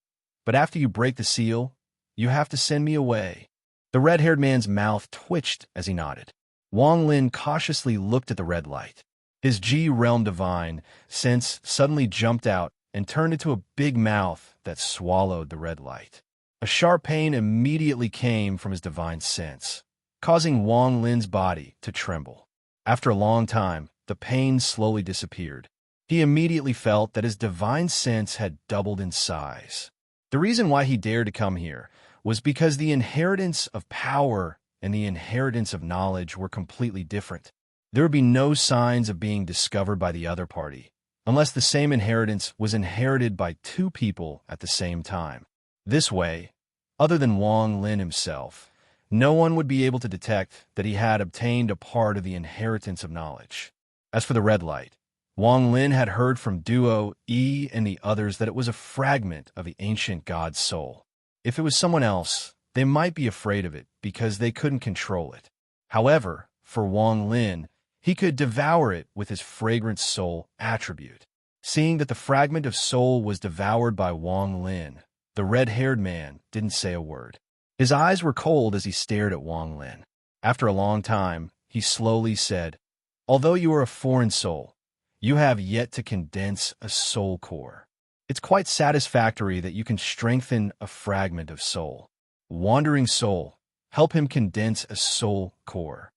but after you break the seal, you have to send me away." The red-haired man's mouth twitched as he nodded. Wang Lin cautiously looked at the red light. His G-realm divine sense suddenly jumped out and turned into a big mouth that swallowed the red light. A sharp pain immediately came from his divine sense, causing Wang Lin's body to tremble. After a long time, the pain slowly disappeared. He immediately felt that his divine sense had doubled in size. The reason why he dared to come here was because the inheritance of power and the inheritance of knowledge were completely different. There would be no signs of being discovered by the other party, unless the same inheritance was inherited by two people at the same time. This way, other than Wang Lin himself, no one would be able to detect that he had obtained a part of the inheritance of knowledge. As for the red light, Wang Lin had heard from Duo, E, and the others that it was a fragment of the ancient god's soul. If it was someone else, they might be afraid of it because they couldn't control it. However, for Wang Lin, he could devour it with his fragrant soul attribute. Seeing that the fragment of soul was devoured by Wang Lin, the red-haired man didn't say a word. His eyes were cold as he stared at Wang Lin. After a long time, he slowly said, "Although you are a foreign soul, you have yet to condense a soul core. It's quite satisfactory that you can strengthen a fragment of soul. Wandering soul, help him condense a soul core."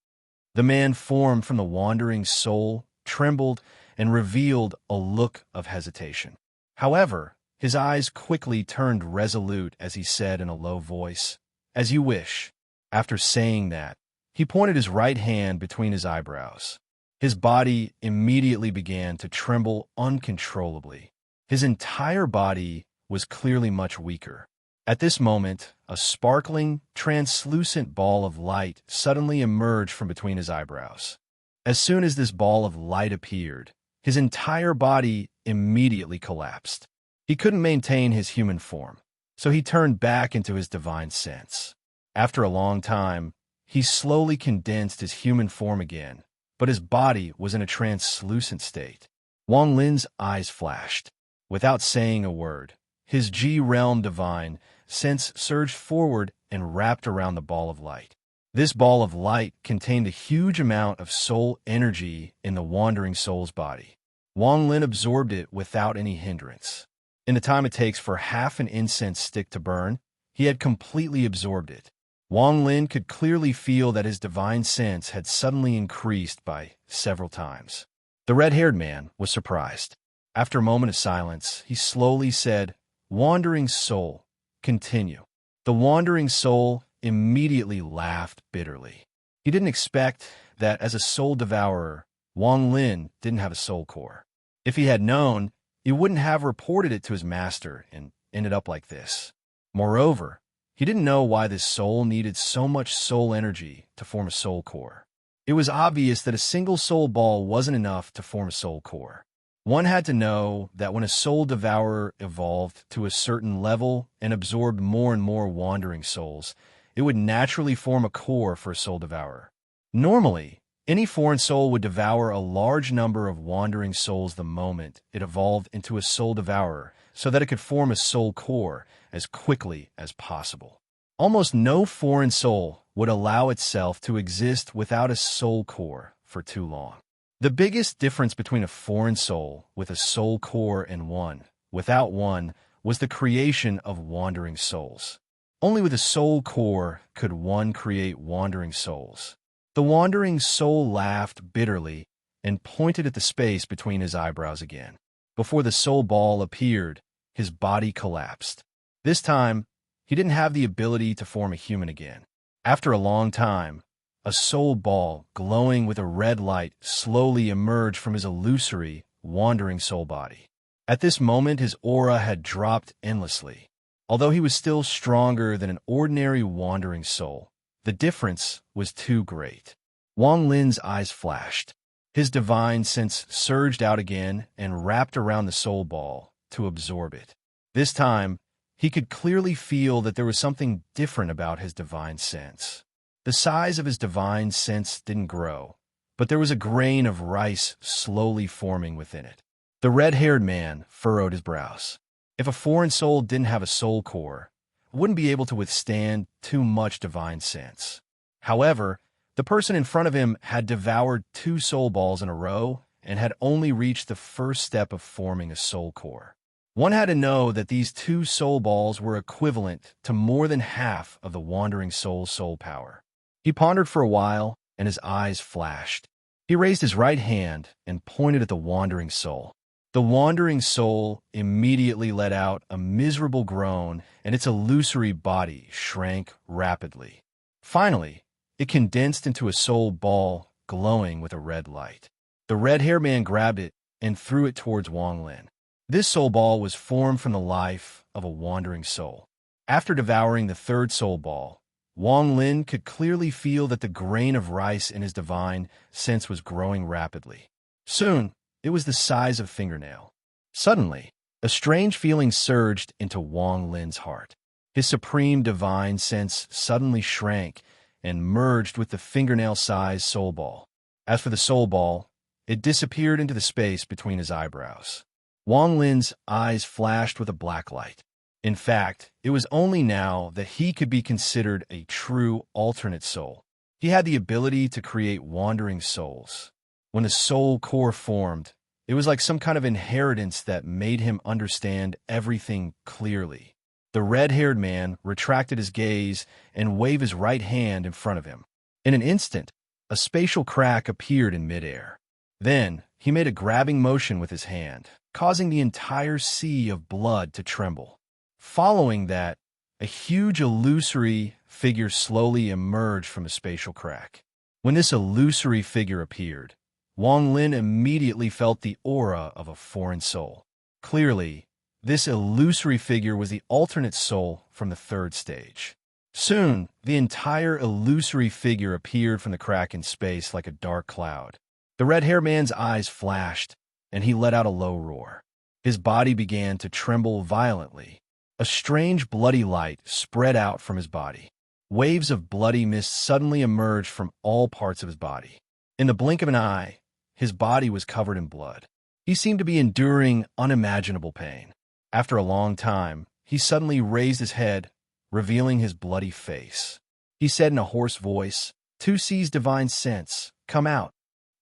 The man formed from the wandering soul trembled and revealed a look of hesitation. However, his eyes quickly turned resolute as he said in a low voice, "As you wish." After saying that, he pointed his right hand between his eyebrows. His body immediately began to tremble uncontrollably. His entire body was clearly much weaker. At this moment, a sparkling, translucent ball of light suddenly emerged from between his eyebrows. As soon as this ball of light appeared, his entire body immediately collapsed. He couldn't maintain his human form, so he turned back into his divine sense. After a long time, he slowly condensed his human form again, but his body was in a translucent state. Wang Lin's eyes flashed. Without saying a word, his G-realm divine sense surged forward and wrapped around the ball of light. This ball of light contained a huge amount of soul energy in the wandering soul's body. Wang Lin absorbed it without any hindrance. In the time it takes for half an incense stick to burn, he had completely absorbed it. Wang Lin could clearly feel that his divine sense had suddenly increased by several times. The red-haired man was surprised. After a moment of silence, he slowly said, "Wandering soul, continue." The wandering soul immediately laughed bitterly. He didn't expect that as a soul devourer, Wang Lin didn't have a soul core. If he had known, he wouldn't have reported it to his master and ended up like this. Moreover, he didn't know why this soul needed so much soul energy to form a soul core. It was obvious that a single soul ball wasn't enough to form a soul core. One had to know that when a soul devourer evolved to a certain level and absorbed more and more wandering souls, it would naturally form a core for a soul devourer. Normally, any foreign soul would devour a large number of wandering souls the moment it evolved into a soul devourer so that it could form a soul core as quickly as possible. Almost no foreign soul would allow itself to exist without a soul core for too long. The biggest difference between a foreign soul with a soul core and one without one was the creation of wandering souls. Only with a soul core could one create wandering souls. The wandering soul laughed bitterly and pointed at the space between his eyebrows again. Before the soul ball appeared, his body collapsed. This time, he didn't have the ability to form a human again. After a long time, a soul ball glowing with a red light slowly emerged from his illusory, wandering soul body. At this moment, his aura had dropped endlessly. Although he was still stronger than an ordinary wandering soul, the difference was too great. Wang Lin's eyes flashed. His divine sense surged out again and wrapped around the soul ball to absorb it. This time, he could clearly feel that there was something different about his divine sense. The size of his divine sense didn't grow, but there was a grain of rice slowly forming within it. The red-haired man furrowed his brows. If a foreign soul didn't have a soul core, it wouldn't be able to withstand too much divine sense. However, the person in front of him had devoured 2 soul balls in a row and had only reached the first step of forming a soul core. One had to know that these 2 soul balls were equivalent to more than half of the wandering soul's soul power. He pondered for a while, and his eyes flashed. He raised his right hand and pointed at the wandering soul. The wandering soul immediately let out a miserable groan, and its illusory body shrank rapidly. Finally, it condensed into a soul ball glowing with a red light. The red-haired man grabbed it and threw it towards Wang Lin. This soul ball was formed from the life of a wandering soul. After devouring the 3rd soul ball, Wang Lin could clearly feel that the grain of rice in his divine sense was growing rapidly. Soon, it was the size of a fingernail. Suddenly, a strange feeling surged into Wang Lin's heart. His supreme divine sense suddenly shrank and merged with the fingernail-sized soul ball. As for the soul ball, it disappeared into the space between his eyebrows. Wang Lin's eyes flashed with a black light. In fact, it was only now that he could be considered a true alternate soul. He had the ability to create wandering souls. When the soul core formed, it was like some kind of inheritance that made him understand everything clearly. The red-haired man retracted his gaze and waved his right hand in front of him. In an instant, a spatial crack appeared in midair. Then, he made a grabbing motion with his hand, causing the entire sea of blood to tremble. Following that, a huge illusory figure slowly emerged from the spatial crack. When this illusory figure appeared, Wang Lin immediately felt the aura of a foreign soul. Clearly, this illusory figure was the alternate soul from the 3rd stage. Soon, the entire illusory figure appeared from the crack in space like a dark cloud. The red-haired man's eyes flashed, and he let out a low roar. His body began to tremble violently. A strange bloody light spread out from his body. Waves of bloody mist suddenly emerged from all parts of his body. In the blink of an eye, his body was covered in blood. He seemed to be enduring unimaginable pain. After a long time, he suddenly raised his head, revealing his bloody face. He said in a hoarse voice, "Tu C's divine sense, come out."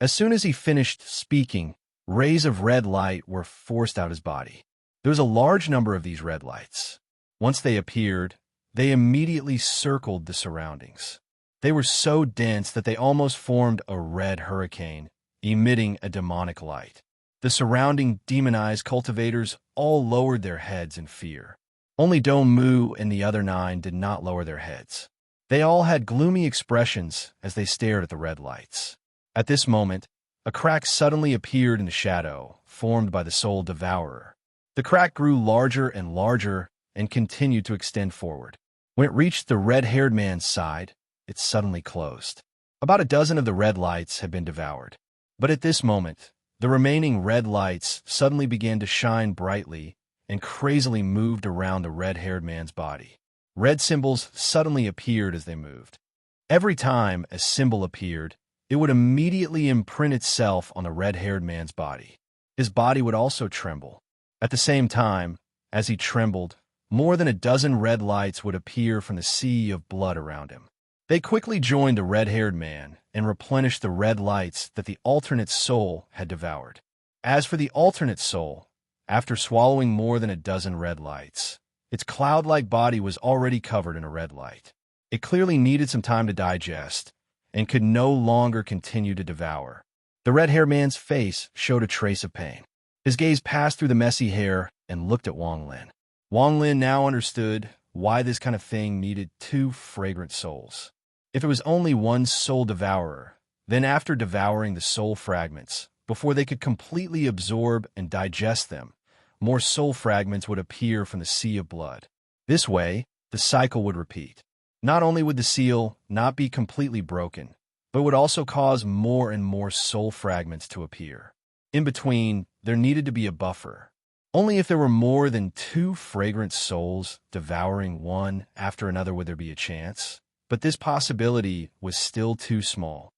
As soon as he finished speaking, rays of red light were forced out his body. There was a large number of these red lights. Once they appeared, they immediately circled the surroundings. They were so dense that they almost formed a red hurricane, emitting a demonic light. The surrounding demonized cultivators all lowered their heads in fear. Only Dong Mu and the other 9 did not lower their heads. They all had gloomy expressions as they stared at the red lights. At this moment, a crack suddenly appeared in the shadow, formed by the soul devourer. The crack grew larger and larger and continued to extend forward. When it reached the red-haired man's side, it suddenly closed. About a dozen of the red lights had been devoured. But at this moment, The remaining red lights suddenly began to shine brightly and crazily moved around the red-haired man's body. Red symbols suddenly appeared as they moved. Every time a symbol appeared, it would immediately imprint itself on the red-haired man's body. His body would also tremble. At the same time, as he trembled, more than a dozen red lights would appear from the sea of blood around him. They quickly joined the red-haired man and replenished the red lights that the alternate soul had devoured. As for the alternate soul, after swallowing more than a dozen red lights, its cloud-like body was already covered in a red light. It clearly needed some time to digest and could no longer continue to devour. The red-haired man's face showed a trace of pain. His gaze passed through the messy hair and looked at Wang Lin. Wang Lin now understood why this kind of thing needed two fragrant souls. If it was only one soul devourer, then after devouring the soul fragments, before they could completely absorb and digest them, more soul fragments would appear from the sea of blood. This way, the cycle would repeat. Not only would the seal not be completely broken, but would also cause more and more soul fragments to appear. In between, there needed to be a buffer. Only if there were more than two fragrant souls devouring one after another would there be a chance, but this possibility was still too small.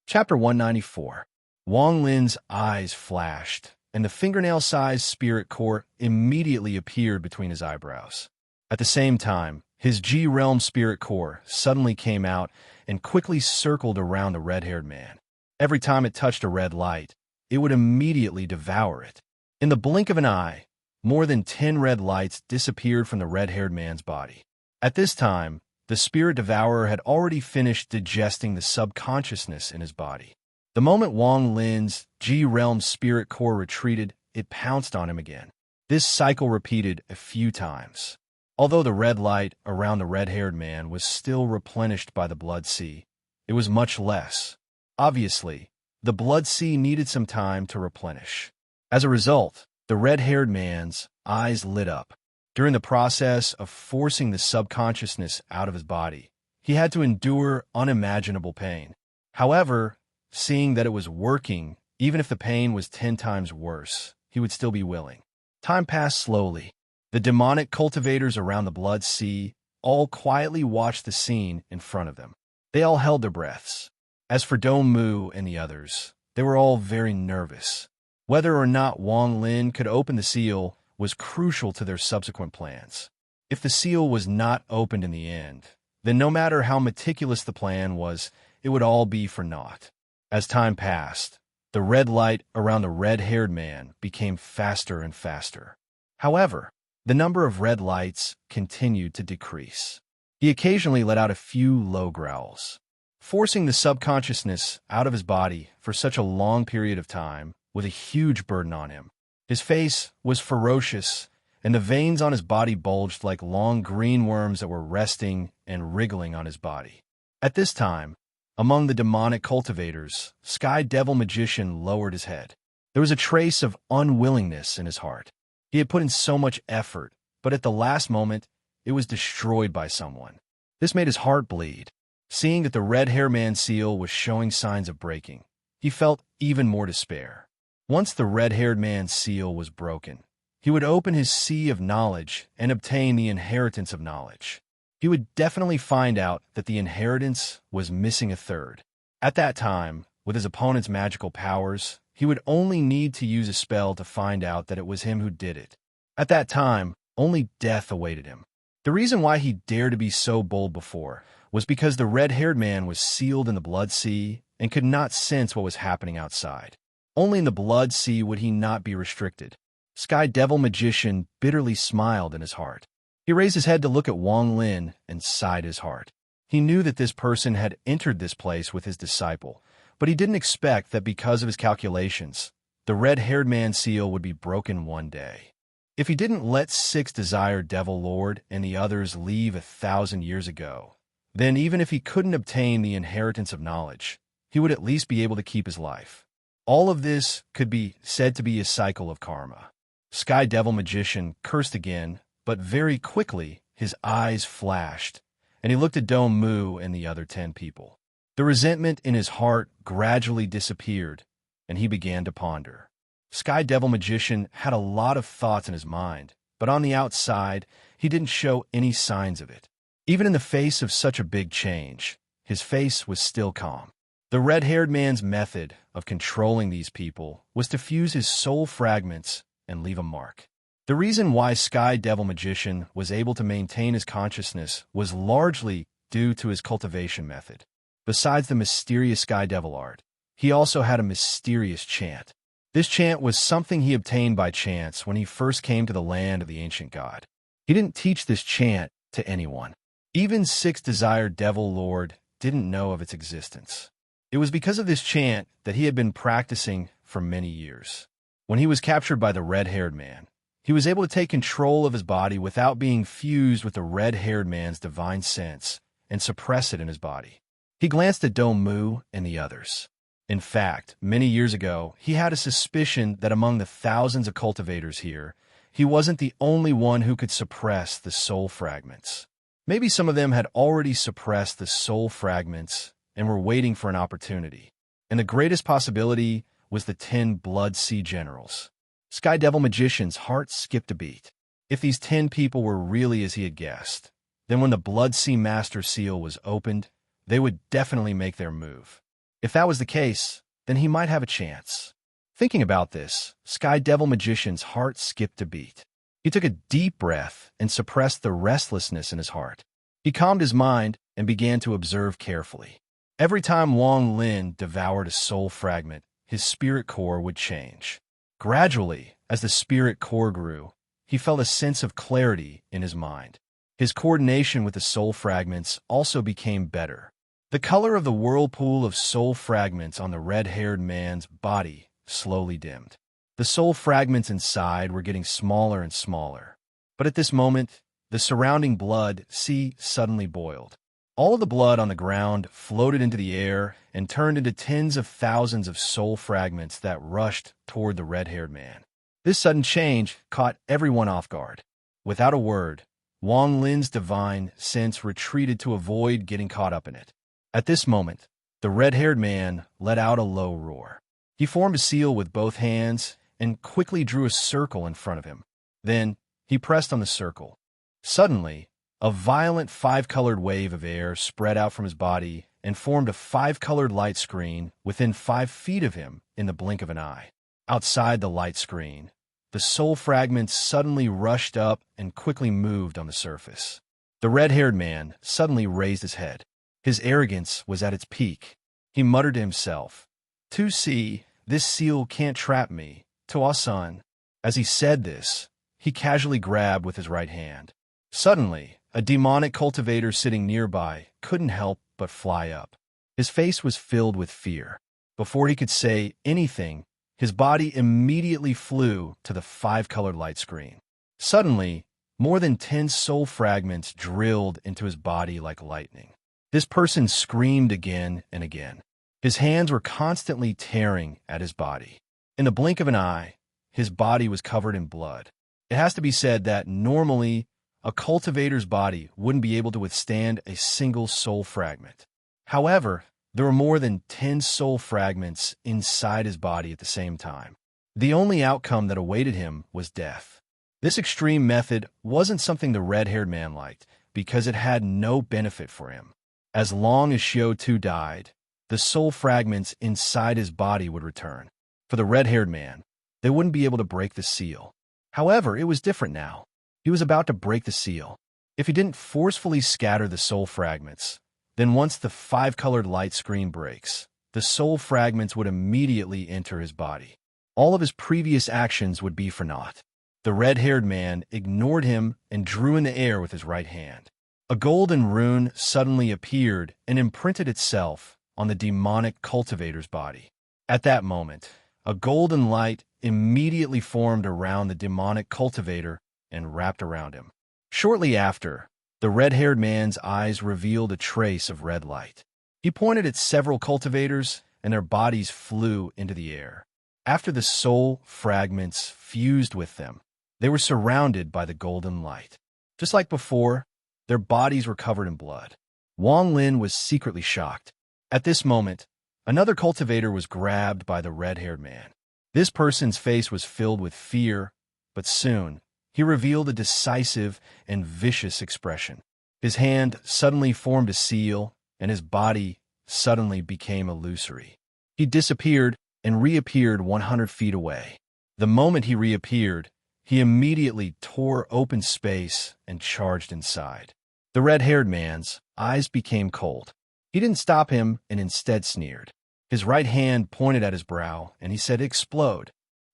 Chapter 194. Wang Lin's eyes flashed, and the fingernail-sized spirit core immediately appeared between his eyebrows. At the same time, his G-realm spirit core suddenly came out and quickly circled around the red-haired man. Every time it touched a red light, it would immediately devour it. In the blink of an eye, more than 10 red lights disappeared from the red-haired man's body. At this time, the spirit devourer had already finished digesting the subconsciousness in his body. The moment Wang Lin's G-realm spirit core retreated, it pounced on him again. This cycle repeated a few times. Although the red light around the red-haired man was still replenished by the blood sea, it was much less. Obviously, the blood sea needed some time to replenish. As a result, the red-haired man's eyes lit up. During the process of forcing the subconsciousness out of his body, he had to endure unimaginable pain. However, seeing that it was working, even if the pain was 10 times worse, he would still be willing. Time passed slowly. The demonic cultivators around the blood sea all quietly watched the scene in front of them. They all held their breaths. As for Dongmu and the others, they were all very nervous. Whether or not Wang Lin could open the seal was crucial to their subsequent plans. If the seal was not opened in the end, then no matter how meticulous the plan was, it would all be for naught. As time passed, the red light around the red-haired man became faster and faster. However, the number of red lights continued to decrease. He occasionally let out a few low growls. Forcing the subconsciousness out of his body for such a long period of time was a huge burden on him. His face was ferocious, and the veins on his body bulged like long green worms that were resting and wriggling on his body. At this time, among the demonic cultivators, Sky Devil Magician lowered his head. There was a trace of unwillingness in his heart. He had put in so much effort, but at the last moment, it was destroyed by someone. This made his heart bleed. Seeing that the red-hair man seal was showing signs of breaking, he felt even more despair. Once the red-haired man's seal was broken, he would open his sea of knowledge and obtain the inheritance of knowledge. He would definitely find out that the inheritance was missing a third. At that time, with his opponent's magical powers, he would only need to use a spell to find out that it was him who did it. At that time, only death awaited him. The reason why he dared to be so bold before was because the red-haired man was sealed in the blood sea and could not sense what was happening outside. Only in the blood sea would he not be restricted. Sky Devil Magician bitterly smiled in his heart. He raised his head to look at Wang Lin and sighed his heart. He knew that this person had entered this place with his disciple, but he didn't expect that because of his calculations, the red-haired man's seal would be broken one day. If he didn't let 6 Desired Devil Lord and the others leave 1,000 years ago, then even if he couldn't obtain the inheritance of knowledge, he would at least be able to keep his life. All of this could be said to be a cycle of karma. Sky Devil Magician cursed again, but very quickly his eyes flashed, and he looked at Dongmu and the other 10 people. The resentment in his heart gradually disappeared, and he began to ponder. Sky Devil Magician had a lot of thoughts in his mind, but on the outside, he didn't show any signs of it. Even in the face of such a big change, his face was still calm. The red-haired man's method of controlling these people was to fuse his soul fragments and leave a mark. The reason why Sky Devil Magician was able to maintain his consciousness was largely due to his cultivation method. Besides the mysterious Sky Devil art, he also had a mysterious chant. This chant was something he obtained by chance when he first came to the land of the ancient god. He didn't teach this chant to anyone. Even Six Desired Devil Lord didn't know of its existence. It was because of this chant that he had been practicing for many years. When he was captured by the red-haired man, he was able to take control of his body without being fused with the red-haired man's divine sense and suppress it in his body. He glanced at Domu and the others. In fact, many years ago, he had a suspicion that among the thousands of cultivators here, he wasn't the only one who could suppress the soul fragments. Maybe some of them had already suppressed the soul fragments and were waiting for an opportunity. And the greatest possibility was the 10 Blood Sea Generals. Sky Devil Magician's heart skipped a beat. If these 10 people were really as he had guessed, then when the Blood Sea Master Seal was opened, they would definitely make their move. If that was the case, then he might have a chance. Thinking about this, Sky Devil Magician's heart skipped a beat. He took a deep breath and suppressed the restlessness in his heart. He calmed his mind and began to observe carefully. Every time Wang Lin devoured a soul fragment, his spirit core would change. Gradually, as the spirit core grew, he felt a sense of clarity in his mind. His coordination with the soul fragments also became better. The color of the whirlpool of soul fragments on the red-haired man's body slowly dimmed. The soul fragments inside were getting smaller and smaller. But at this moment, the surrounding blood sea suddenly boiled. All of the blood on the ground floated into the air and turned into tens of thousands of soul fragments that rushed toward the red-haired man. This sudden change caught everyone off guard. Without a word, Wang Lin's divine sense retreated to avoid getting caught up in it. At this moment, the red-haired man let out a low roar. He formed a seal with both hands and quickly drew a circle in front of him. Then, he pressed on the circle. Suddenly, a violent 5-colored wave of air spread out from his body and formed a 5-colored light screen within 5 feet of him in the blink of an eye. Outside the light screen, the soul fragments suddenly rushed up and quickly moved on the surface. The red-haired man suddenly raised his head. His arrogance was at its peak. He muttered to himself, "To see, this seal can't trap me, Tuasan." As he said this, he casually grabbed with his right hand. Suddenly, a demonic cultivator sitting nearby couldn't help but fly up. His face was filled with fear. Before he could say anything, his body immediately flew to the 5-colored light screen. Suddenly, more than 10 soul fragments drilled into his body like lightning. This person screamed again and again. His hands were constantly tearing at his body. In the blink of an eye, his body was covered in blood. It has to be said that normally, a cultivator's body wouldn't be able to withstand a single soul fragment. However, there were more than 10 soul fragments inside his body at the same time. The only outcome that awaited him was death. This extreme method wasn't something the red-haired man liked because it had no benefit for him. As long as Xiao Tu died, the soul fragments inside his body would return. For the red-haired man, they wouldn't be able to break the seal. However, it was different now. He was about to break the seal. If he didn't forcefully scatter the soul fragments, then once the 5-colored light screen breaks, the soul fragments would immediately enter his body. All of his previous actions would be for naught. The red-haired man ignored him and drew in the air with his right hand. A golden rune suddenly appeared and imprinted itself on the demonic cultivator's body. At that moment, a golden light immediately formed around the demonic cultivator and wrapped around him. Shortly after, the red-haired man's eyes revealed a trace of red light. He pointed at several cultivators, and their bodies flew into the air. After the soul fragments fused with them, they were surrounded by the golden light. Just like before, their bodies were covered in blood. Wang Lin was secretly shocked. At this moment, Another cultivator was grabbed by the red-haired man. This person's face was filled with fear, but soon he revealed a decisive and vicious expression. His hand suddenly formed a seal, and his body suddenly became illusory. He disappeared and reappeared 100 feet away. The moment he reappeared, he immediately tore open space and charged inside. The red-haired man's eyes became cold. He didn't stop him and instead sneered. His right hand pointed at his brow, and he said, "Explode."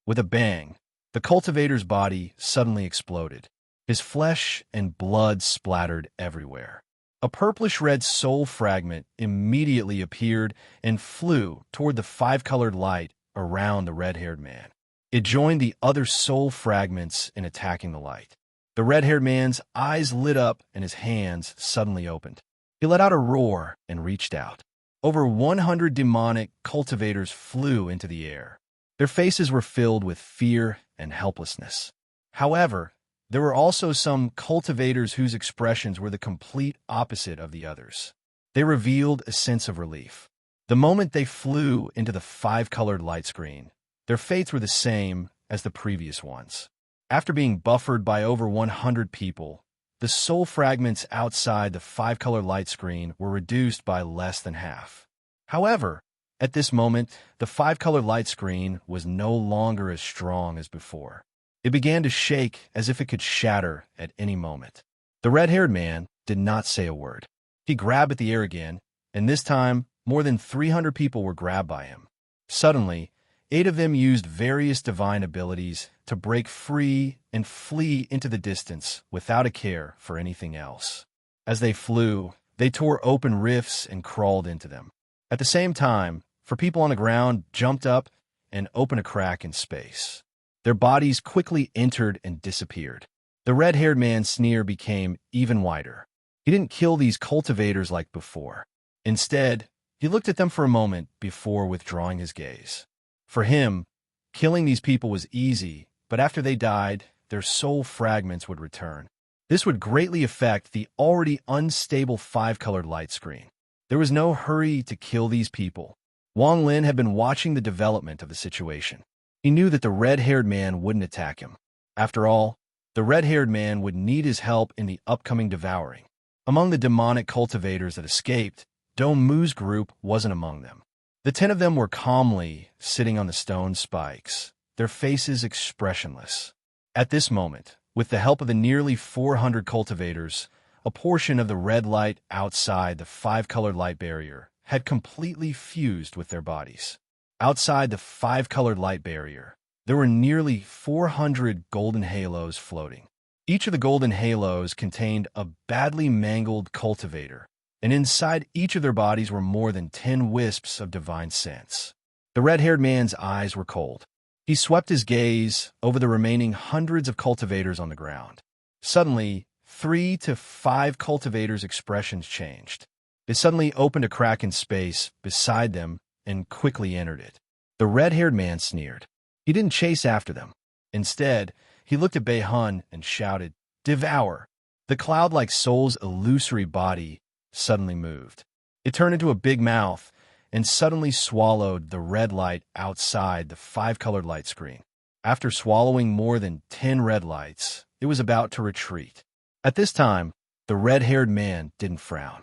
With a bang, the cultivator's body suddenly exploded. His flesh and blood splattered everywhere. A purplish-red soul fragment immediately appeared and flew toward the five-colored light around the red-haired man. It joined the other soul fragments in attacking the light. The red-haired man's eyes lit up and his hands suddenly opened. He let out a roar and reached out. Over 100 demonic cultivators flew into the air. Their faces were filled with fear and helplessness. However, there were also some cultivators whose expressions were the complete opposite of the others. They revealed a sense of relief. The moment they flew into the five-colored light screen, their fates were the same as the previous ones. After being buffered by over 100 people, the soul fragments outside the five-color light screen were reduced by less than half. However, at this moment, the five-color light screen was no longer as strong as before. It began to shake as if it could shatter at any moment. The red-haired man did not say a word. He grabbed at the air again, and this time, more than 300 people were grabbed by him. Suddenly, 8 of them used various divine abilities to break free and flee into the distance without a care for anything else. As they flew, they tore open rifts and crawled into them. At the same time, 4 people on the ground jumped up and opened a crack in space. Their bodies quickly entered and disappeared. The red-haired man's sneer became even wider. He didn't kill these cultivators like before. Instead, he looked at them for a moment before withdrawing his gaze. For him, killing these people was easy, but after they died, their soul fragments would return. This would greatly affect the already unstable five-colored light screen. There was no hurry to kill these people. Wang Lin had been watching the development of the situation. He knew that the red-haired man wouldn't attack him. After all, the red-haired man would need his help in the upcoming devouring. Among the demonic cultivators that escaped, Dongmu's group wasn't among them. The 10 of them were calmly sitting on the stone spikes, their faces expressionless. At this moment, with the help of the nearly 400 cultivators, a portion of the red light outside the five-colored light barrier had completely fused with their bodies. Outside the five-colored light barrier, there were nearly 400 golden halos floating. Each of the golden halos contained a badly mangled cultivator, and inside each of their bodies were more than 10 wisps of divine sense. The red-haired man's eyes were cold. He swept his gaze over the remaining hundreds of cultivators on the ground. Suddenly, 3 to 5 cultivators' expressions changed. They suddenly opened a crack in space beside them and quickly entered it. The red-haired man sneered. He didn't chase after them. Instead, he looked at Bei Hun and shouted, "Devour!" The cloud-like soul's illusory body suddenly moved. It turned into a big mouth and suddenly swallowed the red light outside the five-colored light screen. After swallowing more than 10 red lights, it was about to retreat. At this time, the red-haired man didn't frown.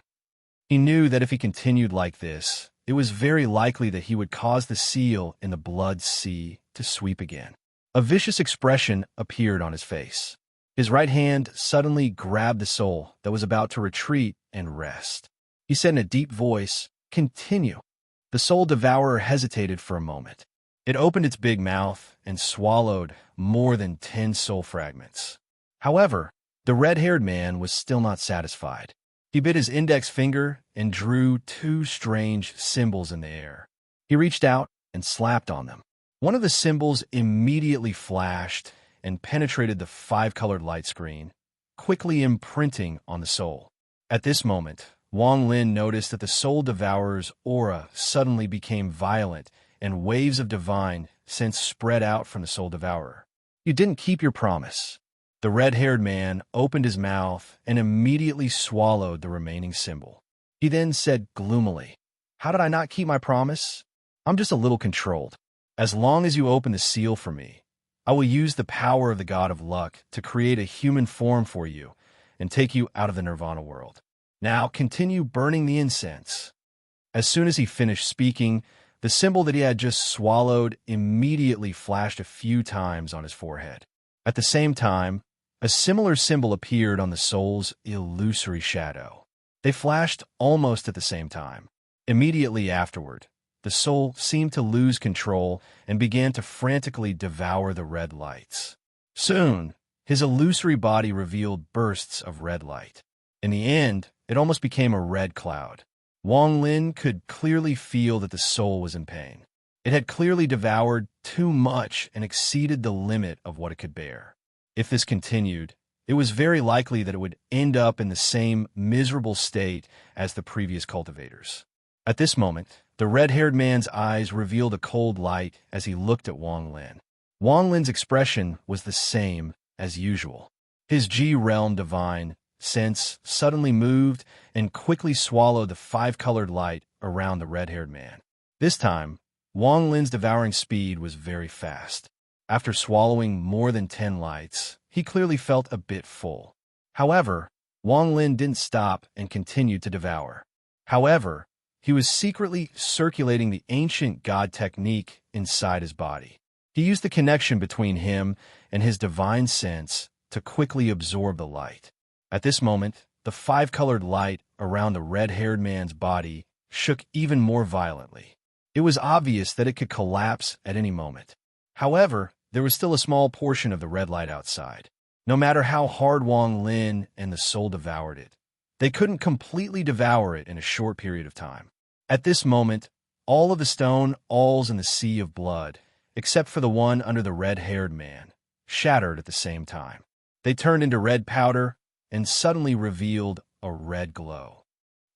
He knew that if he continued like this, it was very likely that he would cause the seal in the blood sea to sweep again. A vicious expression appeared on his face. His right hand suddenly grabbed the soul that was about to retreat and rest. He said in a deep voice, "Continue." The soul devourer hesitated for a moment. It opened its big mouth and swallowed more than 10 soul fragments. However, the red-haired man was still not satisfied. He bit his index finger and drew 2 strange symbols in the air. He reached out and slapped on them. One of the symbols immediately flashed and penetrated the five-colored light screen, quickly imprinting on the soul. At this moment, Wang Lin noticed that the soul devourer's aura suddenly became violent and waves of divine sense spread out from the soul devourer. "You didn't keep your promise." The red-haired man opened his mouth and immediately swallowed the remaining symbol. He then said gloomily, How did I not keep my promise? I'm just a little controlled. As long as you open the seal for me, I will use the power of the god of luck to create a human form for you and take you out of the nirvana world. Now continue burning the incense." As soon as he finished speaking, the symbol that he had just swallowed immediately flashed a few times on his forehead. At the same time, a similar symbol appeared on the soul's illusory shadow. They flashed almost at the same time. Immediately afterward, the soul seemed to lose control and began to frantically devour the red lights. Soon, his illusory body revealed bursts of red light. In the end, it almost became a red cloud. Wang Lin could clearly feel that the soul was in pain. It had clearly devoured too much and exceeded the limit of what it could bear. If this continued, it was very likely that it would end up in the same miserable state as the previous cultivators. At this moment, the red-haired man's eyes revealed a cold light as he looked at Wang Lin. Wang Lin's expression was the same as usual. His G-realm divine sense suddenly moved and quickly swallowed the five-colored light around the red-haired man. This time, Wang Lin's devouring speed was very fast. After swallowing more than 10 lights, he clearly felt a bit full. However, Wang Lin didn't stop and continued to devour. However, he was secretly circulating the ancient god technique inside his body. He used the connection between him and his divine sense to quickly absorb the light. At this moment, the five-colored light around the red-haired man's body shook even more violently. It was obvious that it could collapse at any moment. However, there was still a small portion of the red light outside. No matter how hard Wang Lin and the soul devoured it, they couldn't completely devour it in a short period of time. At this moment, all of the stone alls in the sea of blood, except for the one under the red-haired man, shattered at the same time. They turned into red powder and suddenly revealed a red glow.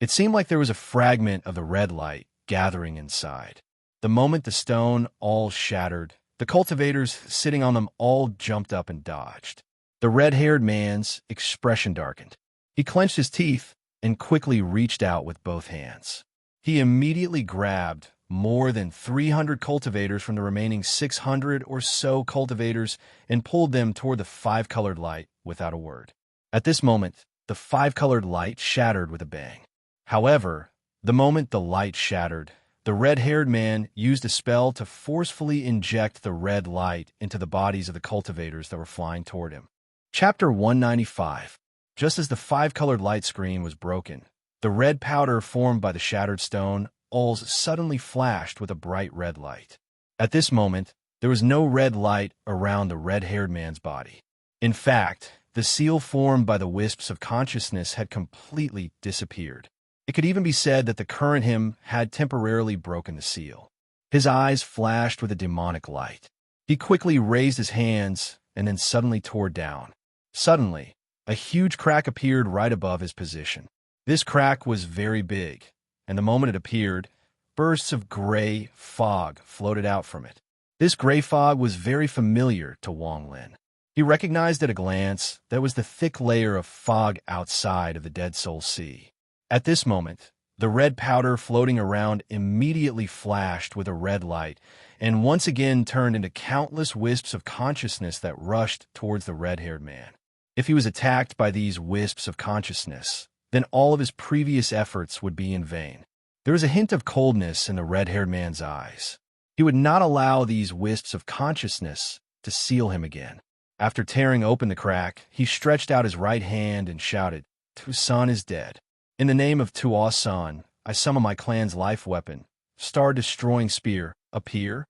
It seemed like there was a fragment of the red light gathering inside. The moment the stone all shattered, the cultivators sitting on them all jumped up and dodged. The red-haired man's expression darkened. He clenched his teeth and quickly reached out with both hands. He immediately grabbed more than 300 cultivators from the remaining 600 or so cultivators and pulled them toward the five-colored light without a word. At this moment, the five-colored light shattered with a bang. However, the moment the light shattered, the red-haired man used a spell to forcefully inject the red light into the bodies of the cultivators that were flying toward him. Chapter 195. Just as the five-colored light screen was broken, the red powder formed by the shattered stone alls suddenly flashed with a bright red light. At this moment, there was no red light around the red-haired man's body. In fact, the seal formed by the wisps of consciousness had completely disappeared. It could even be said that the current him had temporarily broken the seal. His eyes flashed with a demonic light. He quickly raised his hands and then suddenly tore down. Suddenly, a huge crack appeared right above his position. This crack was very big, and the moment it appeared, bursts of gray fog floated out from it. This gray fog was very familiar to Wang Lin. He recognized at a glance that was the thick layer of fog outside of the Dead Soul Sea. At this moment, the red powder floating around immediately flashed with a red light and once again turned into countless wisps of consciousness that rushed towards the red-haired man. If he was attacked by these wisps of consciousness, then all of his previous efforts would be in vain. There was a hint of coldness in the red-haired man's eyes. He would not allow these wisps of consciousness to seal him again. After tearing open the crack, he stretched out his right hand and shouted, "Tucson is dead. In the name of Tucson, I summon my clan's life weapon, star-destroying spear, appear."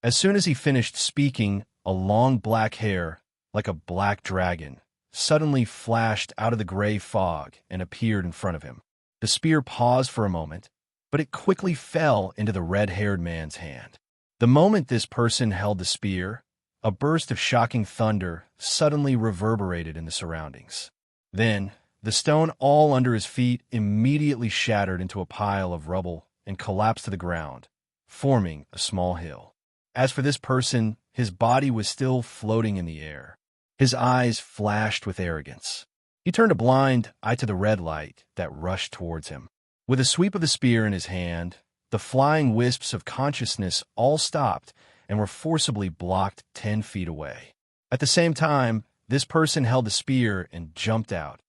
As soon as he finished speaking, a long black hair, like a black dragon, suddenly flashed out of the gray fog and appeared in front of him. The spear paused for a moment, but it quickly fell into the red-haired man's hand. The moment this person held the spear, a burst of shocking thunder suddenly reverberated in the surroundings. Then, the stone all under his feet immediately shattered into a pile of rubble and collapsed to the ground, forming a small hill. As for this person, his body was still floating in the air. His eyes flashed with arrogance. He turned a blind eye to the red light that rushed towards him. With a sweep of the spear in his hand, the flying wisps of consciousness all stopped and were forcibly blocked 10 feet away. At the same time, this person held the spear and jumped out,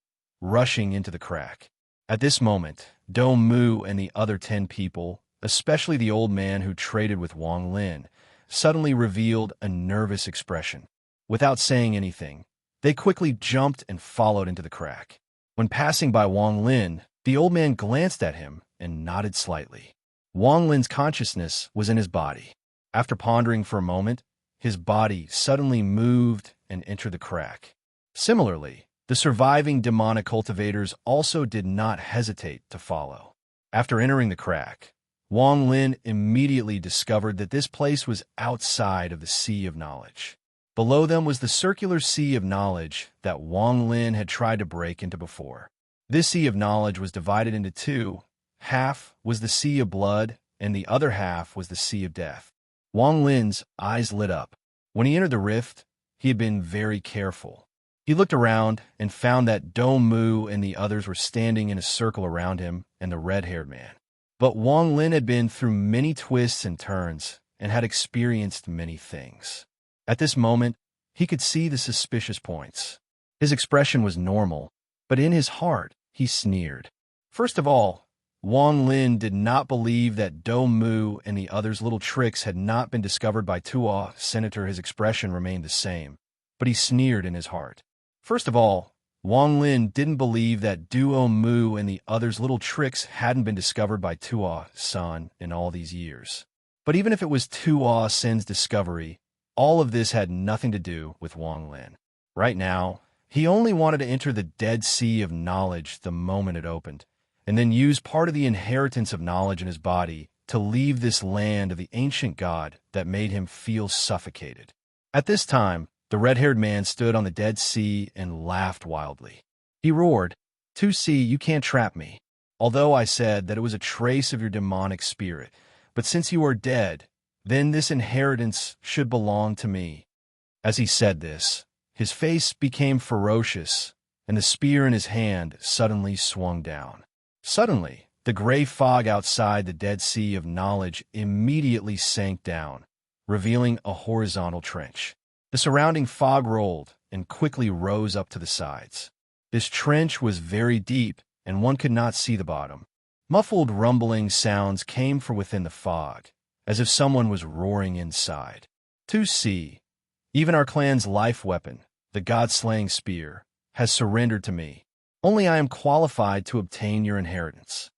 rushing into the crack. At this moment, Mu and the other 10 people, especially the old man who traded with Wang Lin, suddenly revealed a nervous expression. Without saying anything, they quickly jumped and followed into the crack. When passing by Wang Lin, the old man glanced at him and nodded slightly. Wang Lin's consciousness was in his body. After pondering for a moment, his body suddenly moved and entered the crack. Similarly, the surviving demonic cultivators also did not hesitate to follow. After entering the crack, Wang Lin immediately discovered that this place was outside of the sea of knowledge. Below them was the circular sea of knowledge that Wang Lin had tried to break into before. This sea of knowledge was divided into two. Half was the sea of blood, and the other half was the sea of death. Wang Lin's eyes lit up. When he entered the rift, he had been very careful. He looked around and found that Mu and the others were standing in a circle around him and the red-haired man. But Wang Lin had been through many twists and turns and had experienced many things. At this moment, he could see the suspicious points. His expression was normal, but in his heart, he sneered. First of all, Wang Lin did not believe that Mu and the others' little tricks had not been discovered by Tuo. Senator, his expression remained the same, but he sneered in his heart. First of all, Wang Lin didn't believe that Mu and the others' little tricks hadn't been discovered by Tuo-san in all these years. But even if it was Tuo-san's discovery, all of this had nothing to do with Wang Lin. Right now, he only wanted to enter the Dead Sea of knowledge the moment it opened, and then use part of the inheritance of knowledge in his body to leave this land of the ancient god that made him feel suffocated. At this time, the red-haired man stood on the Dead Sea and laughed wildly. He roared, "To sea, you can't trap me. Although I said that it was a trace of your demonic spirit, but since you are dead, then this inheritance should belong to me." As he said this, his face became ferocious, and the spear in his hand suddenly swung down. Suddenly, the gray fog outside the Dead Sea of knowledge immediately sank down, revealing a horizontal trench. The surrounding fog rolled and quickly rose up to the sides. This trench was very deep, and one could not see the bottom. Muffled rumbling sounds came from within the fog, as if someone was roaring inside. To see, even our clan's life weapon, the god-slaying spear, has surrendered to me. Only I am qualified to obtain your inheritance.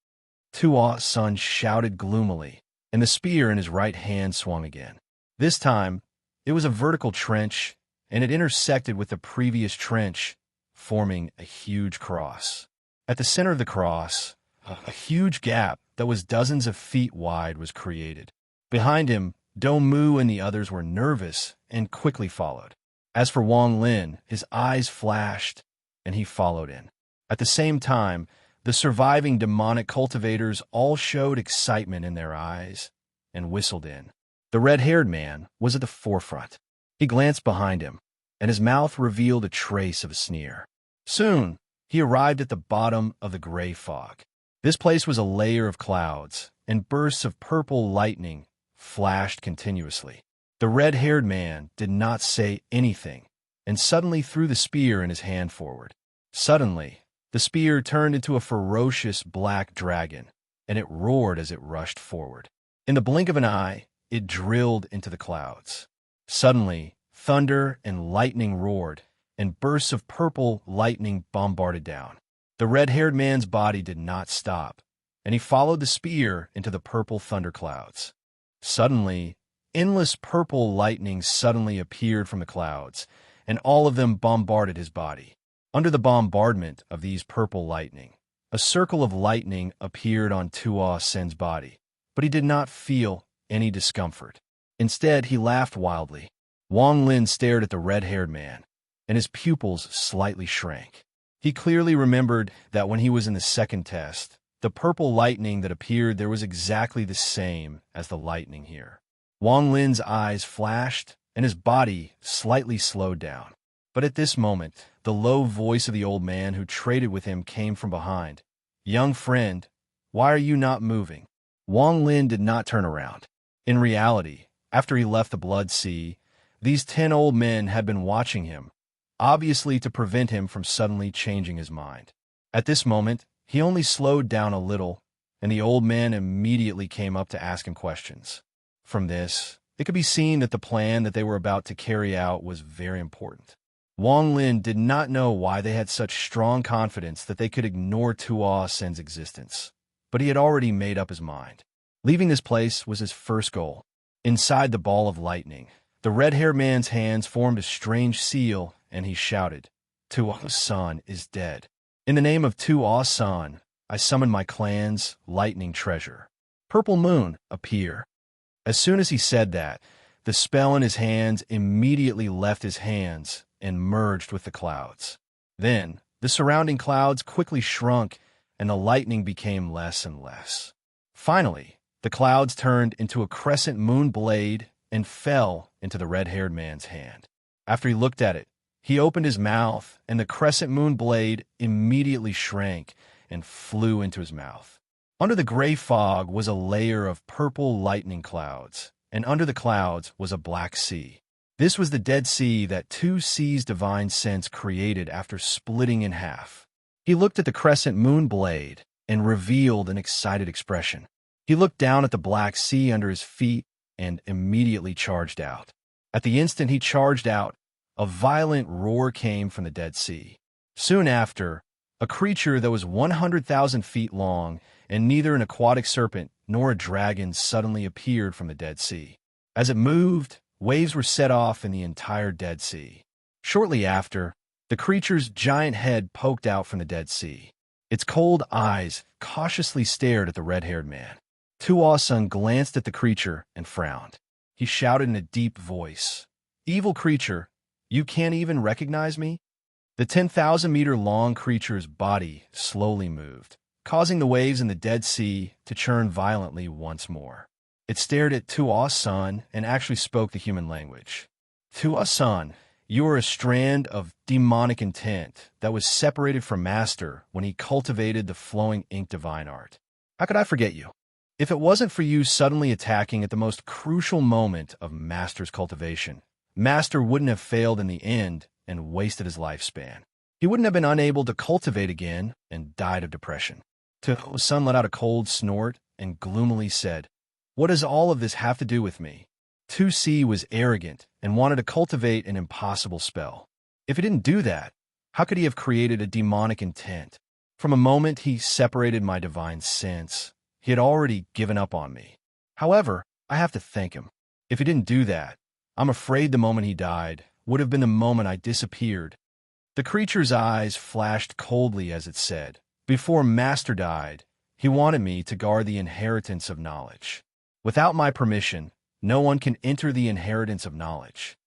Tuo's son shouted gloomily, and the spear in his right hand swung again. This time, it was a vertical trench, and it intersected with the previous trench, forming a huge cross. At the center of the cross, a huge gap that was dozens of feet wide was created. Behind him, Mu and the others were nervous and quickly followed. As for Wang Lin, his eyes flashed, and he followed in. At the same time, the surviving demonic cultivators all showed excitement in their eyes and whistled in. The red-haired man was at the forefront. He glanced behind him, and his mouth revealed a trace of a sneer. Soon, he arrived at the bottom of the gray fog. This place was a layer of clouds, and bursts of purple lightning flashed continuously. The red-haired man did not say anything, and suddenly threw the spear in his hand forward. Suddenly, the spear turned into a ferocious black dragon, and it roared as it rushed forward. In the blink of an eye, it drilled into the clouds. Suddenly, thunder and lightning roared, and bursts of purple lightning bombarded down. The red-haired man's body did not stop, and he followed the spear into the purple thunderclouds. Suddenly, endless purple lightning suddenly appeared from the clouds, and all of them bombarded his body. Under the bombardment of these purple lightning, a circle of lightning appeared on Tuo-sen's body, but he did not feel any discomfort. Instead, he laughed wildly. Wang Lin stared at the red-haired man, and his pupils slightly shrank. He clearly remembered that when he was in the second test, the purple lightning that appeared there was exactly the same as the lightning here. Wang Lin's eyes flashed, and his body slightly slowed down. But at this moment, the low voice of the old man who traded with him came from behind. "Young friend, why are you not moving?" Wang Lin did not turn around. In reality, after he left the Blood Sea, these 10 old men had been watching him, obviously to prevent him from suddenly changing his mind. At this moment, he only slowed down a little, and the old men immediately came up to ask him questions. From this, it could be seen that the plan that they were about to carry out was very important. Wang Lin did not know why they had such strong confidence that they could ignore Tuo Sen's existence, but he had already made up his mind. Leaving this place was his first goal. Inside the ball of lightning, the red-haired man's hands formed a strange seal, and he shouted, "Tuo Sen is dead. In the name of Tuo Sen, I summon my clan's lightning treasure. Purple Moon, appear." As soon as he said that, the spell in his hands immediately left his hands and merged with the clouds. Then, the surrounding clouds quickly shrunk, and the lightning became less and less. Finally, the clouds turned into a crescent moon blade and fell into the red-haired man's hand. After he looked at it, he opened his mouth, and the crescent moon blade immediately shrank and flew into his mouth. Under the gray fog was a layer of purple lightning clouds, and under the clouds was a black sea. This was the Dead Sea that Two Sea's divine sense created after splitting in half. He looked at the crescent moon blade and revealed an excited expression. He looked down at the black sea under his feet and immediately charged out. At the instant he charged out, a violent roar came from the Dead Sea. Soon after, a creature that was 100,000 feet long and neither an aquatic serpent nor a dragon suddenly appeared from the Dead Sea. As it moved, waves were set off in the entire Dead Sea. Shortly after, the creature's giant head poked out from the Dead Sea. Its cold eyes cautiously stared at the red-haired man. Tuo Sen glanced at the creature and frowned. He shouted in a deep voice, "Evil creature, you can't even recognize me?" The 10,000-meter-long creature's body slowly moved, causing the waves in the Dead Sea to churn violently once more. It stared at Tuo Sen and actually spoke the human language. "Tuo Sen, you are a strand of demonic intent that was separated from Master when he cultivated the flowing ink divine art. How could I forget you? If it wasn't for you suddenly attacking at the most crucial moment of Master's cultivation, Master wouldn't have failed in the end and wasted his lifespan. He wouldn't have been unable to cultivate again and died of depression." Tuo Sen let out a cold snort and gloomily said, "What does all of this have to do with me?" Tu Si was arrogant and wanted to cultivate an impossible spell. If he didn't do that, how could he have created a demonic intent? From a moment he separated my divine sense, he had already given up on me. However, I have to thank him. If he didn't do that, I'm afraid the moment he died would have been the moment I disappeared. The creature's eyes flashed coldly as it said, "Before Master died, he wanted me to guard the inheritance of knowledge. Without my permission, no one can enter the inheritance of knowledge.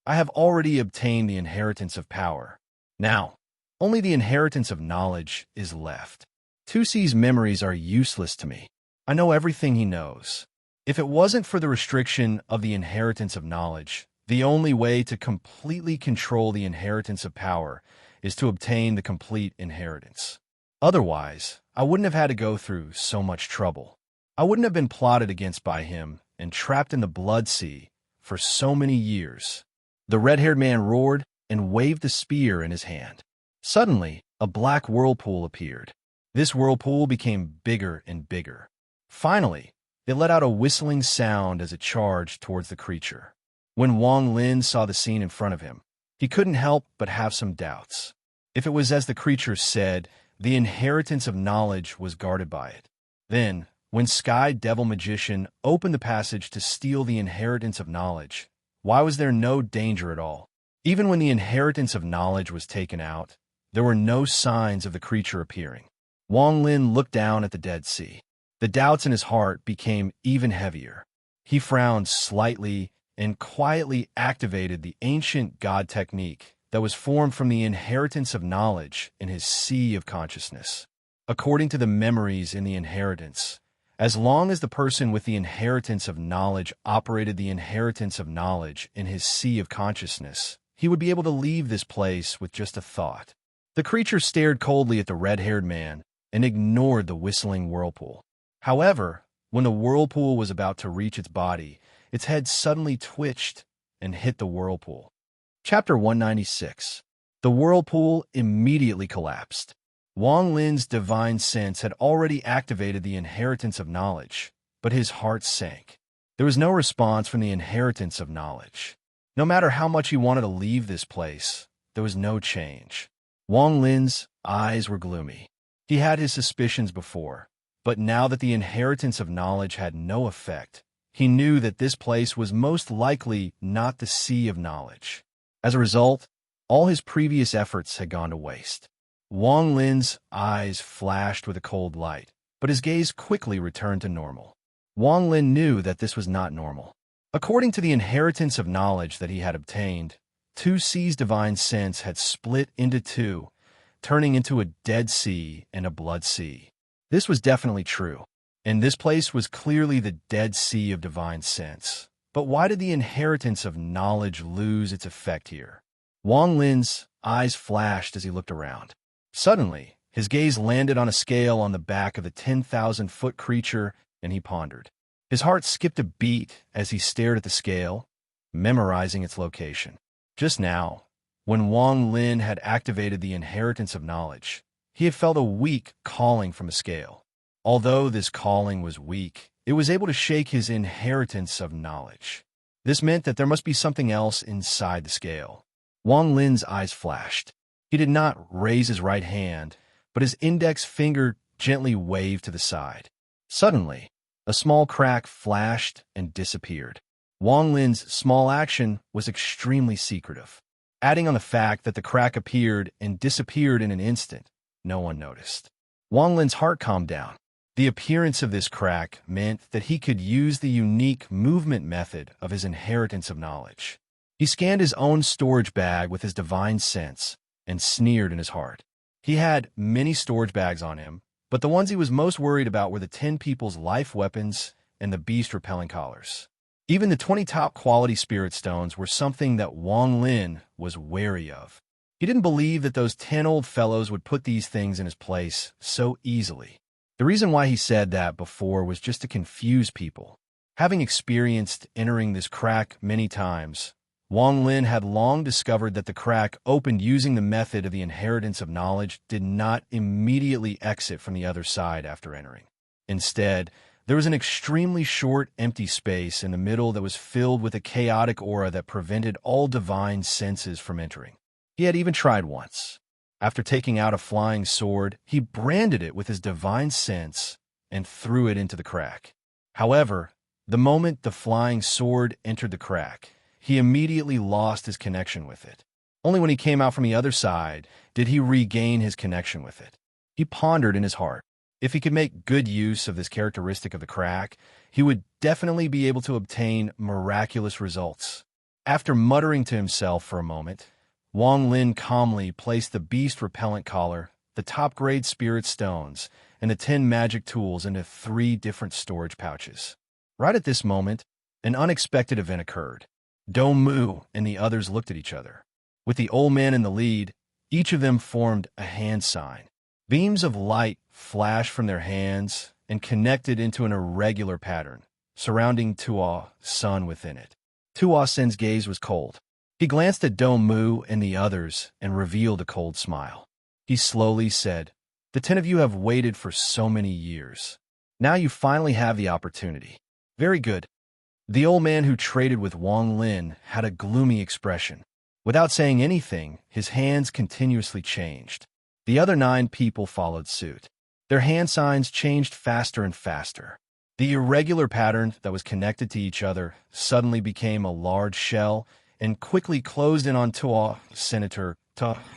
I have already obtained the inheritance of power. Now, only the inheritance of knowledge is left. Tu Si's memories are useless to me. I know everything he knows. If it wasn't for the restriction of the inheritance of knowledge, the only way to completely control the inheritance of power is to obtain the complete inheritance. Otherwise, I wouldn't have had to go through so much trouble. I wouldn't have been plotted against by him and trapped in the Blood Sea for so many years." The red-haired man roared and waved the spear in his hand. Suddenly, a black whirlpool appeared. This whirlpool became bigger and bigger. Finally, it let out a whistling sound as it charged towards the creature. When Wang Lin saw the scene in front of him, he couldn't help but have some doubts. If it was as the creature said, the inheritance of knowledge was guarded by it. Then, when Sky Devil Magician opened the passage to steal the inheritance of knowledge, why was there no danger at all? Even when the inheritance of knowledge was taken out, there were no signs of the creature appearing. Wang Lin looked down at the Dead Sea. The doubts in his heart became even heavier. He frowned slightly and quietly activated the ancient god technique that was formed from the inheritance of knowledge in his sea of consciousness. According to the memories in the inheritance, as long as the person with the inheritance of knowledge operated the inheritance of knowledge in his sea of consciousness, he would be able to leave this place with just a thought. The creature stared coldly at the red-haired man and ignored the whistling whirlpool. However, When the whirlpool was about to reach its body, its head suddenly twitched and hit the whirlpool. Chapter 196. The whirlpool immediately collapsed. Wang Lin's divine sense had already activated the inheritance of knowledge, but his heart sank. There was no response from the inheritance of knowledge. No matter how much he wanted to leave this place, there was no change. Wang Lin's eyes were gloomy. He had his suspicions before, but now that the inheritance of knowledge had no effect, he knew that this place was most likely not the sea of knowledge. As a result, all his previous efforts had gone to waste. Wang Lin's eyes flashed with a cold light, but his gaze quickly returned to normal. Wang Lin knew that this was not normal. According to the inheritance of knowledge that he had obtained, 2C's divine sense had split into two, turning into a dead sea and a blood sea. This was definitely true, and this place was clearly the dead sea of divine sense. But why did the inheritance of knowledge lose its effect here? Wang Lin's eyes flashed as he looked around. Suddenly, his gaze landed on a scale on the back of the 10,000-foot creature, and he pondered. His heart skipped a beat as he stared at the scale, memorizing its location. Just now, when Wang Lin had activated the inheritance of knowledge, he had felt a weak calling from the scale. Although this calling was weak, it was able to shake his inheritance of knowledge. This meant that there must be something else inside the scale. Wang Lin's eyes flashed. He did not raise his right hand, but his index finger gently waved to the side. Suddenly, a small crack flashed and disappeared. Wang Lin's small action was extremely secretive. Adding on the fact that the crack appeared and disappeared in an instant, no one noticed. Wang Lin's heart calmed down. The appearance of this crack meant that he could use the unique movement method of his inheritance of knowledge. He scanned his own storage bag with his divine sense and sneered in his heart. He had many storage bags on him, but the ones he was most worried about were the 10 people's life weapons and the beast-repelling collars. Even the 20 top quality spirit stones were something that Wang Lin was wary of. He didn't believe that those 10 old fellows would put these things in his place so easily. The reason why he said that before was just to confuse people. Having experienced entering this crack many times, Wang Lin had long discovered that the crack opened using the method of the inheritance of knowledge did not immediately exit from the other side after entering. Instead, there was an extremely short, empty space in the middle that was filled with a chaotic aura that prevented all divine senses from entering. He had even tried once. After taking out a flying sword, he branded it with his divine sense and threw it into the crack. However, the moment the flying sword entered the crack, he immediately lost his connection with it. Only when he came out from the other side did he regain his connection with it. He pondered in his heart. If he could make good use of this characteristic of the crack, he would definitely be able to obtain miraculous results. After muttering to himself for a moment, Wang Lin calmly placed the beast repellent collar, the top-grade spirit stones, and the 10 magic tools into 3 different storage pouches. Right at this moment, an unexpected event occurred. Dongmu and the others looked at each other. With the old man in the lead, each of them formed a hand sign. Beams of light flashed from their hands and connected into an irregular pattern, surrounding Tuo Sun within it. Tuo Sun's gaze was cold. He glanced at Dongmu and the others and revealed a cold smile. He slowly said, "The 10 of you have waited for so many years. Now you finally have the opportunity. Very good." The old man who traded with Wang Lin had a gloomy expression. Without saying anything, his hands continuously changed. The other 9 people followed suit. Their hand signs changed faster and faster. The irregular pattern that was connected to each other suddenly became a large shell and quickly closed in on Tuo. Senator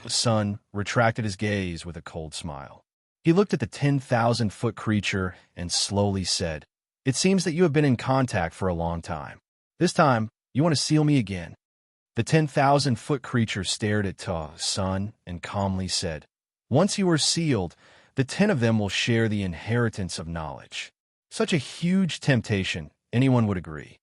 Sun retracted his gaze with a cold smile. He looked at the 10,000-foot creature and slowly said, "It seems that you have been in contact for a long time. This time, you want to seal me again." The 10,000-foot creature stared at Tuo Sun and calmly said, "Once you are sealed, the 10 of them will share the inheritance of knowledge." Such a huge temptation, anyone would agree.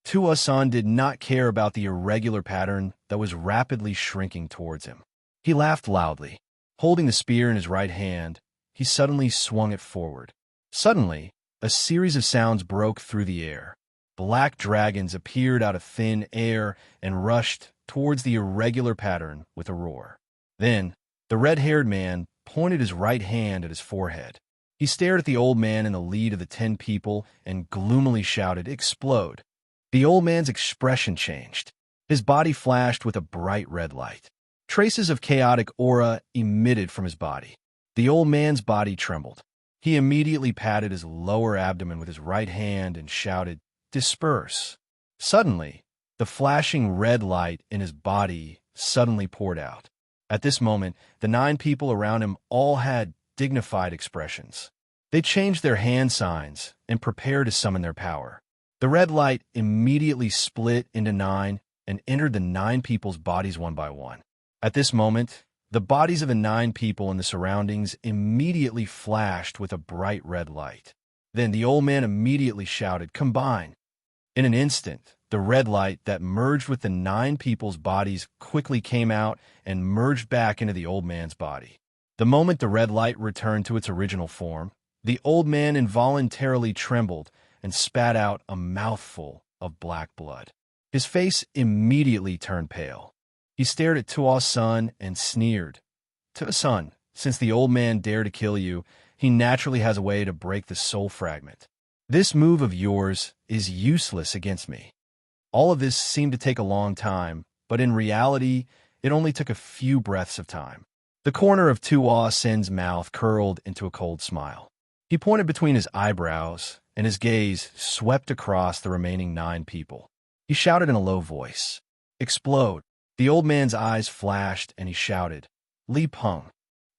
Tuo Sun did not care about the irregular pattern that was rapidly shrinking towards him. He laughed loudly. Holding the spear in his right hand, he suddenly swung it forward. Suddenly, A series of sounds broke through the air. Black dragons appeared out of thin air and rushed towards the irregular pattern with a roar. Then, the red-haired man pointed his right hand at his forehead. He stared at the old man in the lead of the 10 people and gloomily shouted, "Explode!" The old man's expression changed. His body flashed with a bright red light. Traces of chaotic aura emitted from his body. The old man's body trembled. He immediately patted his lower abdomen with his right hand and shouted, "Disperse!" Suddenly, the flashing red light in his body suddenly poured out. At this moment, the 9 people around him all had dignified expressions. They changed their hand signs and prepared to summon their power. The red light immediately split into 9 and entered the 9 people's bodies one by one. At this moment, the bodies of the 9 people in the surroundings immediately flashed with a bright red light. Then the old man immediately shouted, "Combine!" In an instant, the red light that merged with the 9 people's bodies quickly came out and merged back into the old man's body. The moment the red light returned to its original form, the old man involuntarily trembled and spat out a mouthful of black blood. His face immediately turned pale. He stared at Tua's son and sneered. "Son, since the old man dared to kill you, he naturally has a way to break the soul fragment. This move of yours is useless against me." All of this seemed to take a long time, but in reality, it only took a few breaths of time. The corner of Tua Sen's mouth curled into a cold smile. He pointed between his eyebrows, and his gaze swept across the remaining 9 people. He shouted in a low voice, "Explode!" The old man's eyes flashed, and he shouted, "Li Peng."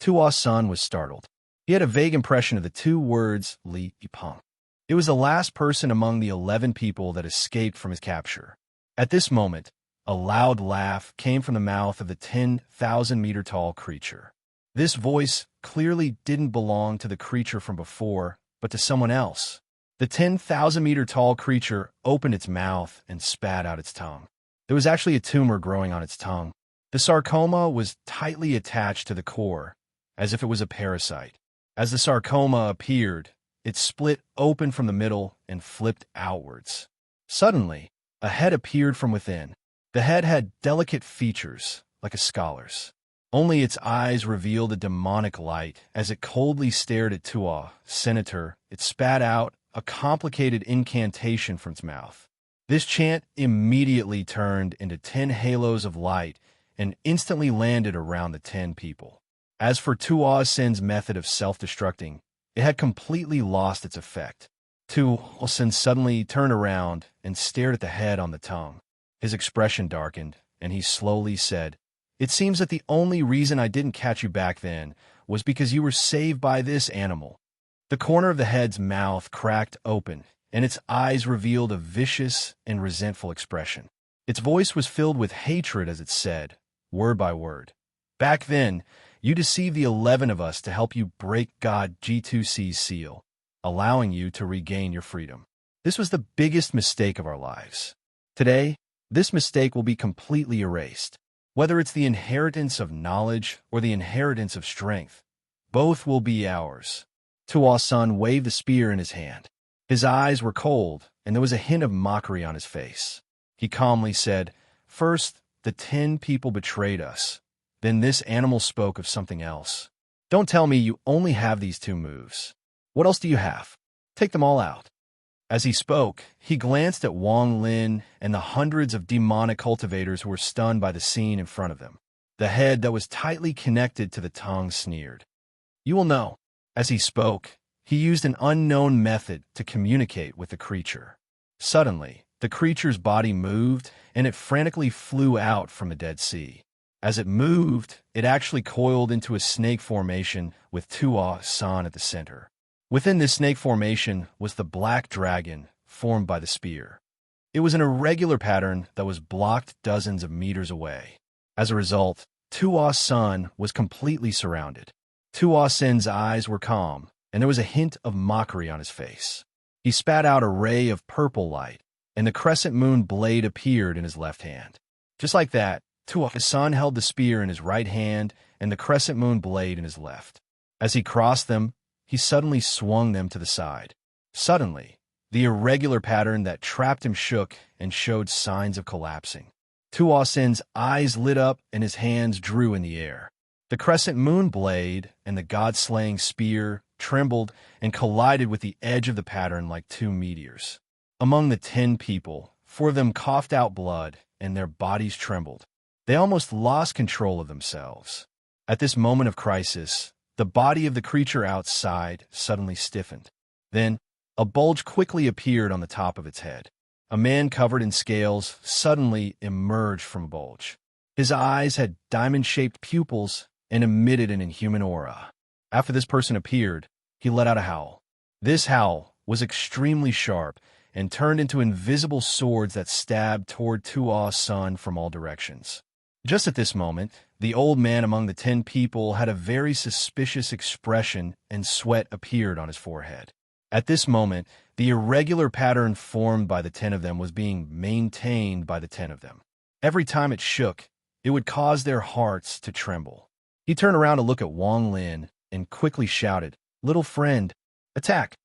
Tua's son was startled. He had a vague impression of the 2 words, Li Peng. It was the last person among the 11 people that escaped from his capture. At this moment, a loud laugh came from the mouth of the 10,000-meter-tall creature. This voice clearly didn't belong to the creature from before, but to someone else. The 10,000-meter-tall creature opened its mouth and spat out its tongue. There was actually a tumor growing on its tongue. The sarcoma was tightly attached to the core, as if it was a parasite. As the sarcoma appeared, it split open from the middle and flipped outwards. Suddenly, a head appeared from within. The head had delicate features, like a scholar's. Only its eyes revealed a demonic light. As it coldly stared at Tua, Senator, it spat out a complicated incantation from its mouth. This chant immediately turned into 10 halos of light and instantly landed around the 10 people. As for Tua Sen's method of self-destructing, it had completely lost its effect. Tua Sen suddenly turned around and stared at the head on the tongue. His expression darkened, and he slowly said, "It seems that the only reason I didn't catch you back then was because you were saved by this animal." The corner of the head's mouth cracked open, and its eyes revealed a vicious and resentful expression. Its voice was filled with hatred as it said, word by word, "Back then, you deceived the 11 of us to help you break God G2C's seal, allowing you to regain your freedom. This was the biggest mistake of our lives. Today, this mistake will be completely erased. Whether it's the inheritance of knowledge or the inheritance of strength, both will be ours." Tua's son waved the spear in his hand. His eyes were cold, and there was a hint of mockery on his face. He calmly said, "First, the 10 people betrayed us. Then this animal spoke of something else. Don't tell me you only have these 2 moves. What else do you have? Take them all out." As he spoke, he glanced at Wang Lin and the hundreds of demonic cultivators who were stunned by the scene in front of them. The head that was tightly connected to the tongue sneered. "You will know." As he spoke, he used an unknown method to communicate with the creature. Suddenly, the creature's body moved, and it frantically flew out from the Dead Sea. As it moved, it actually coiled into a snake formation with Tua San at the center. Within this snake formation was the black dragon formed by the spear. It was an irregular pattern that was blocked dozens of meters away. As a result, Tua San was completely surrounded. Tua Sen's eyes were calm, and there was a hint of mockery on his face. He spat out a ray of purple light, and the crescent moon blade appeared in his left hand. Just like that, Tua San held the spear in his right hand and the crescent moon blade in his left. As he crossed them, he suddenly swung them to the side. Suddenly, the irregular pattern that trapped him shook and showed signs of collapsing. Tuasin's eyes lit up and his hands drew in the air. The crescent moon blade and the god-slaying spear trembled and collided with the edge of the pattern like two meteors. Among the 10 people, 4 of them coughed out blood and their bodies trembled. They almost lost control of themselves. At this moment of crisis, the body of the creature outside suddenly stiffened. Then, a bulge quickly appeared on the top of its head. A man covered in scales suddenly emerged from a bulge. His eyes had diamond-shaped pupils and emitted an inhuman aura. After this person appeared, he let out a howl. This howl was extremely sharp and turned into invisible swords that stabbed toward Tua's son from all directions. Just at this moment, the old man among the 10 people had a very suspicious expression and sweat appeared on his forehead. At this moment, the irregular pattern formed by the 10 of them was being maintained by the 10 of them. Every time it shook, it would cause their hearts to tremble. He turned around to look at Wang Lin and quickly shouted, "Little friend, attack!"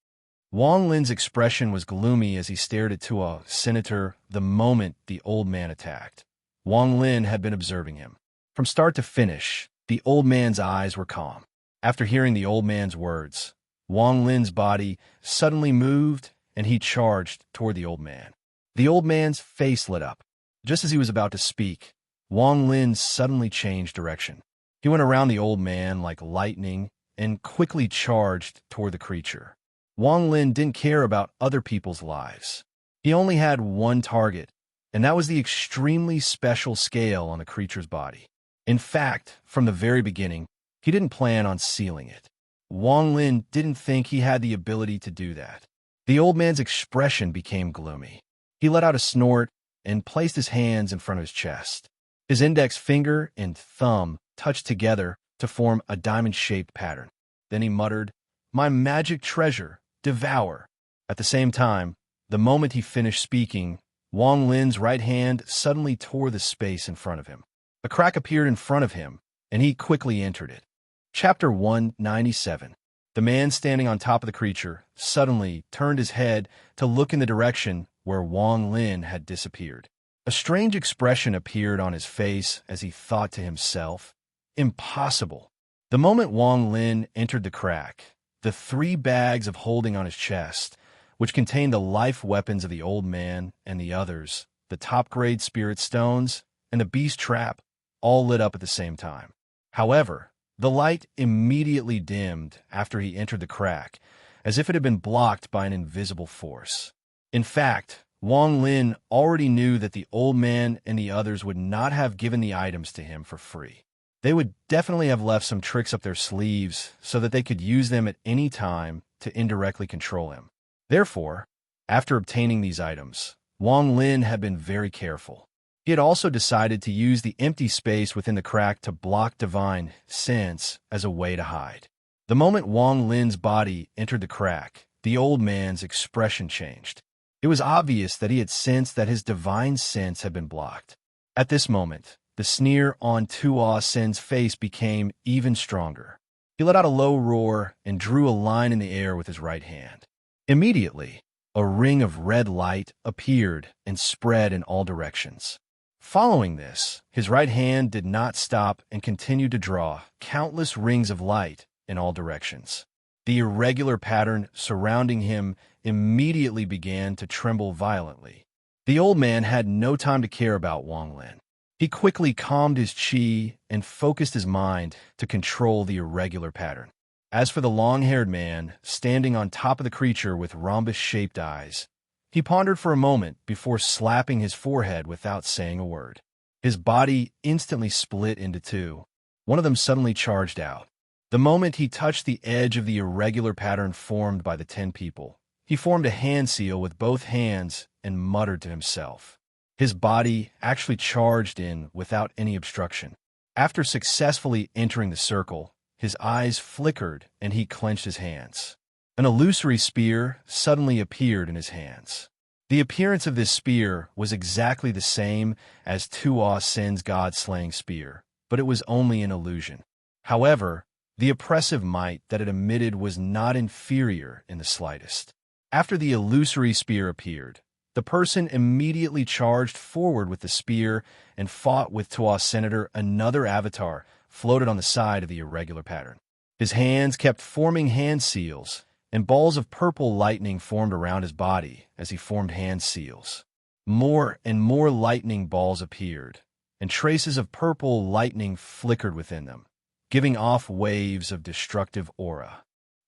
Wang Lin's expression was gloomy as he stared at Tua Senator the moment the old man attacked. Wang Lin had been observing him. From start to finish, the old man's eyes were calm. After hearing the old man's words, Wang Lin's body suddenly moved and he charged toward the old man. The old man's face lit up. Just as he was about to speak, Wang Lin suddenly changed direction. He went around the old man like lightning and quickly charged toward the creature. Wang Lin didn't care about other people's lives. He only had one target, and that was the extremely special scale on the creature's body. In fact, from the very beginning, he didn't plan on sealing it. Wang Lin didn't think he had the ability to do that. The old man's expression became gloomy. He let out a snort and placed his hands in front of his chest. His index finger and thumb touched together to form a diamond-shaped pattern. Then he muttered, "My magic treasure, devour." At the same time, the moment he finished speaking, Wang Lin's right hand suddenly tore the space in front of him. A crack appeared in front of him, and he quickly entered it. Chapter 197. The man standing on top of the creature suddenly turned his head to look in the direction where Wang Lin had disappeared. A strange expression appeared on his face as he thought to himself, "Impossible." The moment Wang Lin entered the crack, the 3 bags of holding on his chest, which contained the life weapons of the old man and the others, the top-grade spirit stones, and the beast trap, all lit up at the same time. However, the light immediately dimmed after he entered the crack, as if it had been blocked by an invisible force. In fact, Wang Lin already knew that the old man and the others would not have given the items to him for free. They would definitely have left some tricks up their sleeves so that they could use them at any time to indirectly control him. Therefore, after obtaining these items, Wang Lin had been very careful. He had also decided to use the empty space within the crack to block divine sense as a way to hide. The moment Wang Lin's body entered the crack, the old man's expression changed. It was obvious that he had sensed that his divine sense had been blocked. At this moment, the sneer on Tua Sen's face became even stronger. He let out a low roar and drew a line in the air with his right hand. Immediately, a ring of red light appeared and spread in all directions. Following this, his right hand did not stop and continued to draw countless rings of light in all directions. The irregular pattern surrounding him immediately began to tremble violently. The old man had no time to care about Wang Lin. He quickly calmed his chi and focused his mind to control the irregular pattern. As for the long-haired man, standing on top of the creature with rhombus-shaped eyes, he pondered for a moment before slapping his forehead without saying a word. His body instantly split into 2. One of them suddenly charged out. The moment he touched the edge of the irregular pattern formed by the 10 people, he formed a hand seal with both hands and muttered to himself. His body actually charged in without any obstruction. After successfully entering the circle, his eyes flickered and he clenched his hands. An illusory spear suddenly appeared in his hands. The appearance of this spear was exactly the same as Tua Sen's god-slaying spear, but it was only an illusion. However, the oppressive might that it emitted was not inferior in the slightest. After the illusory spear appeared, the person immediately charged forward with the spear and fought with Tua's senator. Another avatar floated on the side of the irregular pattern. His hands kept forming hand seals, and balls of purple lightning formed around his body as he formed hand seals. More and more lightning balls appeared, and traces of purple lightning flickered within them, giving off waves of destructive aura.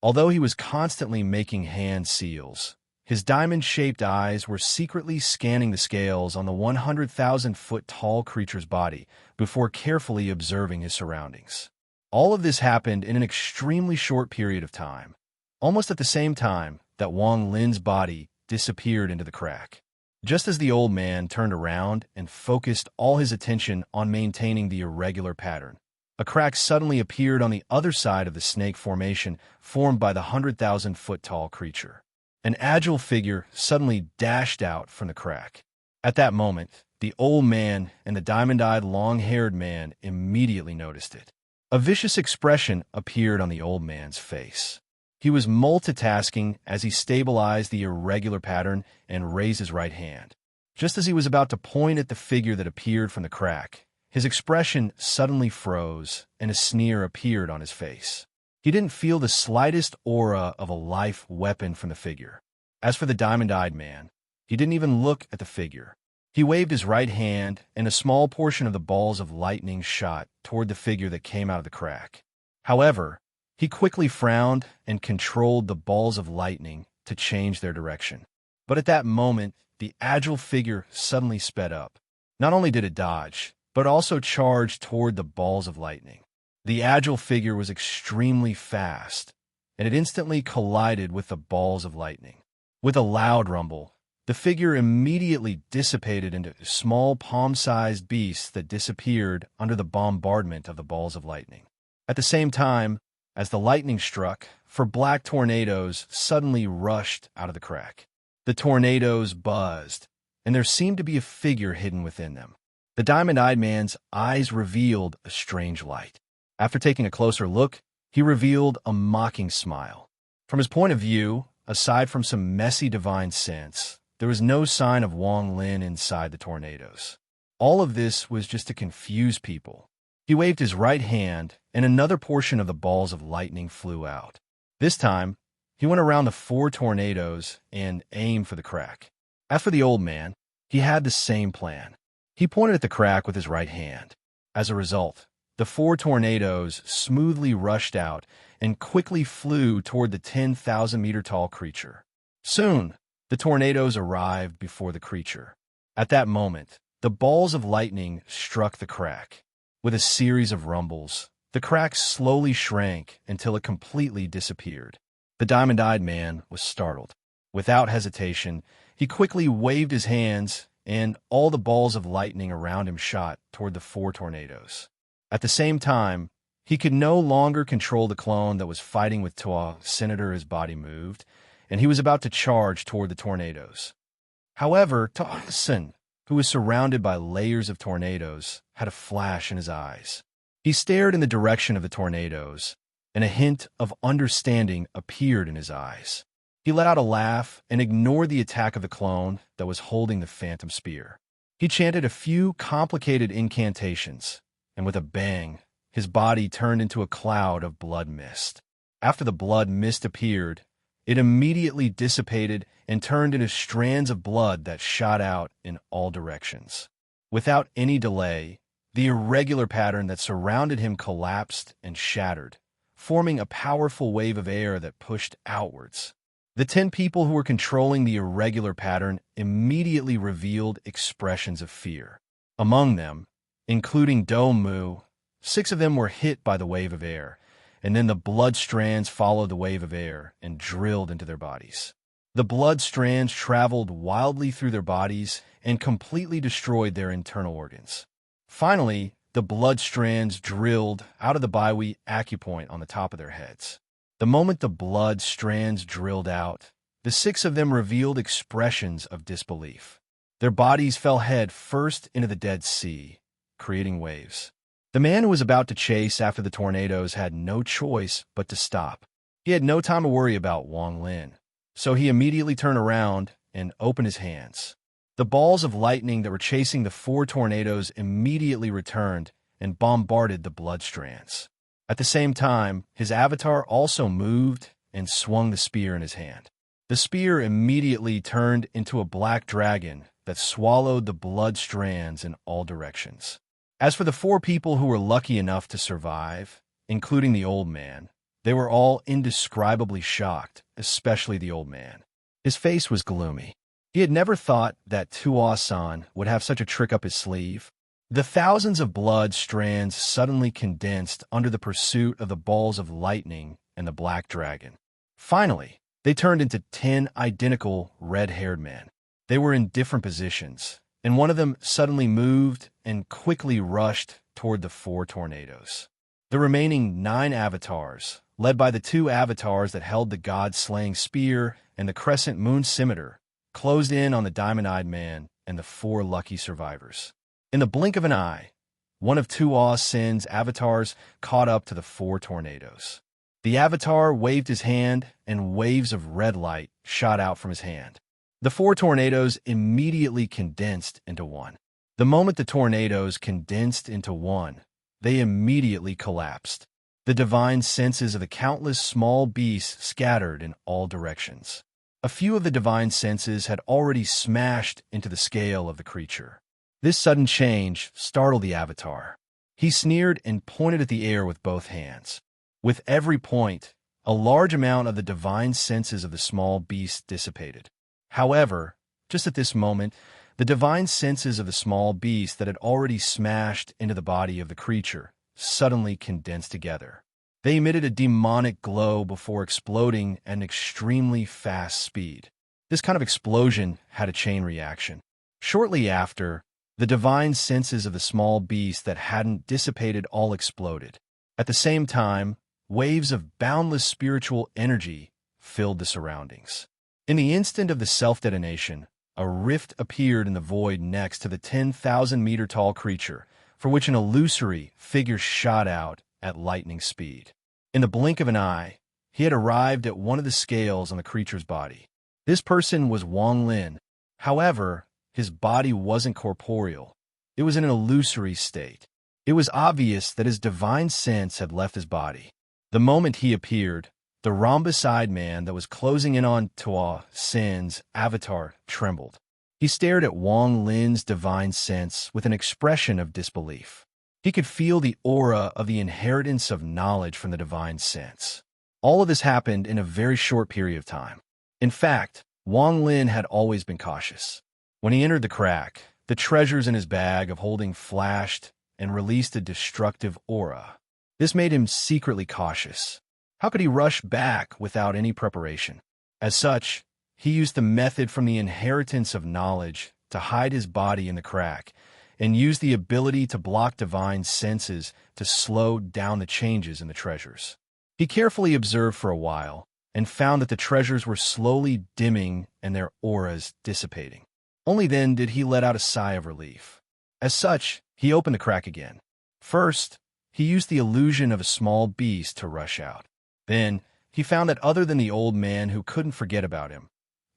Although he was constantly making hand seals, his diamond-shaped eyes were secretly scanning the scales on the 100,000-foot-tall creature's body before carefully observing his surroundings. All of this happened in an extremely short period of time, almost at the same time that Wang Lin's body disappeared into the crack. Just as the old man turned around and focused all his attention on maintaining the irregular pattern, a crack suddenly appeared on the other side of the snake formation formed by the 100,000-foot-tall creature. An agile figure suddenly dashed out from the crack. At that moment, the old man and the diamond-eyed, long-haired man immediately noticed it. A vicious expression appeared on the old man's face. He was multitasking as he stabilized the irregular pattern and raised his right hand. Just as he was about to point at the figure that appeared from the crack, his expression suddenly froze and a sneer appeared on his face. He didn't feel the slightest aura of a life weapon from the figure. As for the diamond-eyed man, he didn't even look at the figure. He waved his right hand, and a small portion of the balls of lightning shot toward the figure that came out of the crack. However, he quickly frowned and controlled the balls of lightning to change their direction. But at that moment, the agile figure suddenly sped up. Not only did it dodge, but also charged toward the balls of lightning. The agile figure was extremely fast, and it instantly collided with the balls of lightning. With a loud rumble, the figure immediately dissipated into small palm-sized beasts that disappeared under the bombardment of the balls of lightning. At the same time, as the lightning struck, black tornadoes suddenly rushed out of the crack. The tornadoes buzzed, and there seemed to be a figure hidden within them. The diamond-eyed man's eyes revealed a strange light. After taking a closer look, he revealed a mocking smile. From his point of view, aside from some messy divine sense, there was no sign of Wang Lin inside the tornadoes. All of this was just to confuse people. He waved his right hand, and another portion of the balls of lightning flew out. This time, he went around the 4 tornadoes and aimed for the crack. As for the old man, he had the same plan. He pointed at the crack with his right hand. As a result, the 4 tornadoes smoothly rushed out and quickly flew toward the 10,000-meter-tall creature. Soon, the tornadoes arrived before the creature. At that moment, the balls of lightning struck the crack. With a series of rumbles, the crack slowly shrank until it completely disappeared. The diamond-eyed man was startled. Without hesitation, he quickly waved his hands, and all the balls of lightning around him shot toward the 4 tornadoes. At the same time, he could no longer control the clone that was fighting with Tua. Senator, his body moved, and he was about to charge toward the tornadoes. However, Tuasen, who was surrounded by layers of tornadoes, had a flash in his eyes. He stared in the direction of the tornadoes, and a hint of understanding appeared in his eyes. He let out a laugh and ignored the attack of the clone that was holding the phantom spear. He chanted a few complicated incantations, and with a bang, his body turned into a cloud of blood mist. After the blood mist appeared, it immediately dissipated and turned into strands of blood that shot out in all directions. Without any delay, the irregular pattern that surrounded him collapsed and shattered, forming a powerful wave of air that pushed outwards. The 10 people who were controlling the irregular pattern immediately revealed expressions of fear. Among them, including Domu, 6 of them were hit by the wave of air, and then the blood strands followed the wave of air and drilled into their bodies. The blood strands traveled wildly through their bodies and completely destroyed their internal organs. Finally, the blood strands drilled out of the biwi acupoint on the top of their heads. The moment the blood strands drilled out, the 6 of them revealed expressions of disbelief. Their bodies fell head first into the Dead Sea, creating waves. The man who was about to chase after the tornadoes had no choice but to stop. He had no time to worry about Wang Lin. so he immediately turned around and opened his hands. The balls of lightning that were chasing the 4 tornadoes immediately returned and bombarded the blood strands. At the same time, his avatar also moved and swung the spear in his hand. The spear immediately turned into a black dragon that swallowed the blood strands in all directions. As for the 4 people who were lucky enough to survive, including the old man, they were all indescribably shocked, especially the old man. His face was gloomy. He had never thought that Tuasan would have such a trick up his sleeve. The thousands of blood strands suddenly condensed under the pursuit of the balls of lightning and the black dragon. Finally, they turned into 10 identical red-haired men. They were in different positions, and one of them suddenly moved and quickly rushed toward the 4 tornadoes. The remaining 9 avatars, led by the 2 avatars that held the god-slaying spear and the crescent moon scimitar, closed in on the diamond-eyed man and the 4 lucky survivors. In the blink of an eye, one of Tuasin's avatars caught up to the 4 tornadoes. The avatar waved his hand, and waves of red light shot out from his hand. The 4 tornadoes immediately condensed into one. The moment the tornadoes condensed into one, they immediately collapsed. The divine senses of the countless small beasts scattered in all directions. A few of the divine senses had already smashed into the scale of the creature. This sudden change startled the avatar. He sneered and pointed at the air with both hands. With every point, a large amount of the divine senses of the small beast dissipated. However, just at this moment, the divine senses of the small beast that had already smashed into the body of the creature suddenly condensed together. They emitted a demonic glow before exploding at an extremely fast speed. This kind of explosion had a chain reaction. Shortly after, the divine senses of the small beast that hadn't dissipated all exploded. At the same time, waves of boundless spiritual energy filled the surroundings. In the instant of the self-detonation, a rift appeared in the void next to the 10,000-meter-tall creature, for which an illusory figure shot out at lightning speed. In the blink of an eye, he had arrived at one of the scales on the creature's body. This person was Wang Lin. However, his body wasn't corporeal. It was in an illusory state. It was obvious that his divine sense had left his body. The moment he appeared, the rhombus-eyed man that was closing in on Tuasin's avatar trembled. He stared at Wang Lin's divine sense with an expression of disbelief. He could feel the aura of the inheritance of knowledge from the divine sense. All of this happened in a very short period of time. In fact, Wang Lin had always been cautious. When he entered the crack, the treasures in his bag of holding flashed and released a destructive aura. This made him secretly cautious. How could he rush back without any preparation? As such, he used the method from the inheritance of knowledge to hide his body in the crack and used the ability to block divine senses to slow down the changes in the treasures. He carefully observed for a while and found that the treasures were slowly dimming and their auras dissipating. Only then did he let out a sigh of relief. As such, he opened the crack again. First, he used the illusion of a small beast to rush out. Then, he found that other than the old man who couldn't forget about him,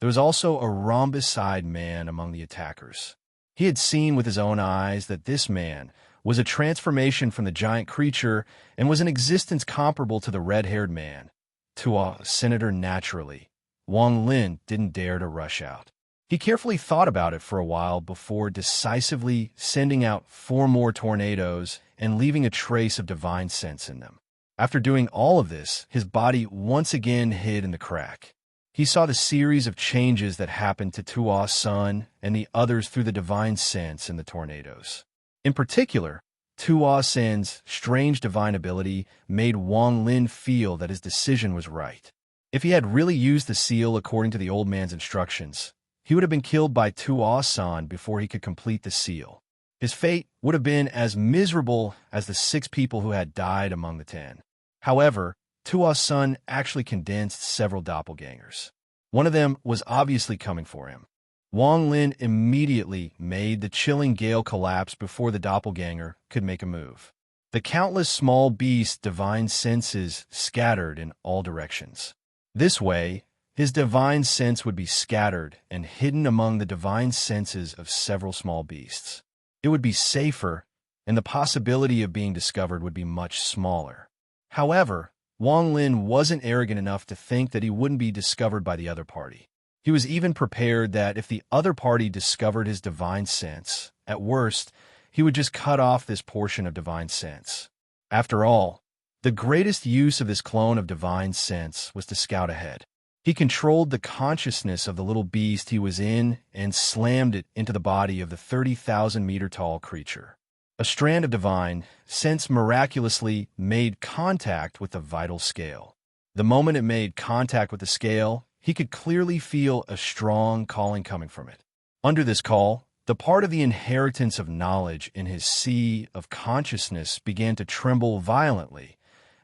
there was also a rhombus-eyed man among the attackers. He had seen with his own eyes that this man was a transformation from the giant creature and was an existence comparable to the red-haired man. To a senator naturally, Wang Lin didn't dare to rush out. He carefully thought about it for a while before decisively sending out 4 more tornadoes and leaving a trace of divine sense in them. After doing all of this, his body once again hid in the crack. He saw the series of changes that happened to Tua's son and the others through the divine sense in the tornadoes. In particular, Tuasin's strange divine ability made Wang Lin feel that his decision was right. If he had really used the seal according to the old man's instructions, he would have been killed by Tuasan before he could complete the seal. His fate would have been as miserable as the 6 people who had died among the 10. However, Tuasan actually condensed several doppelgangers. One of them was obviously coming for him. Wang Lin immediately made the chilling gale collapse before the doppelganger could make a move. The countless small beasts' divine senses scattered in all directions. This way, his divine sense would be scattered and hidden among the divine senses of several small beasts. It would be safer, and the possibility of being discovered would be much smaller. However, Wang Lin wasn't arrogant enough to think that he wouldn't be discovered by the other party. He was even prepared that if the other party discovered his divine sense, at worst, he would just cut off this portion of divine sense. After all, the greatest use of this clone of divine sense was to scout ahead. He controlled the consciousness of the little beast he was in and slammed it into the body of the 30,000-meter-tall creature. A strand of divine sense miraculously made contact with the vital scale. The moment it made contact with the scale, he could clearly feel a strong calling coming from it. Under this call, the part of the inheritance of knowledge in his sea of consciousness began to tremble violently,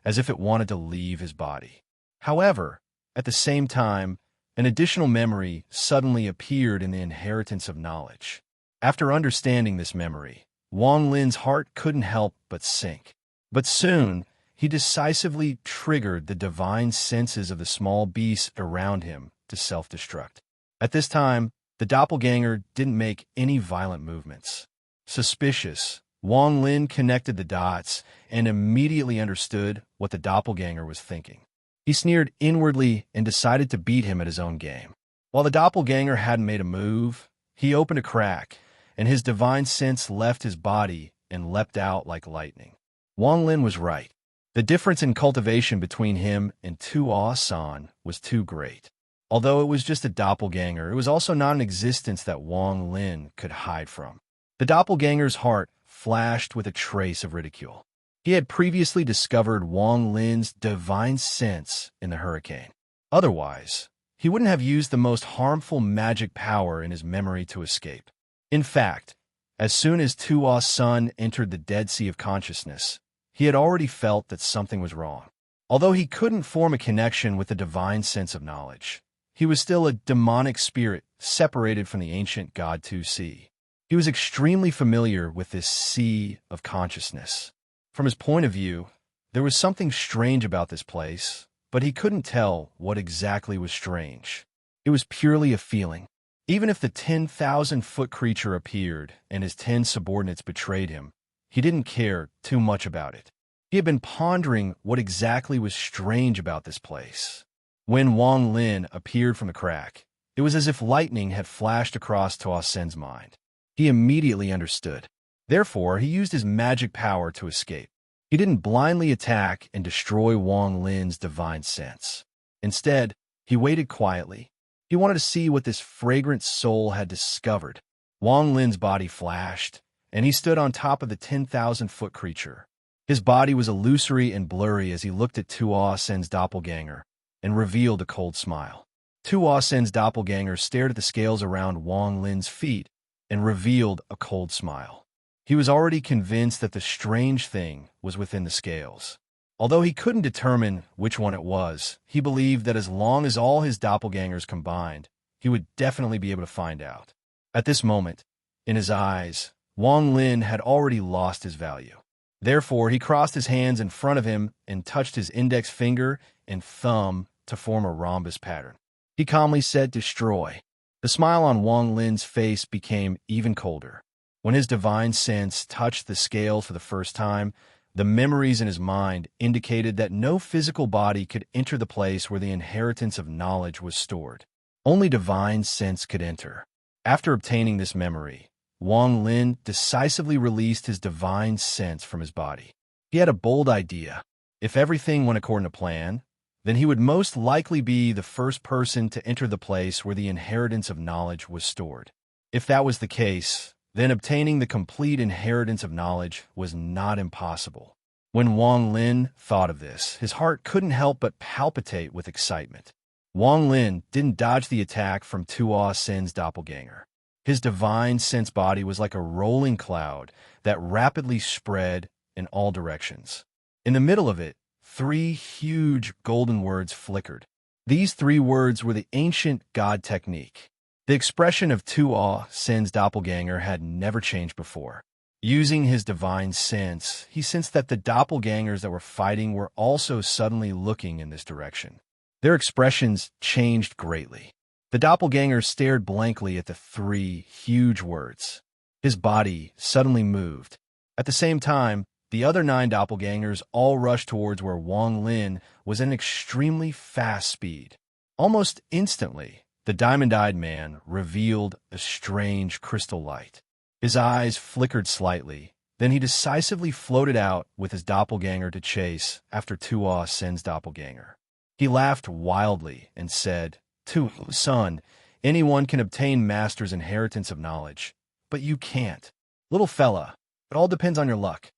as if it wanted to leave his body. However, at the same time, an additional memory suddenly appeared in the inheritance of knowledge. After understanding this memory, Wang Lin's heart couldn't help but sink. But soon, he decisively triggered the divine senses of the small beasts around him to self-destruct. At this time, the doppelganger didn't make any violent movements. Suspicious, Wang Lin connected the dots and immediately understood what the doppelganger was thinking. He sneered inwardly and decided to beat him at his own game. While the doppelganger hadn't made a move, he opened a crack, and his divine sense left his body and leapt out like lightning. Wang Lin was right. The difference in cultivation between him and Tu San was too great. Although it was just a doppelganger, it was also not an existence that Wang Lin could hide from. The doppelganger's heart flashed with a trace of ridicule. He had previously discovered Wang Lin's divine sense in the hurricane. Otherwise, he wouldn't have used the most harmful magic power in his memory to escape. In fact, as soon as Tu San entered the Dead Sea of Consciousness, he had already felt that something was wrong. Although he couldn't form a connection with the divine sense of knowledge, he was still a demonic spirit separated from the ancient god Tu Si. He was extremely familiar with this sea of consciousness. From his point of view, there was something strange about this place, but he couldn't tell what exactly was strange. It was purely a feeling. Even if the 10,000-foot creature appeared and his 10 subordinates betrayed him, he didn't care too much about it. He had been pondering what exactly was strange about this place. When Wang Lin appeared from the crack, it was as if lightning had flashed across Tu San's mind. He immediately understood. Therefore, he used his magic power to escape. He didn't blindly attack and destroy Wang Lin's divine sense. Instead, he waited quietly. He wanted to see what this fragrant soul had discovered. Wang Lin's body flashed, and he stood on top of the 10,000-foot creature. His body was illusory and blurry as he looked at Tu San's doppelganger and revealed a cold smile. Tu San's doppelganger stared at the scales around Wang Lin's feet and revealed a cold smile. He was already convinced that the strange thing was within the scales. Although he couldn't determine which one it was, he believed that as long as all his doppelgangers combined, he would definitely be able to find out. At this moment, in his eyes, Wang Lin had already lost his value. Therefore, he crossed his hands in front of him and touched his index finger and thumb to form a rhombus pattern. He calmly said, "Destroy." The smile on Wang Lin's face became even colder. When his divine sense touched the scales for the first time, the memories in his mind indicated that no physical body could enter the place where the inheritance of knowledge was stored. Only divine sense could enter. After obtaining this memory, Wang Lin decisively released his divine sense from his body. He had a bold idea. If everything went according to plan, then he would most likely be the first person to enter the place where the inheritance of knowledge was stored. If that was the case, then obtaining the complete inheritance of knowledge was not impossible. When Wang Lin thought of this, his heart couldn't help but palpitate with excitement. Wang Lin didn't dodge the attack from Tu San's doppelganger. His divine sense body was like a rolling cloud that rapidly spread in all directions. In the middle of it, 3 huge golden words flickered. These 3 words were the ancient god technique. The expression of Tu San's doppelganger had never changed before. Using his divine sense, he sensed that the doppelgangers that were fighting were also suddenly looking in this direction. Their expressions changed greatly. The doppelganger stared blankly at the three huge words. His body suddenly moved. At the same time, the other 9 doppelgangers all rushed towards where Wang Lin was at an extremely fast speed. Almost instantly, the diamond-eyed man revealed a strange crystal light. His eyes flickered slightly. Then he decisively floated out with his doppelganger to chase after Tuo Sen's doppelganger. He laughed wildly and said, "Tuo, son, anyone can obtain master's inheritance of knowledge, but you can't. Little fella, it all depends on your luck."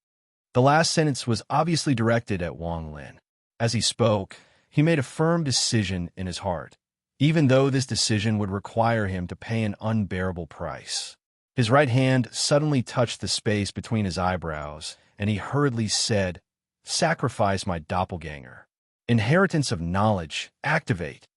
The last sentence was obviously directed at Wang Lin. As he spoke, he made a firm decision in his heart, even though this decision would require him to pay an unbearable price. His right hand suddenly touched the space between his eyebrows, and he hurriedly said, "Sacrifice my doppelganger. Inheritance of knowledge, activate."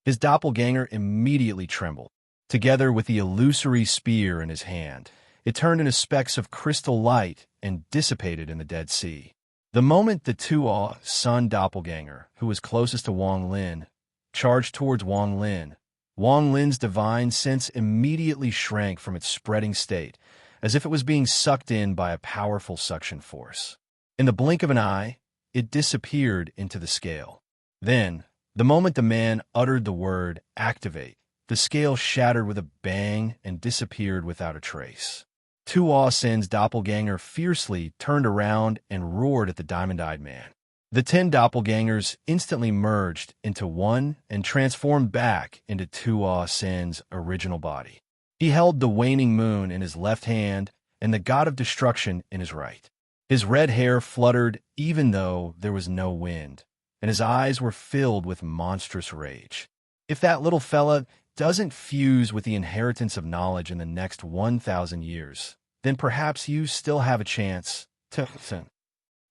His doppelganger immediately trembled. Together with the illusory spear in his hand, it turned into specks of crystal light and dissipated in the Dead Sea. The moment the Tuo Sun doppelganger, who was closest to Wang Lin, charged towards Wang Lin's divine sense immediately shrank from its spreading state, as if it was being sucked in by a powerful suction force. In the blink of an eye, it disappeared into the scale. Then, the moment the man uttered the word "activate," the scale shattered with a bang and disappeared without a trace. Tuo Sen's doppelganger fiercely turned around and roared at the diamond-eyed man. The 10 doppelgangers instantly merged into one and transformed back into Tuo Sen's original body. He held the waning moon in his left hand and the god of destruction in his right. His red hair fluttered even though there was no wind, and his eyes were filled with monstrous rage. If that little fella doesn't fuse with the inheritance of knowledge in the next 1,000 years, then perhaps you still have a chance to...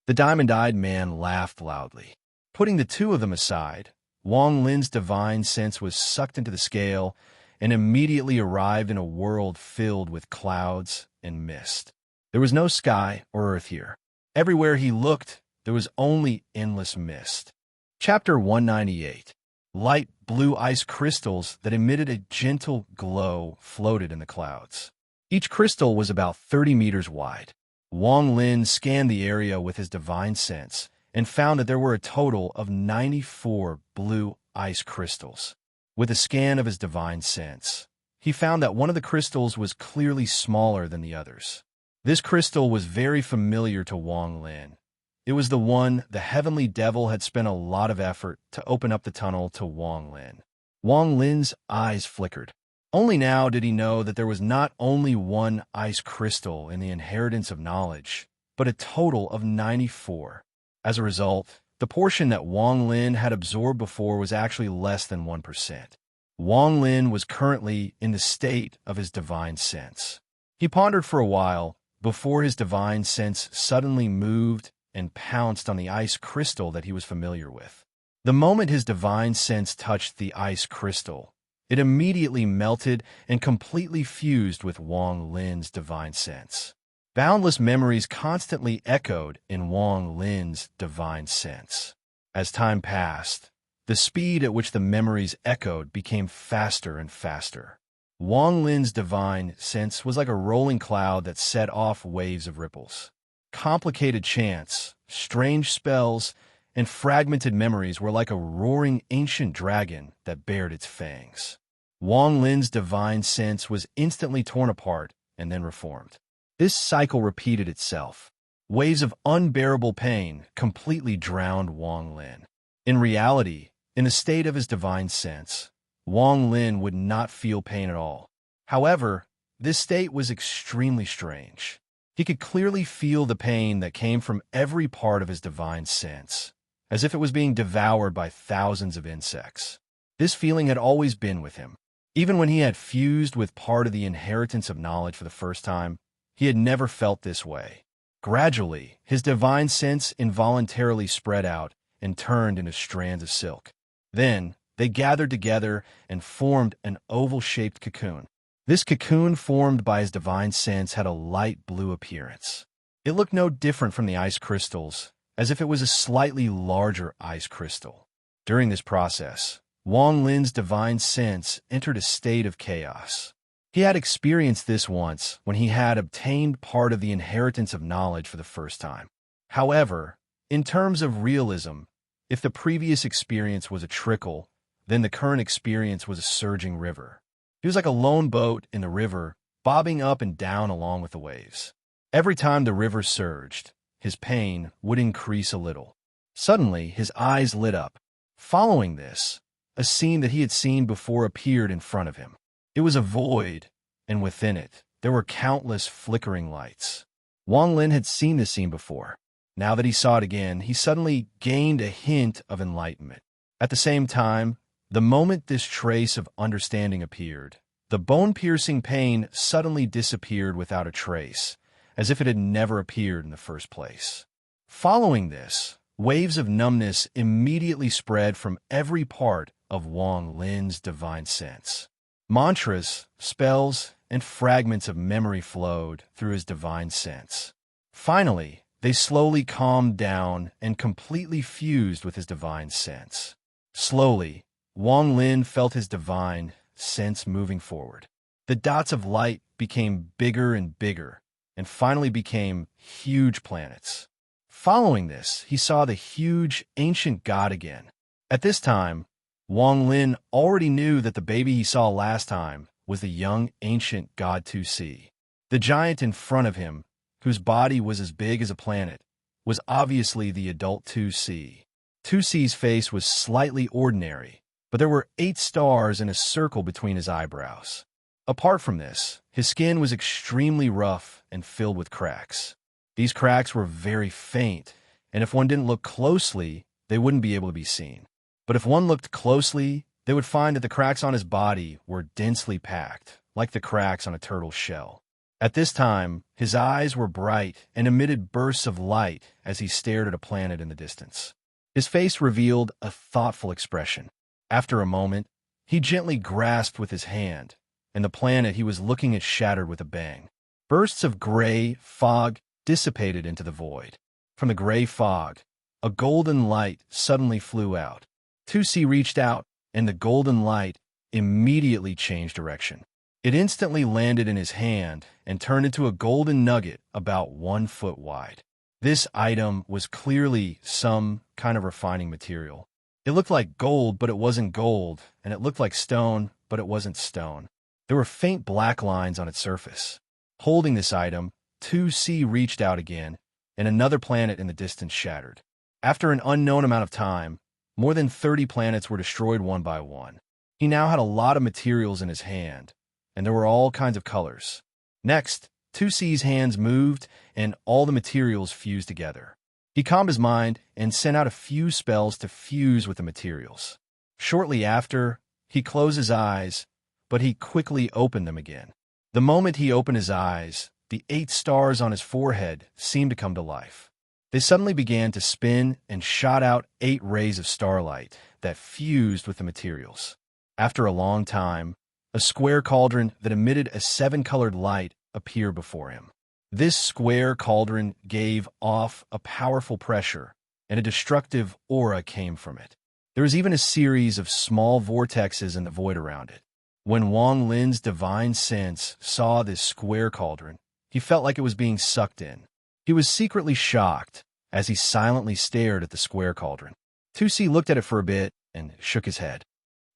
The diamond-eyed man laughed loudly. Putting the 2 of them aside, Wang Lin's divine sense was sucked into the scale and immediately arrived in a world filled with clouds and mist. There was no sky or earth here. Everywhere he looked, there was only endless mist. Chapter 198. Light blue ice crystals that emitted a gentle glow floated in the clouds. Each crystal was about 30 meters wide. Wang Lin scanned the area with his divine sense and found that there were a total of 94 blue ice crystals. With a scan of his divine sense, he found that one of the crystals was clearly smaller than the others. This crystal was very familiar to Wang Lin. It was the one the heavenly devil had spent a lot of effort to open up the tunnel to Wang Lin. Wang Lin's eyes flickered. Only now did he know that there was not only one ice crystal in the inheritance of knowledge, but a total of 94. As a result, the portion that Wang Lin had absorbed before was actually less than 1%. Wang Lin was currently in the state of his divine sense. He pondered for a while before his divine sense suddenly moved and pounced on the ice crystal that he was familiar with. The moment his divine sense touched the ice crystal, it immediately melted and completely fused with Wang Lin's divine sense. Boundless memories constantly echoed in Wang Lin's divine sense. As time passed, the speed at which the memories echoed became faster and faster. Wang Lin's divine sense was like a rolling cloud that set off waves of ripples. Complicated chants, strange spells, and fragmented memories were like a roaring ancient dragon that bared its fangs. Wang Lin's divine sense was instantly torn apart and then reformed. This cycle repeated itself. Waves of unbearable pain completely drowned Wang Lin. In reality, in the state of his divine sense, Wang Lin would not feel pain at all. However, this state was extremely strange. He could clearly feel the pain that came from every part of his divine sense, as if it was being devoured by thousands of insects. This feeling had always been with him. Even when he had fused with part of the inheritance of knowledge for the first time, he had never felt this way. Gradually, his divine sense involuntarily spread out and turned into strands of silk. Then, they gathered together and formed an oval-shaped cocoon. This cocoon formed by his divine sense had a light blue appearance. It looked no different from the ice crystals, as if it was a slightly larger ice crystal. During this process, Wang Lin's divine sense entered a state of chaos. He had experienced this once when he had obtained part of the inheritance of knowledge for the first time. However, in terms of realism, if the previous experience was a trickle, then the current experience was a surging river. He was like a lone boat in the river, bobbing up and down along with the waves. Every time the river surged, his pain would increase a little. Suddenly, his eyes lit up. Following this, a scene that he had seen before appeared in front of him. It was a void, and within it, there were countless flickering lights. Wang Lin had seen this scene before. Now that he saw it again, he suddenly gained a hint of enlightenment. At the same time, the moment this trace of understanding appeared, the bone-piercing pain suddenly disappeared without a trace, as if it had never appeared in the first place. Following this, waves of numbness immediately spread from every part of Wang Lin's divine sense. Mantras, spells, and fragments of memory flowed through his divine sense. Finally, they slowly calmed down and completely fused with his divine sense. Slowly, Wang Lin felt his divine sense moving forward. The dots of light became bigger and bigger, and finally became huge planets. Following this, he saw the huge ancient god again. At this time, Wang Lin already knew that the baby he saw last time was the young ancient god 2C. The giant in front of him, whose body was as big as a planet, was obviously the adult 2C. 2C's face was slightly ordinary, but there were 8 stars in a circle between his eyebrows. Apart from this, his skin was extremely rough and filled with cracks. These cracks were very faint, and if one didn't look closely, they wouldn't be able to be seen. But if one looked closely, they would find that the cracks on his body were densely packed, like the cracks on a turtle's shell. At this time, his eyes were bright and emitted bursts of light as he stared at a planet in the distance. His face revealed a thoughtful expression. After a moment, he gently grasped with his hand, and the planet he was looking at shattered with a bang. Bursts of gray fog dissipated into the void. From the gray fog, a golden light suddenly flew out. 2C reached out, and the golden light immediately changed direction. It instantly landed in his hand and turned into a golden nugget about 1 foot wide. This item was clearly some kind of refining material. It looked like gold, but it wasn't gold, and it looked like stone, but it wasn't stone. There were faint black lines on its surface. Holding this item, 2C reached out again, and another planet in the distance shattered. After an unknown amount of time, more than 30 planets were destroyed one by one. He now had a lot of materials in his hand, and there were all kinds of colors. Next, 2C's hands moved, and all the materials fused together. He calmed his mind and sent out a few spells to fuse with the materials. Shortly after, he closed his eyes, but he quickly opened them again. The moment he opened his eyes, the 8 stars on his forehead seemed to come to life. They suddenly began to spin and shot out 8 rays of starlight that fused with the materials. After a long time, a square cauldron that emitted a 7-colored light appeared before him. This square cauldron gave off a powerful pressure, and a destructive aura came from it. There was even a series of small vortexes in the void around it. When Wang Lin's divine sense saw this square cauldron, he felt like it was being sucked in. He was secretly shocked as he silently stared at the square cauldron. 2C looked at it for a bit and shook his head.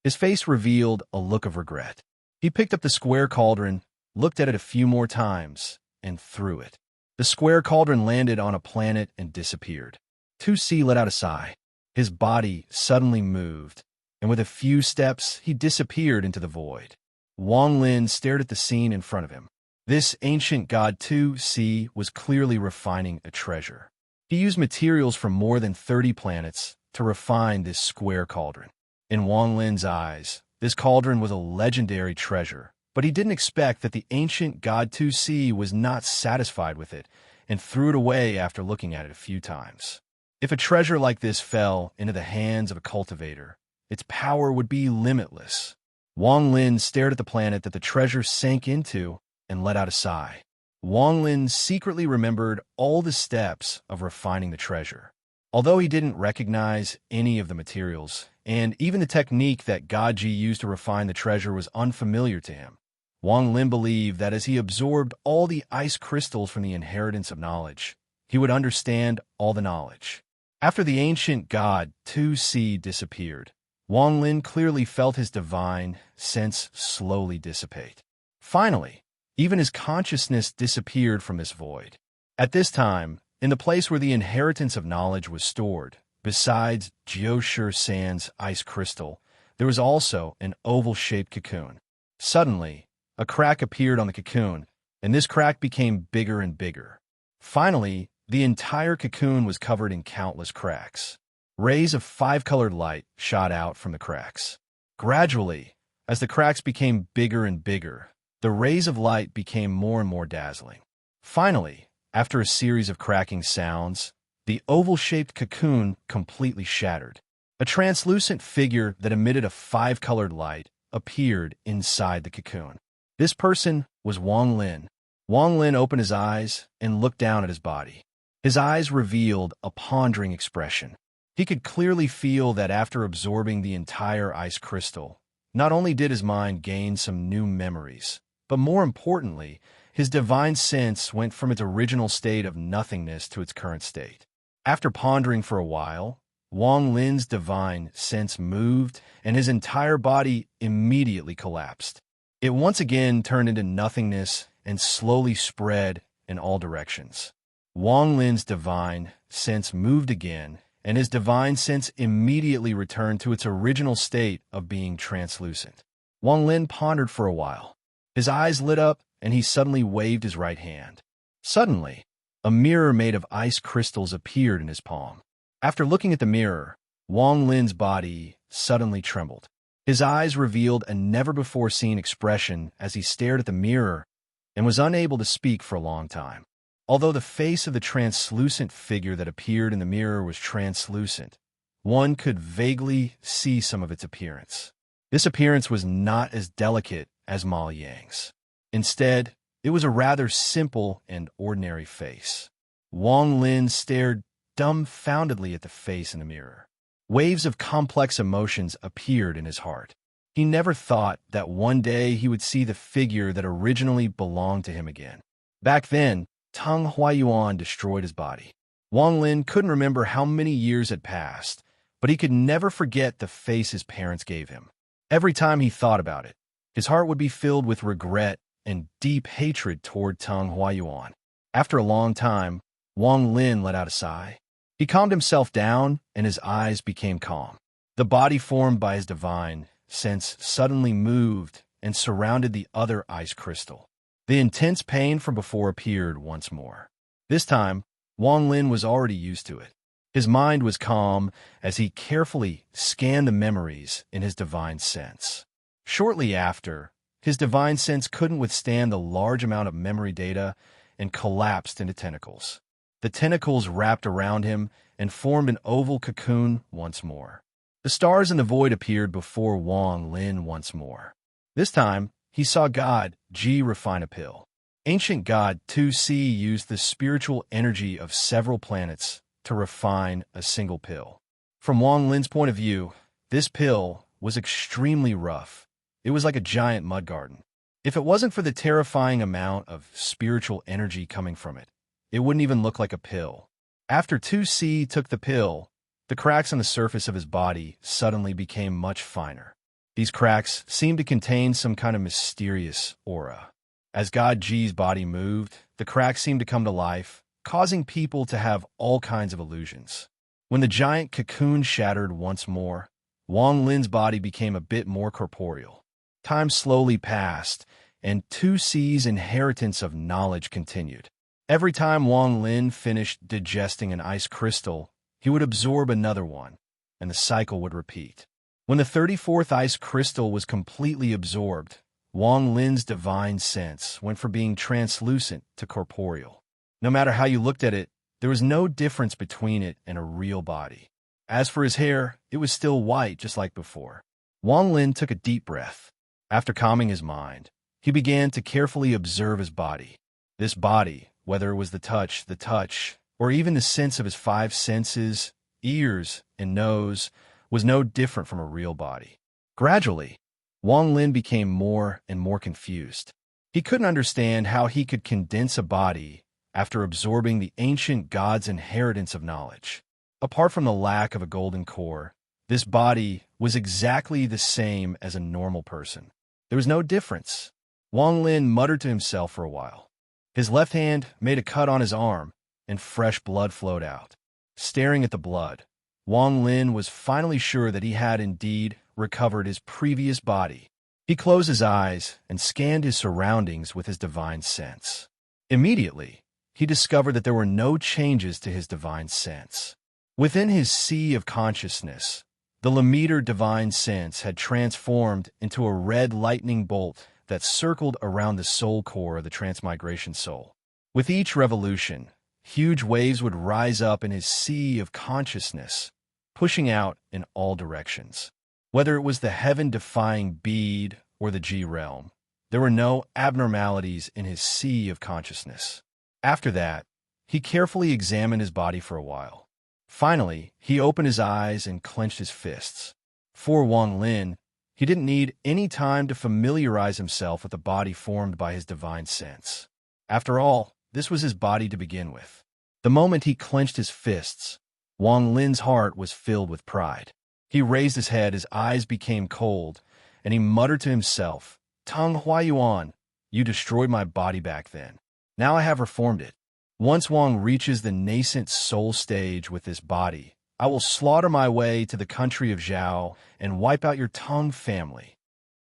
His face revealed a look of regret. He picked up the square cauldron, looked at it a few more times, and threw it. The square cauldron landed on a planet and disappeared. 2C let out a sigh. His body suddenly moved, and with a few steps, he disappeared into the void. Wang Lin stared at the scene in front of him. This ancient god 2C was clearly refining a treasure. He used materials from more than 30 planets to refine this square cauldron. In Wang Lin's eyes, this cauldron was a legendary treasure, but he didn't expect that the ancient god 2C was not satisfied with it and threw it away after looking at it a few times. If a treasure like this fell into the hands of a cultivator, its power would be limitless. Wang Lin stared at the planet that the treasure sank into and let out a sigh. Wang Lin secretly remembered all the steps of refining the treasure. Although he didn't recognize any of the materials, and even the technique that Gaji used to refine the treasure was unfamiliar to him. Wang Lin believed that as he absorbed all the ice crystals from the inheritance of knowledge, he would understand all the knowledge. After the ancient god Tu-Si disappeared, Wang Lin clearly felt his divine sense slowly dissipate. Finally, even his consciousness disappeared from this void. At this time, in the place where the inheritance of knowledge was stored, besides Jiushi San's ice crystal, there was also an oval-shaped cocoon. Suddenly, a crack appeared on the cocoon, and this crack became bigger and bigger. Finally, the entire cocoon was covered in countless cracks. Rays of five-colored light shot out from the cracks. Gradually, as the cracks became bigger and bigger, the rays of light became more and more dazzling. Finally, after a series of cracking sounds, the oval-shaped cocoon completely shattered. A translucent figure that emitted a five-colored light appeared inside the cocoon. This person was Wang Lin. Wang Lin opened his eyes and looked down at his body. His eyes revealed a pondering expression. He could clearly feel that after absorbing the entire ice crystal, not only did his mind gain some new memories, but more importantly, his divine sense went from its original state of nothingness to its current state. After pondering for a while, Wang Lin's divine sense moved, and his entire body immediately collapsed. It once again turned into nothingness and slowly spread in all directions. Wang Lin's divine sense moved again, and his divine sense immediately returned to its original state of being translucent. Wang Lin pondered for a while. His eyes lit up, and he suddenly waved his right hand. Suddenly, a mirror made of ice crystals appeared in his palm. After looking at the mirror, Wang Lin's body suddenly trembled. His eyes revealed a never-before-seen expression as he stared at the mirror and was unable to speak for a long time. Although the face of the translucent figure that appeared in the mirror was translucent, one could vaguely see some of its appearance. This appearance was not as delicate as Ma Yang's. Instead, it was a rather simple and ordinary face. Wang Lin stared dumbfoundedly at the face in the mirror. Waves of complex emotions appeared in his heart. He never thought that one day he would see the figure that originally belonged to him again. Back then, Tang Huayuan destroyed his body. Wang Lin couldn't remember how many years had passed, but he could never forget the face his parents gave him. Every time he thought about it, his heart would be filled with regret and deep hatred toward Tang Huayuan. After a long time, Wang Lin let out a sigh. He calmed himself down, and his eyes became calm. The body formed by his divine sense suddenly moved and surrounded the other ice crystal. The intense pain from before appeared once more. This time, Wang Lin was already used to it. His mind was calm as he carefully scanned the memories in his divine sense. Shortly after, his divine sense couldn't withstand the large amount of memory data and collapsed into tentacles. The tentacles wrapped around him and formed an oval cocoon once more. The stars in the void appeared before Wang Lin once more. This time, he saw God Ji refine a pill. Ancient god Tu-Si used the spiritual energy of several planets to refine a single pill. From Wang Lin's point of view, this pill was extremely rough. It was like a giant mud garden. If it wasn't for the terrifying amount of spiritual energy coming from it, it wouldn't even look like a pill. After Tu-Si took the pill, the cracks on the surface of his body suddenly became much finer. These cracks seemed to contain some kind of mysterious aura. As God Ji's body moved, the cracks seemed to come to life, causing people to have all kinds of illusions. When the giant cocoon shattered once more, Wang Lin's body became a bit more corporeal. Time slowly passed, and Tu-Si's inheritance of knowledge continued. Every time Wang Lin finished digesting an ice crystal, he would absorb another one, and the cycle would repeat. When the 34th ice crystal was completely absorbed, Wang Lin's divine sense went from being translucent to corporeal. No matter how you looked at it, there was no difference between it and a real body. As for his hair, it was still white just like before. Wang Lin took a deep breath. After calming his mind, he began to carefully observe his body. This body, whether it was the touch, or even the sense of his five senses, ears, and nose, was no different from a real body. Gradually, Wang Lin became more and more confused. He couldn't understand how he could condense a body after absorbing the ancient god's inheritance of knowledge. Apart from the lack of a golden core, this body was exactly the same as a normal person. There was no difference. Wang Lin muttered to himself for a while. His left hand made a cut on his arm, and fresh blood flowed out. Staring at the blood, Wang Lin was finally sure that he had indeed recovered his previous body. He closed his eyes and scanned his surroundings with his divine sense. Immediately, he discovered that there were no changes to his divine sense. Within his sea of consciousness, the Lammeter divine sense had transformed into a red lightning bolt that circled around the soul core of the transmigration soul. With each revolution, huge waves would rise up in his sea of consciousness, pushing out in all directions. Whether it was the heaven-defying bead or the G realm, there were no abnormalities in his sea of consciousness. After that, he carefully examined his body for a while. Finally, he opened his eyes and clenched his fists. For Wang Lin, he didn't need any time to familiarize himself with the body formed by his divine sense. After all, this was his body to begin with. The moment he clenched his fists, Wang Lin's heart was filled with pride. He raised his head, his eyes became cold, and he muttered to himself, "Tang Huayuan, you destroyed my body back then. Now I have reformed it. Once Wang reaches the nascent soul stage with this body, I will slaughter my way to the country of Zhao and wipe out your Tang family.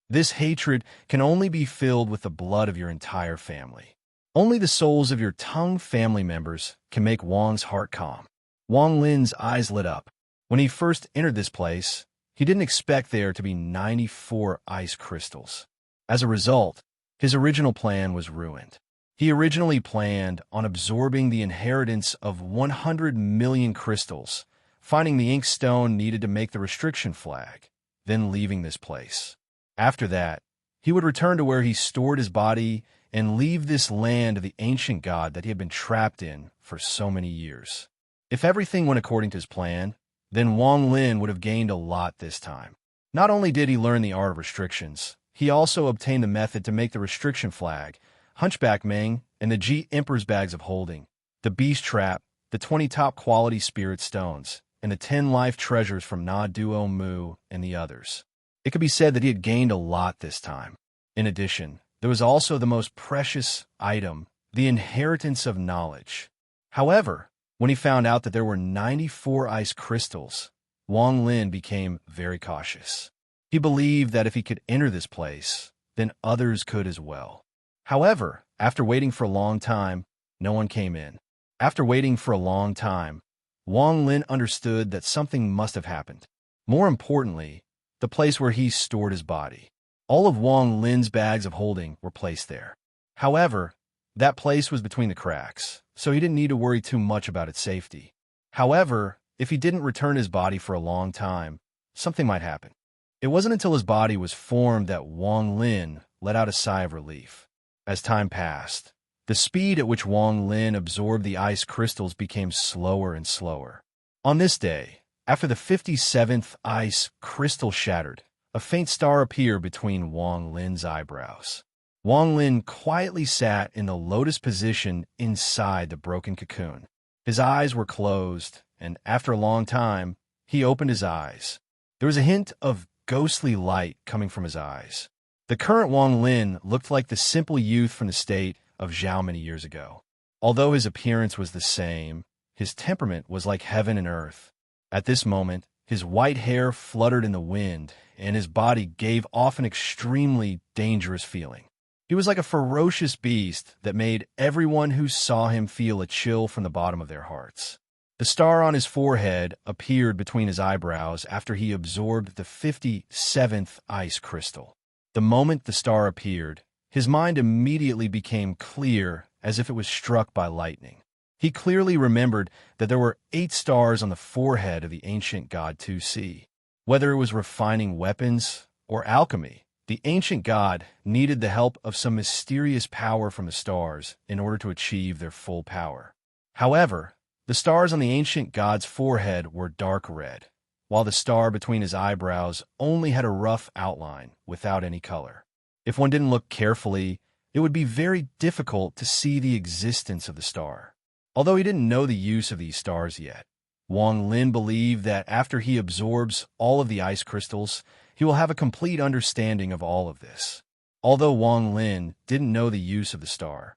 This hatred can only be filled with the blood of your entire family. Only the souls of your Tang family members can make Wang's heart calm." Wang Lin's eyes lit up. When he first entered this place, he didn't expect there to be 94 ice crystals. As a result, his original plan was ruined. He originally planned on absorbing the inheritance of 100 million crystals, finding the ink stone needed to make the restriction flag, then leaving this place. After that, he would return to where he stored his body and leave this land of the ancient god that he had been trapped in for so many years. If everything went according to his plan, then Wang Lin would have gained a lot this time. Not only did he learn the art of restrictions, he also obtained the method to make the restriction flag, Hunchback Meng, and the G Emperor's bags of holding, the beast trap, the 20 top quality spirit stones, and the 10 life treasures from Na Duo Mu and the others. It could be said that he had gained a lot this time. In addition, there was also the most precious item, the inheritance of knowledge. However, when he found out that there were 94 ice crystals, Wang Lin became very cautious. He believed that if he could enter this place, then others could as well. However, after waiting for a long time, no one came in. After waiting for a long time, Wang Lin understood that something must have happened. More importantly, the place where he stored his body. All of Wang Lin's bags of holding were placed there. However, that place was between the cracks, so he didn't need to worry too much about its safety. However, if he didn't return his body for a long time, something might happen. It wasn't until his body was formed that Wang Lin let out a sigh of relief. As time passed, the speed at which Wang Lin absorbed the ice crystals became slower and slower. On this day, after the 57th ice crystal shattered, a faint star appeared between Wang Lin's eyebrows. Wang Lin quietly sat in the lotus position inside the broken cocoon. His eyes were closed, and after a long time, he opened his eyes. There was a hint of ghostly light coming from his eyes. The current Wang Lin looked like the simple youth from the state of Zhao many years ago. Although his appearance was the same, his temperament was like heaven and earth. At this moment, his white hair fluttered in the wind, and his body gave off an extremely dangerous feeling. He was like a ferocious beast that made everyone who saw him feel a chill from the bottom of their hearts. The star on his forehead appeared between his eyebrows after he absorbed the 57th ice crystal. The moment the star appeared, his mind immediately became clear as if it was struck by lightning. He clearly remembered that there were 8 stars on the forehead of the ancient god 2C. Whether it was refining weapons or alchemy, the ancient god needed the help of some mysterious power from the stars in order to achieve their full power. However, the stars on the ancient god's forehead were dark red, while the star between his eyebrows only had a rough outline without any color. If one didn't look carefully, it would be very difficult to see the existence of the star. Although he didn't know the use of these stars yet, Wang Lin believed that after he absorbs all of the ice crystals, he will have a complete understanding of all of this. Although Wang Lin didn't know the use of the star,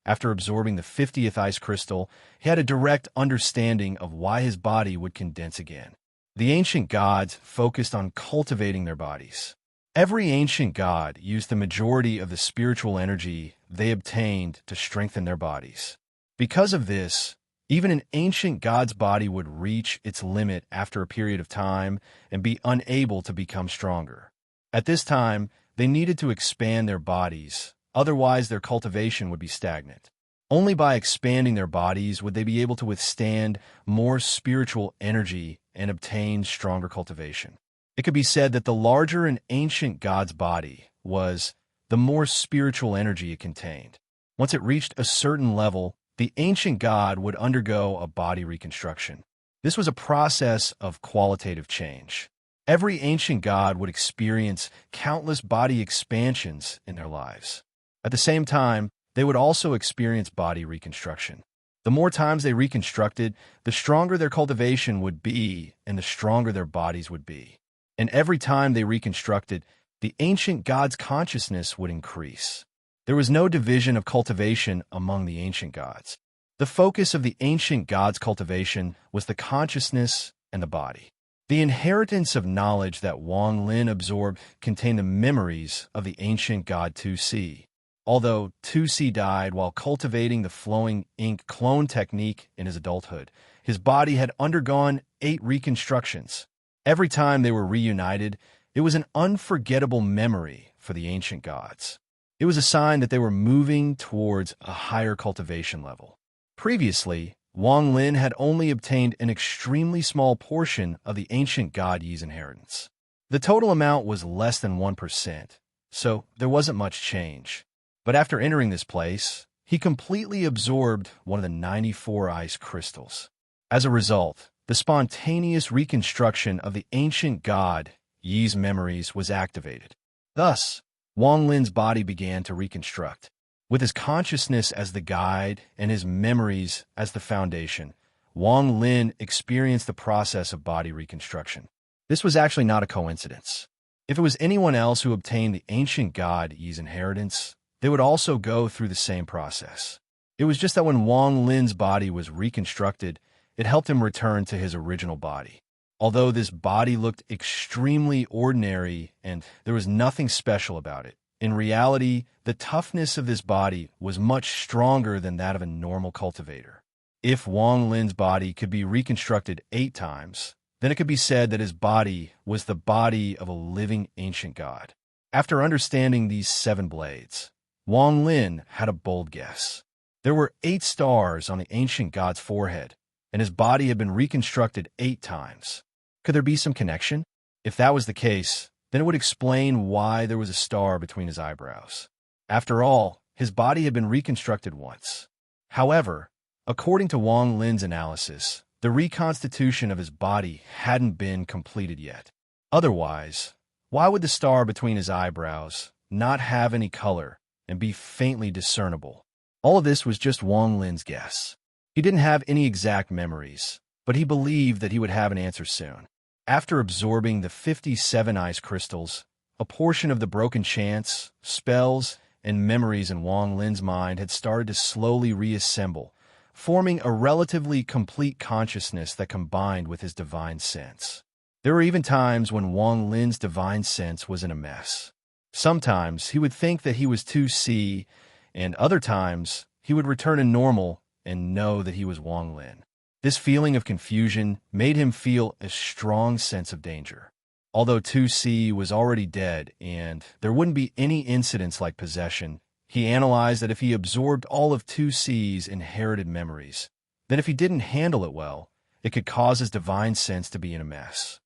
after absorbing the 50th ice crystal, he had a direct understanding of why his body would condense again. The ancient gods focused on cultivating their bodies. Every ancient god used the majority of the spiritual energy they obtained to strengthen their bodies. Because of this, even an ancient god's body would reach its limit after a period of time and be unable to become stronger. At this time, they needed to expand their bodies, otherwise their cultivation would be stagnant. Only by expanding their bodies would they be able to withstand more spiritual energy and obtain stronger cultivation. It could be said that the larger an ancient god's body was, the more spiritual energy it contained. Once it reached a certain level, the ancient god would undergo a body reconstruction. This was a process of qualitative change. Every ancient god would experience countless body expansions in their lives. At the same time, they would also experience body reconstruction. The more times they reconstructed, the stronger their cultivation would be and the stronger their bodies would be. And every time they reconstructed, the ancient god's consciousness would increase. There was no division of cultivation among the ancient gods. The focus of the ancient gods' cultivation was the consciousness and the body. The inheritance of knowledge that Wang Lin absorbed contained the memories of the ancient god Tu-Si. Although Tu-Si died while cultivating the flowing ink clone technique in his adulthood, his body had undergone 8 reconstructions. Every time they were reunited, it was an unforgettable memory for the ancient gods. It was a sign that they were moving towards a higher cultivation level. Previously, Wang Lin had only obtained an extremely small portion of the ancient god Yi's inheritance. The total amount was less than 1%, so there wasn't much change. But after entering this place, he completely absorbed one of the 94 ice crystals. As a result, the spontaneous reconstruction of the ancient god Yi's memories was activated. Thus, Wang Lin's body began to reconstruct. With his consciousness as the guide and his memories as the foundation, Wang Lin experienced the process of body reconstruction. This was actually not a coincidence. If it was anyone else who obtained the ancient god Yi's inheritance, they would also go through the same process. It was just that when Wang Lin's body was reconstructed, it helped him return to his original body. Although this body looked extremely ordinary and there was nothing special about it, in reality, the toughness of this body was much stronger than that of a normal cultivator. If Wang Lin's body could be reconstructed 8 times, then it could be said that his body was the body of a living ancient god. After understanding these 7 blades, Wang Lin had a bold guess. There were 8 stars on the ancient god's forehead, and his body had been reconstructed 8 times. Could there be some connection? If that was the case, then it would explain why there was a star between his eyebrows. After all, his body had been reconstructed once. However, according to Wang Lin's analysis, the reconstitution of his body hadn't been completed yet. Otherwise, why would the star between his eyebrows not have any color and be faintly discernible? All of this was just Wang Lin's guess. He didn't have any exact memories, but he believed that he would have an answer soon. After absorbing the 57 ice crystals, a portion of the broken chants, spells, and memories in Wang Lin's mind had started to slowly reassemble, forming a relatively complete consciousness that combined with his divine sense. There were even times when Wang Lin's divine sense was in a mess. Sometimes he would think that he was Tu-Si, and other times he would return to normal and know that he was Wang Lin. This feeling of confusion made him feel a strong sense of danger. Although Tu-Si was already dead and there wouldn't be any incidents like possession, he analyzed that if he absorbed all of Tu-Si's inherited memories, then if he didn't handle it well, it could cause his divine sense to be in a mess.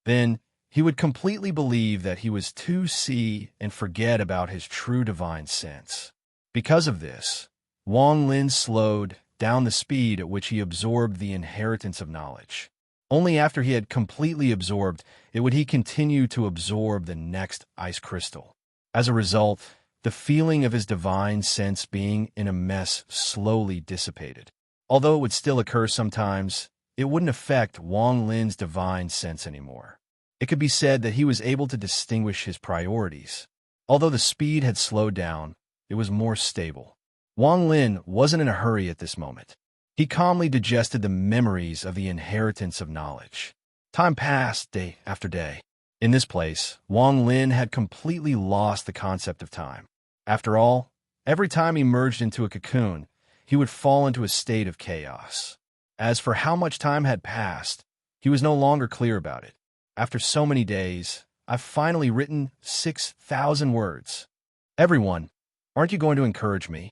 Then he would completely believe that he was Tu-Si and forget about his true divine sense. Because of this, Wang Lin slowed down the speed at which he absorbed the inheritance of knowledge. Only after he had completely absorbed it would he continue to absorb the next ice crystal. As a result, the feeling of his divine sense being in a mess slowly dissipated. Although it would still occur sometimes, it wouldn't affect Wang Lin's divine sense anymore. It could be said that he was able to distinguish his priorities. Although the speed had slowed down, it was more stable. Wang Lin wasn't in a hurry at this moment. He calmly digested the memories of the inheritance of knowledge. Time passed day after day. In this place, Wang Lin had completely lost the concept of time. After all, every time he merged into a cocoon, he would fall into a state of chaos. As for how much time had passed, he was no longer clear about it. After so many days, I've finally written 6,000 words. Everyone, aren't you going to encourage me?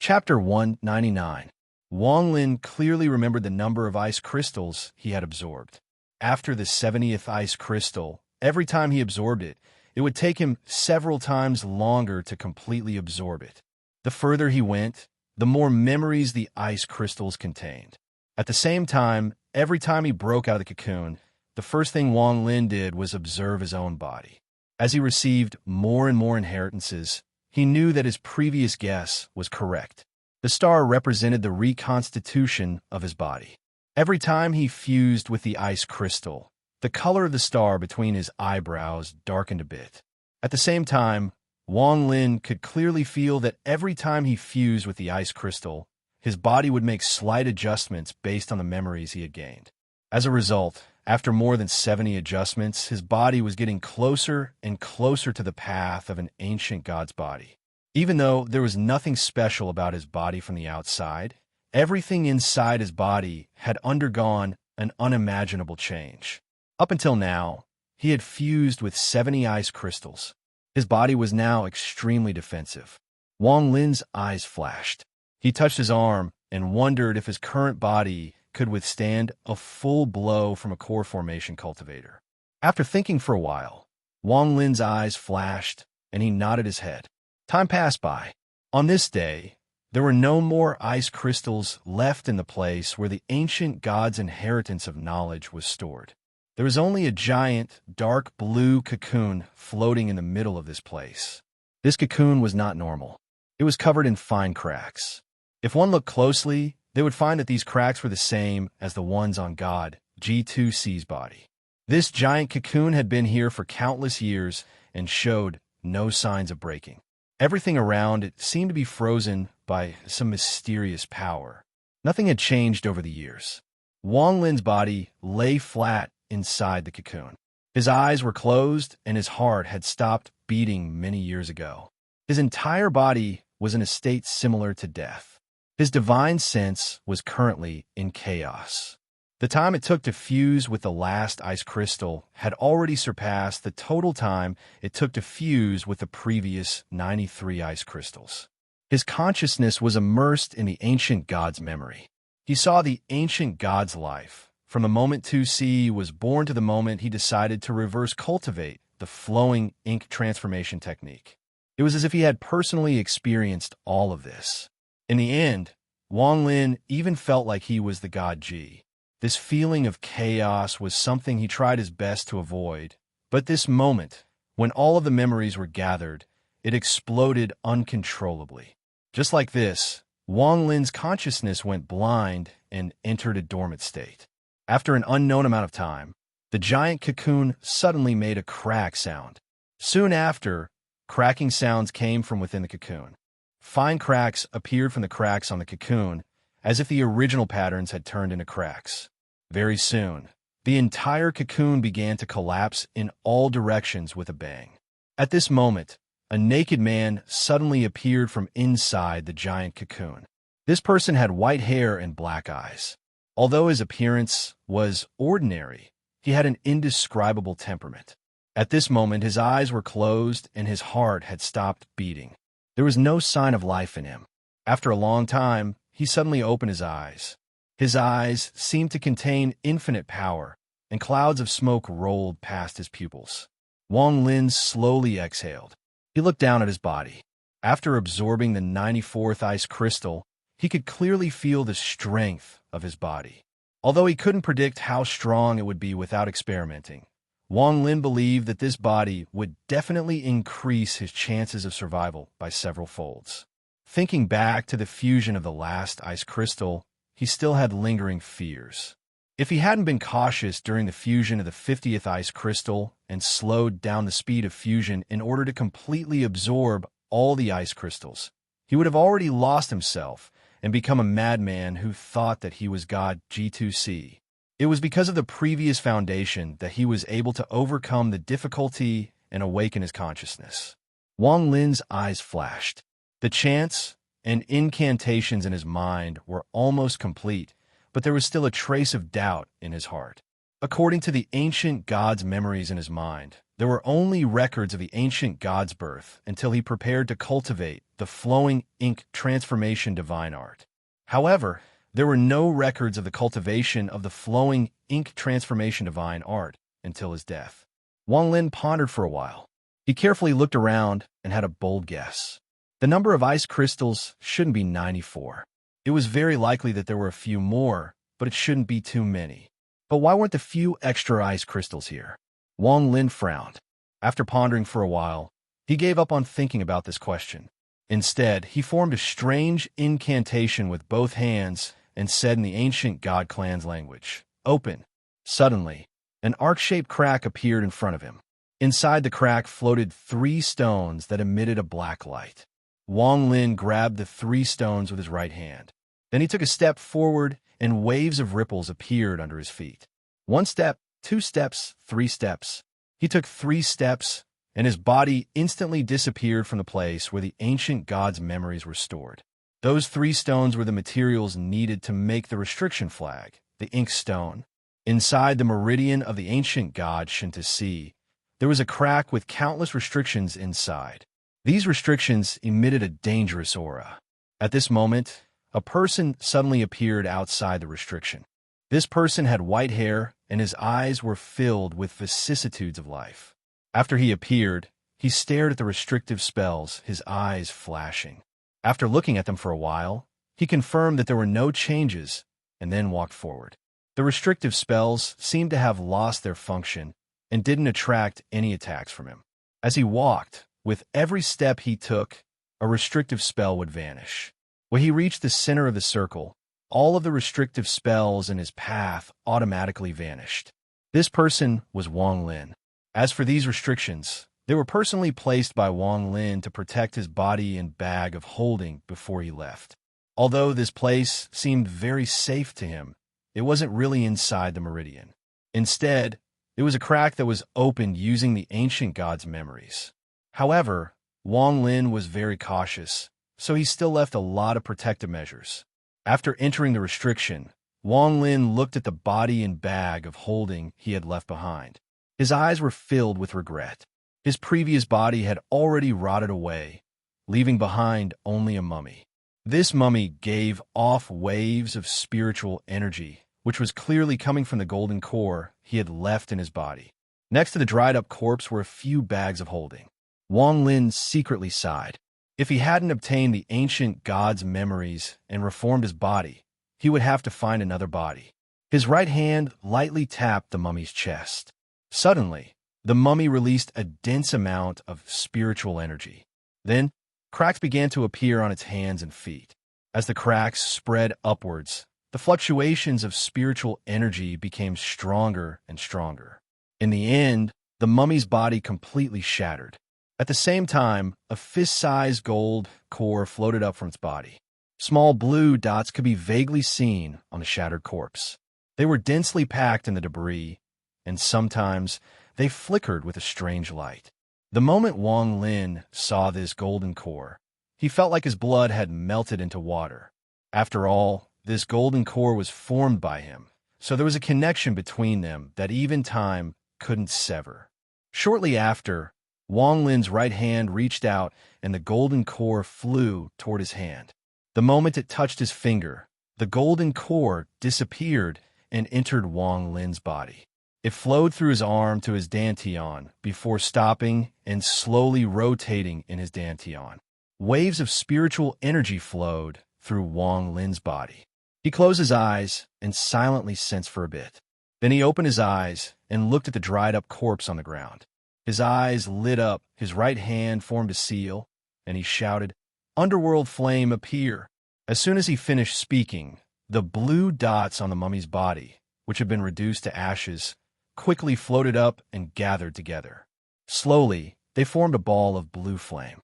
Chapter 199. Wang Lin clearly remembered the number of ice crystals he had absorbed. After the 70th ice crystal, every time he absorbed it, it would take him several times longer to completely absorb it. The further he went, the more memories the ice crystals contained. At the same time, every time he broke out of the cocoon, the first thing Wang Lin did was observe his own body. As he received more and more inheritances, he knew that his previous guess was correct. The star represented the reconstitution of his body. Every time he fused with the ice crystal, the color of the star between his eyebrows darkened a bit. At the same time, Wang Lin could clearly feel that every time he fused with the ice crystal, his body would make slight adjustments based on the memories he had gained. As a result, after more than 70 adjustments, his body was getting closer and closer to the path of an ancient god's body. Even though there was nothing special about his body from the outside, everything inside his body had undergone an unimaginable change. Up until now, he had fused with 70 ice crystals. His body was now extremely defensive. Wang Lin's eyes flashed. He touched his arm and wondered if his current body could withstand a full blow from a core formation cultivator. After thinking for a while, Wang Lin's eyes flashed and he nodded his head. Time passed by. On this day, there were no more ice crystals left in the place where the ancient god's inheritance of knowledge was stored. There was only a giant, dark blue cocoon floating in the middle of this place. This cocoon was not normal. It was covered in fine cracks. If one looked closely, they would find that these cracks were the same as the ones on God G2C's body. This giant cocoon had been here for countless years and showed no signs of breaking. Everything around it seemed to be frozen by some mysterious power. Nothing had changed over the years. Wang Lin's body lay flat inside the cocoon. His eyes were closed and his heart had stopped beating many years ago. His entire body was in a state similar to death. His divine sense was currently in chaos. The time it took to fuse with the last ice crystal had already surpassed the total time it took to fuse with the previous 93 ice crystals. His consciousness was immersed in the ancient god's memory. He saw the ancient god's life, from the moment 2C was born to the moment he decided to reverse cultivate the flowing ink transformation technique. It was as if he had personally experienced all of this. In the end, Wang Lin even felt like he was the god G. This feeling of chaos was something he tried his best to avoid, but this moment, when all of the memories were gathered, it exploded uncontrollably. Just like this, Wang Lin's consciousness went blind and entered a dormant state. After an unknown amount of time, the giant cocoon suddenly made a crack sound. Soon after, cracking sounds came from within the cocoon. Fine cracks appeared from the cracks on the cocoon, as if the original patterns had turned into cracks. Very soon, the entire cocoon began to collapse in all directions with a bang. At this moment, a naked man suddenly appeared from inside the giant cocoon. This person had white hair and black eyes. Although his appearance was ordinary, he had an indescribable temperament. At this moment, his eyes were closed and his heart had stopped beating. There was no sign of life in him. After a long time, he suddenly opened his eyes. His eyes seemed to contain infinite power, and clouds of smoke rolled past his pupils. Wang Lin slowly exhaled. He looked down at his body. After absorbing the 94th ice crystal, he could clearly feel the strength of his body. Although he couldn't predict how strong it would be without experimenting, Wang Lin believed that this body would definitely increase his chances of survival by several folds. Thinking back to the fusion of the last ice crystal, he still had lingering fears. If he hadn't been cautious during the fusion of the 50th ice crystal and slowed down the speed of fusion in order to completely absorb all the ice crystals, he would have already lost himself and become a madman who thought that he was God G2C. It was because of the previous foundation that he was able to overcome the difficulty and awaken his consciousness. Wang Lin's eyes flashed. The chants and incantations in his mind were almost complete, but there was still a trace of doubt in his heart. According to the ancient god's memories in his mind, there were only records of the ancient god's birth until he prepared to cultivate the flowing ink transformation divine art. However, there were no records of the cultivation of the flowing ink transformation divine art until his death. Wang Lin pondered for a while. He carefully looked around and had a bold guess. The number of ice crystals shouldn't be 94. It was very likely that there were a few more, but it shouldn't be too many. But why weren't the few extra ice crystals here? Wang Lin frowned. After pondering for a while, he gave up on thinking about this question. Instead, he formed a strange incantation with both hands and said in the ancient god clan's language, "Open." Suddenly, an arc-shaped crack appeared in front of him. Inside the crack floated 3 stones that emitted a black light. Wang Lin grabbed the 3 stones with his right hand. Then he took a step forward, and waves of ripples appeared under his feet. 1 step, 2 steps, 3 steps. He took 3 steps, and his body instantly disappeared from the place where the ancient god's memories were stored. Those 3 stones were the materials needed to make the restriction flag, the ink stone. Inside the meridian of the ancient god Shinta-Si, there was a crack with countless restrictions inside. These restrictions emitted a dangerous aura. At this moment, a person suddenly appeared outside the restriction. This person had white hair, and his eyes were filled with vicissitudes of life. After he appeared, he stared at the restrictive spells, his eyes flashing. After looking at them for a while, he confirmed that there were no changes, and then walked forward. The restrictive spells seemed to have lost their function and didn't attract any attacks from him. As he walked, with every step he took, a restrictive spell would vanish. When he reached the center of the circle, all of the restrictive spells in his path automatically vanished. This person was Wang Lin. As for these restrictions, they were personally placed by Wang Lin to protect his body and bag of holding before he left. Although this place seemed very safe to him, it wasn't really inside the meridian. Instead, it was a crack that was opened using the ancient god's memories. However, Wang Lin was very cautious, so he still left a lot of protective measures. After entering the restriction, Wang Lin looked at the body and bag of holding he had left behind. His eyes were filled with regret. His previous body had already rotted away, leaving behind only a mummy. This mummy gave off waves of spiritual energy, which was clearly coming from the golden core he had left in his body. Next to the dried-up corpse were a few bags of holding. Wang Lin secretly sighed. If he hadn't obtained the ancient god's memories and reformed his body, he would have to find another body. His right hand lightly tapped the mummy's chest. Suddenly, the mummy released a dense amount of spiritual energy. Then, cracks began to appear on its hands and feet. As the cracks spread upwards, the fluctuations of spiritual energy became stronger and stronger. In the end, the mummy's body completely shattered. At the same time, a fist-sized gold core floated up from its body. Small blue dots could be vaguely seen on the shattered corpse. They were densely packed in the debris, and sometimes they flickered with a strange light. The moment Wang Lin saw this golden core, he felt like his blood had melted into water. After all, this golden core was formed by him, so there was a connection between them that even time couldn't sever. Shortly after, Wang Lin's right hand reached out and the golden core flew toward his hand. The moment it touched his finger, the golden core disappeared and entered Wang Lin's body. It flowed through his arm to his dantian before stopping and slowly rotating in his dantian. Waves of spiritual energy flowed through Wang Lin's body. He closed his eyes and silently sensed for a bit. Then he opened his eyes and looked at the dried-up corpse on the ground. His eyes lit up, his right hand formed a seal, and he shouted, "Underworld flame, appear!" As soon as he finished speaking, the blue dots on the mummy's body, which had been reduced to ashes, quickly floated up and gathered together. Slowly, they formed a ball of blue flame.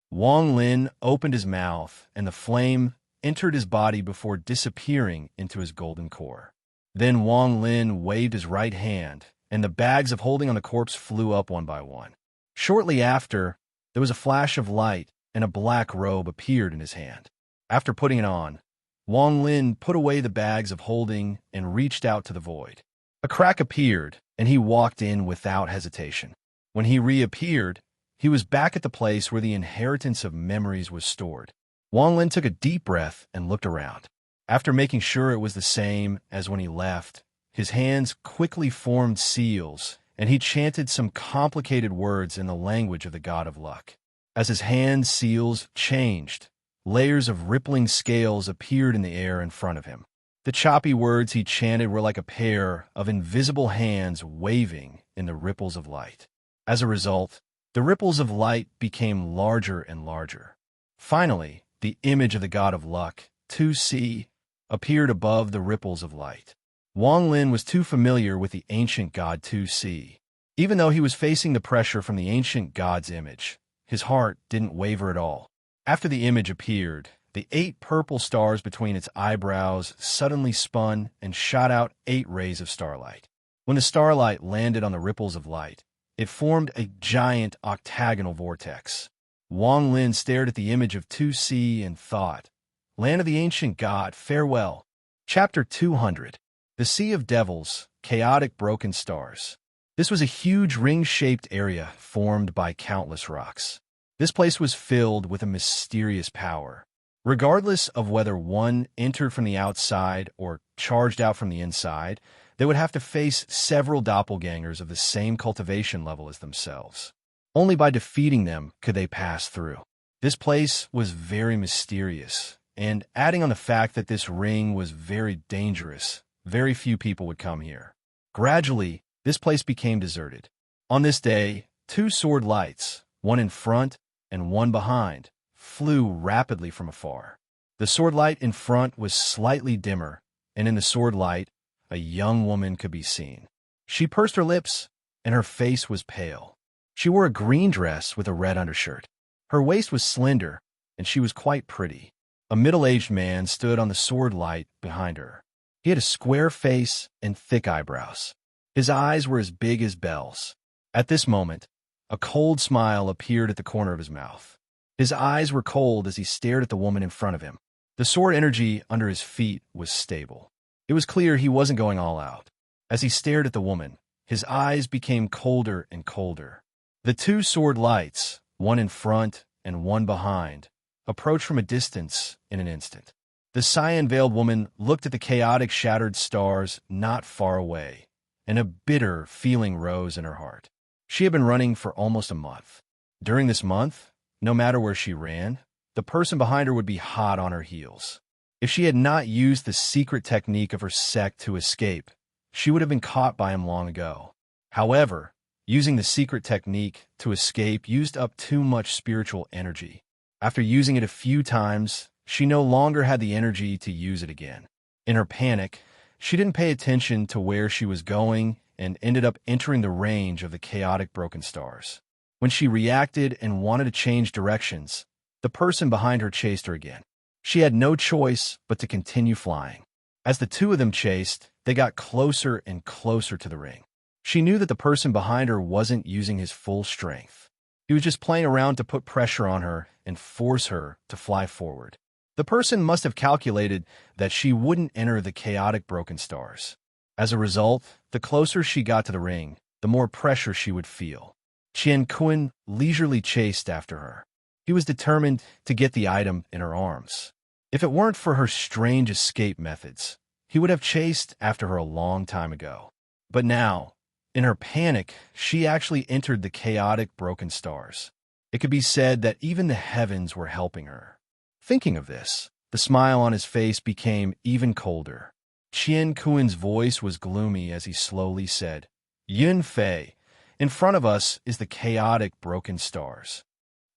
Wang Lin opened his mouth, and the flame entered his body before disappearing into his golden core. Then Wang Lin waved his right hand, and the bags of holding on the corpse flew up one by one. Shortly after, there was a flash of light, and a black robe appeared in his hand. After putting it on, Wang Lin put away the bags of holding and reached out to the void. A crack appeared, and he walked in without hesitation. When he reappeared, he was back at the place where the inheritance of memories was stored. Wang Lin took a deep breath and looked around. After making sure it was the same as when he left, his hands quickly formed seals, and he chanted some complicated words in the language of the god of luck. As his hand seals changed, layers of rippling scales appeared in the air in front of him. The choppy words he chanted were like a pair of invisible hands waving in the ripples of light. As a result, the ripples of light became larger and larger. Finally, the image of the god of luck, 2C, appeared above the ripples of light. Wang Lin was too familiar with the ancient god 2C. Even though he was facing the pressure from the ancient god's image, his heart didn't waver at all. After the image appeared, the 8 purple stars between its eyebrows suddenly spun and shot out 8 rays of starlight. When the starlight landed on the ripples of light, it formed a giant octagonal vortex. Wang Lin stared at the image of 2C and thought, "Land of the ancient god, farewell." Chapter 200. The Sea of Devils, Chaotic Broken Stars. This was a huge ring-shaped area formed by countless rocks. This place was filled with a mysterious power. Regardless of whether one entered from the outside or charged out from the inside, they would have to face several doppelgangers of the same cultivation level as themselves. Only by defeating them could they pass through. This place was very mysterious, and adding on the fact that this ring was very dangerous, very few people would come here. Gradually, this place became deserted. On this day, 2 sword lights, one in front and one behind, flew rapidly from afar. The sword light in front was slightly dimmer, and in the sword light, a young woman could be seen. She pursed her lips, and her face was pale. She wore a green dress with a red undershirt. Her waist was slender, and she was quite pretty. A middle-aged man stood on the sword light behind her. He had a square face and thick eyebrows. His eyes were as big as bells. At this moment, a cold smile appeared at the corner of his mouth. His eyes were cold as he stared at the woman in front of him. The sword energy under his feet was stable. It was clear he wasn't going all out. As he stared at the woman, his eyes became colder and colder. The 2 sword lights, one in front and one behind, approached from a distance in an instant. The cyan-veiled woman looked at the chaotic shattered stars not far away, and a bitter feeling rose in her heart. She had been running for almost a month. During this month, no matter where she ran, the person behind her would be hot on her heels. If she had not used the secret technique of her sect to escape, she would have been caught by him long ago. However, using the secret technique to escape used up too much spiritual energy. After using it a few times, she no longer had the energy to use it again. In her panic, she didn't pay attention to where she was going and ended up entering the range of the chaotic broken stars. When she reacted and wanted to change directions, the person behind her chased her again. She had no choice but to continue flying. As the 2 of them chased, they got closer and closer to the ring. She knew that the person behind her wasn't using his full strength. He was just playing around to put pressure on her and force her to fly forward. The person must have calculated that she wouldn't enter the chaotic broken stars. As a result, the closer she got to the ring, the more pressure she would feel. Qian Kun leisurely chased after her. He was determined to get the item in her arms. If it weren't for her strange escape methods, he would have chased after her a long time ago. But now, in her panic, she actually entered the chaotic broken stars. It could be said that even the heavens were helping her. Thinking of this, The smile on his face became even colder. Qian Kuan's voice was gloomy as he slowly said, Yun Fei, in front of us is the chaotic broken stars.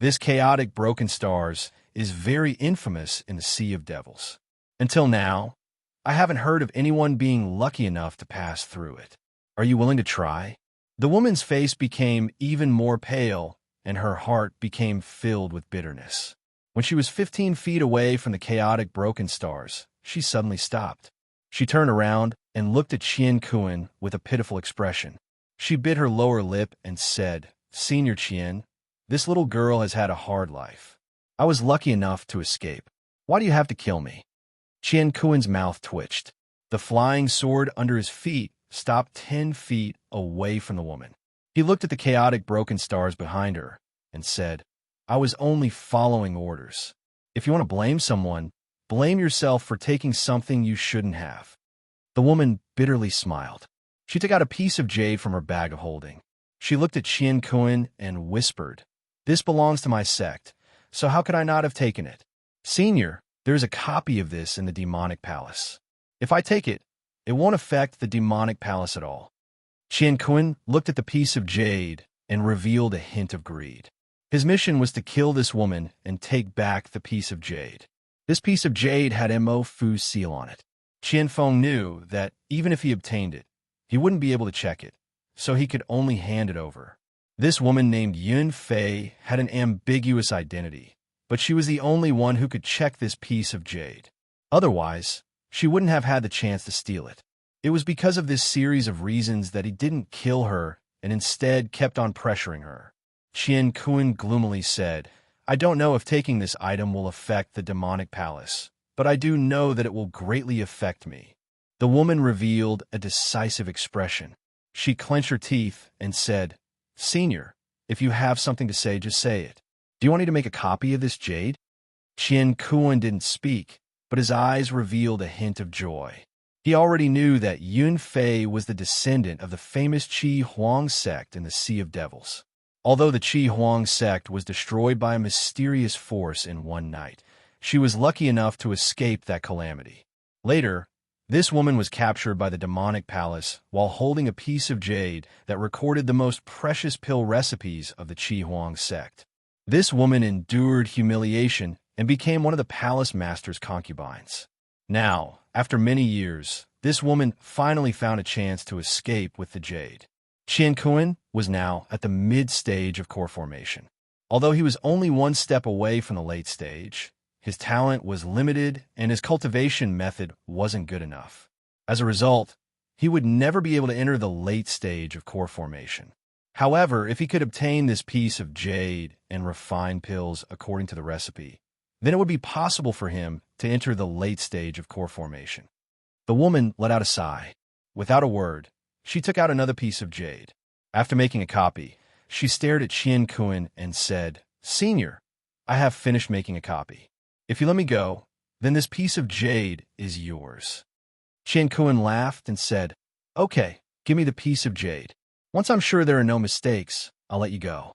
This chaotic broken stars is very infamous in the Sea of Devils. Until now, I haven't heard of anyone being lucky enough to pass through it. Are you willing to try? The woman's face became even more pale, and her heart became filled with bitterness. When she was 15 feet away from the chaotic broken stars, she suddenly stopped. She turned around and looked at Qian Kuan with a pitiful expression. She bit her lower lip and said, Senior Qian, this little girl has had a hard life. I was lucky enough to escape. Why do you have to kill me? Qian Kuan's mouth twitched. The flying sword under his feet stopped 10 feet away from the woman. He looked at the chaotic broken stars behind her and said, I was only following orders. If you want to blame someone, blame yourself for taking something you shouldn't have. The woman bitterly smiled. She took out a piece of jade from her bag of holding. She looked at Qian Kuan and whispered, This belongs to my sect, so how could I not have taken it? Senior, there is a copy of this in the demonic palace. If I take it, it won't affect the demonic palace at all. Qian Kuan looked at the piece of jade and revealed a hint of greed. His mission was to kill this woman and take back the piece of jade. This piece of jade had Mo Fu's seal on it. Qian Feng knew that even if he obtained it, he wouldn't be able to check it, so he could only hand it over. This woman named Yun Fei had an ambiguous identity, but she was the only one who could check this piece of jade. Otherwise, she wouldn't have had the chance to steal it. It was because of this series of reasons that he didn't kill her and instead kept on pressuring her. Qian Kuan gloomily said, I don't know if taking this item will affect the demonic palace, but I do know that it will greatly affect me. The woman revealed a decisive expression. She clenched her teeth and said, Senior, if you have something to say, just say it. Do you want me to make a copy of this jade? Qian Kuan didn't speak, but his eyes revealed a hint of joy. He already knew that Yun Fei was the descendant of the famous Qi Huang sect in the Sea of Devils. Although the Qi Huang sect was destroyed by a mysterious force in one night, she was lucky enough to escape that calamity. Later, this woman was captured by the demonic palace while holding a piece of jade that recorded the most precious pill recipes of the Qi Huang sect. This woman endured humiliation and became one of the palace master's concubines. Now, after many years, this woman finally found a chance to escape with the jade. Qian Kuan was now at the mid-stage of core formation. Although he was only one step away from the late stage, his talent was limited and his cultivation method wasn't good enough. As a result, he would never be able to enter the late stage of core formation. However, if he could obtain this piece of jade and refine pills according to the recipe, then it would be possible for him to enter the late stage of core formation. The woman let out a sigh. Without a word, she took out another piece of jade. After making a copy, she stared at Qian Kuan and said, Senior, I have finished making a copy. If you let me go, then this piece of jade is yours. Qian Kuan laughed and said, Okay, give me the piece of jade. Once I'm sure there are no mistakes, I'll let you go.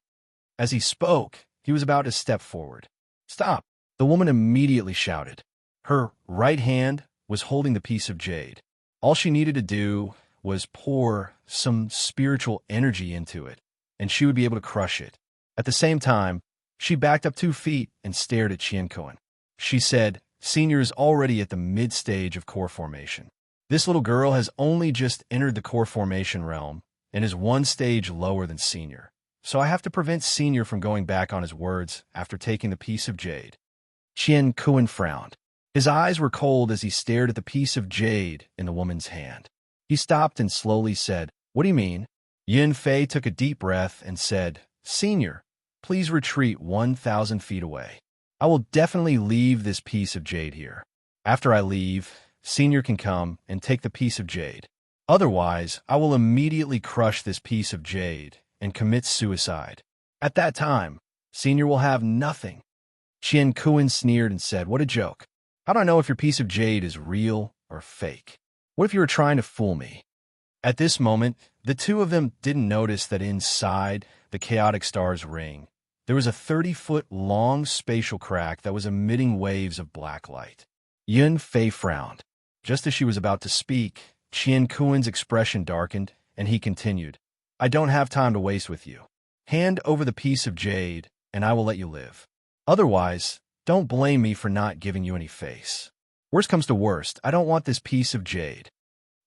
As he spoke, he was about to step forward. Stop! The woman immediately shouted. Her right hand was holding the piece of jade. All she needed to do was pour some spiritual energy into it, and she would be able to crush it. At the same time, she backed up 2 feet and stared at Qian Kuan. She said, Senior is already at the mid-stage of core formation. This little girl has only just entered the core formation realm and is 1 stage lower than Senior, so I have to prevent Senior from going back on his words after taking the piece of jade. Qian Kuan frowned. His eyes were cold as he stared at the piece of jade in the woman's hand. He stopped and slowly said, What do you mean? Yun Fei took a deep breath and said, Senior, please retreat 1,000 feet away. I will definitely leave this piece of jade here. After I leave, Senior can come and take the piece of jade. Otherwise, I will immediately crush this piece of jade and commit suicide. At that time, Senior will have nothing. Qian Kuan sneered and said, What a joke. How do I know if your piece of jade is real or fake? What if you were trying to fool me? At this moment, the two of them didn't notice that inside the chaotic star's ring, there was a 30-foot long spatial crack that was emitting waves of black light. Yun Fei frowned. Just as she was about to speak, Qian Kuan's expression darkened, and he continued, I don't have time to waste with you. Hand over the piece of jade, and I will let you live. Otherwise, don't blame me for not giving you any face. Worst comes to worst, I don't want this piece of jade.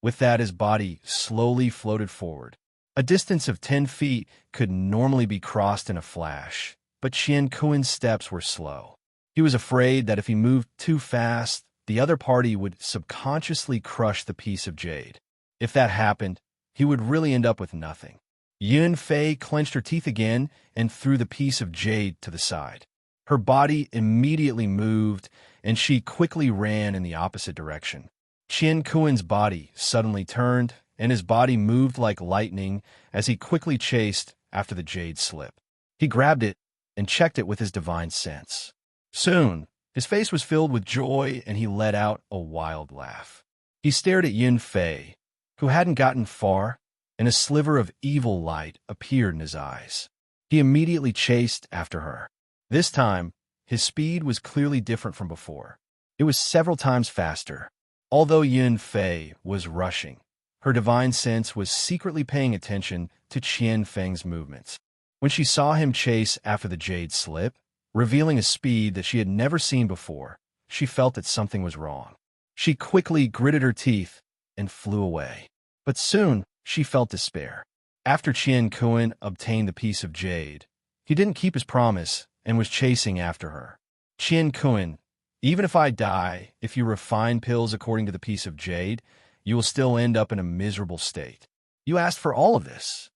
With that, his body slowly floated forward. A distance of 10 feet could normally be crossed in a flash, but Qian Kuan's steps were slow. He was afraid that if he moved too fast, the other party would subconsciously crush the piece of jade. If that happened, he would really end up with nothing. Yun Fei clenched her teeth again and threw the piece of jade to the side. Her body immediately moved, and she quickly ran in the opposite direction. Qian Kuan's body suddenly turned, and his body moved like lightning as he quickly chased after the jade slip. He grabbed it and checked it with his divine sense. Soon, his face was filled with joy, and he let out a wild laugh. He stared at Yun Fei, who hadn't gotten far, and a sliver of evil light appeared in his eyes. He immediately chased after her. This time, his speed was clearly different from before. It was several times faster. Although Yun Fei was rushing, her divine sense was secretly paying attention to Qian Feng's movements. When she saw him chase after the jade slip, revealing a speed that she had never seen before, she felt that something was wrong. She quickly gritted her teeth and flew away. But soon, she felt despair. After Qian Kuan obtained the piece of jade, he didn't keep his promise and was chasing after her. Qian Kuan, even if I die, if you refine pills according to the piece of jade, you will still end up in a miserable state. You asked for all of this.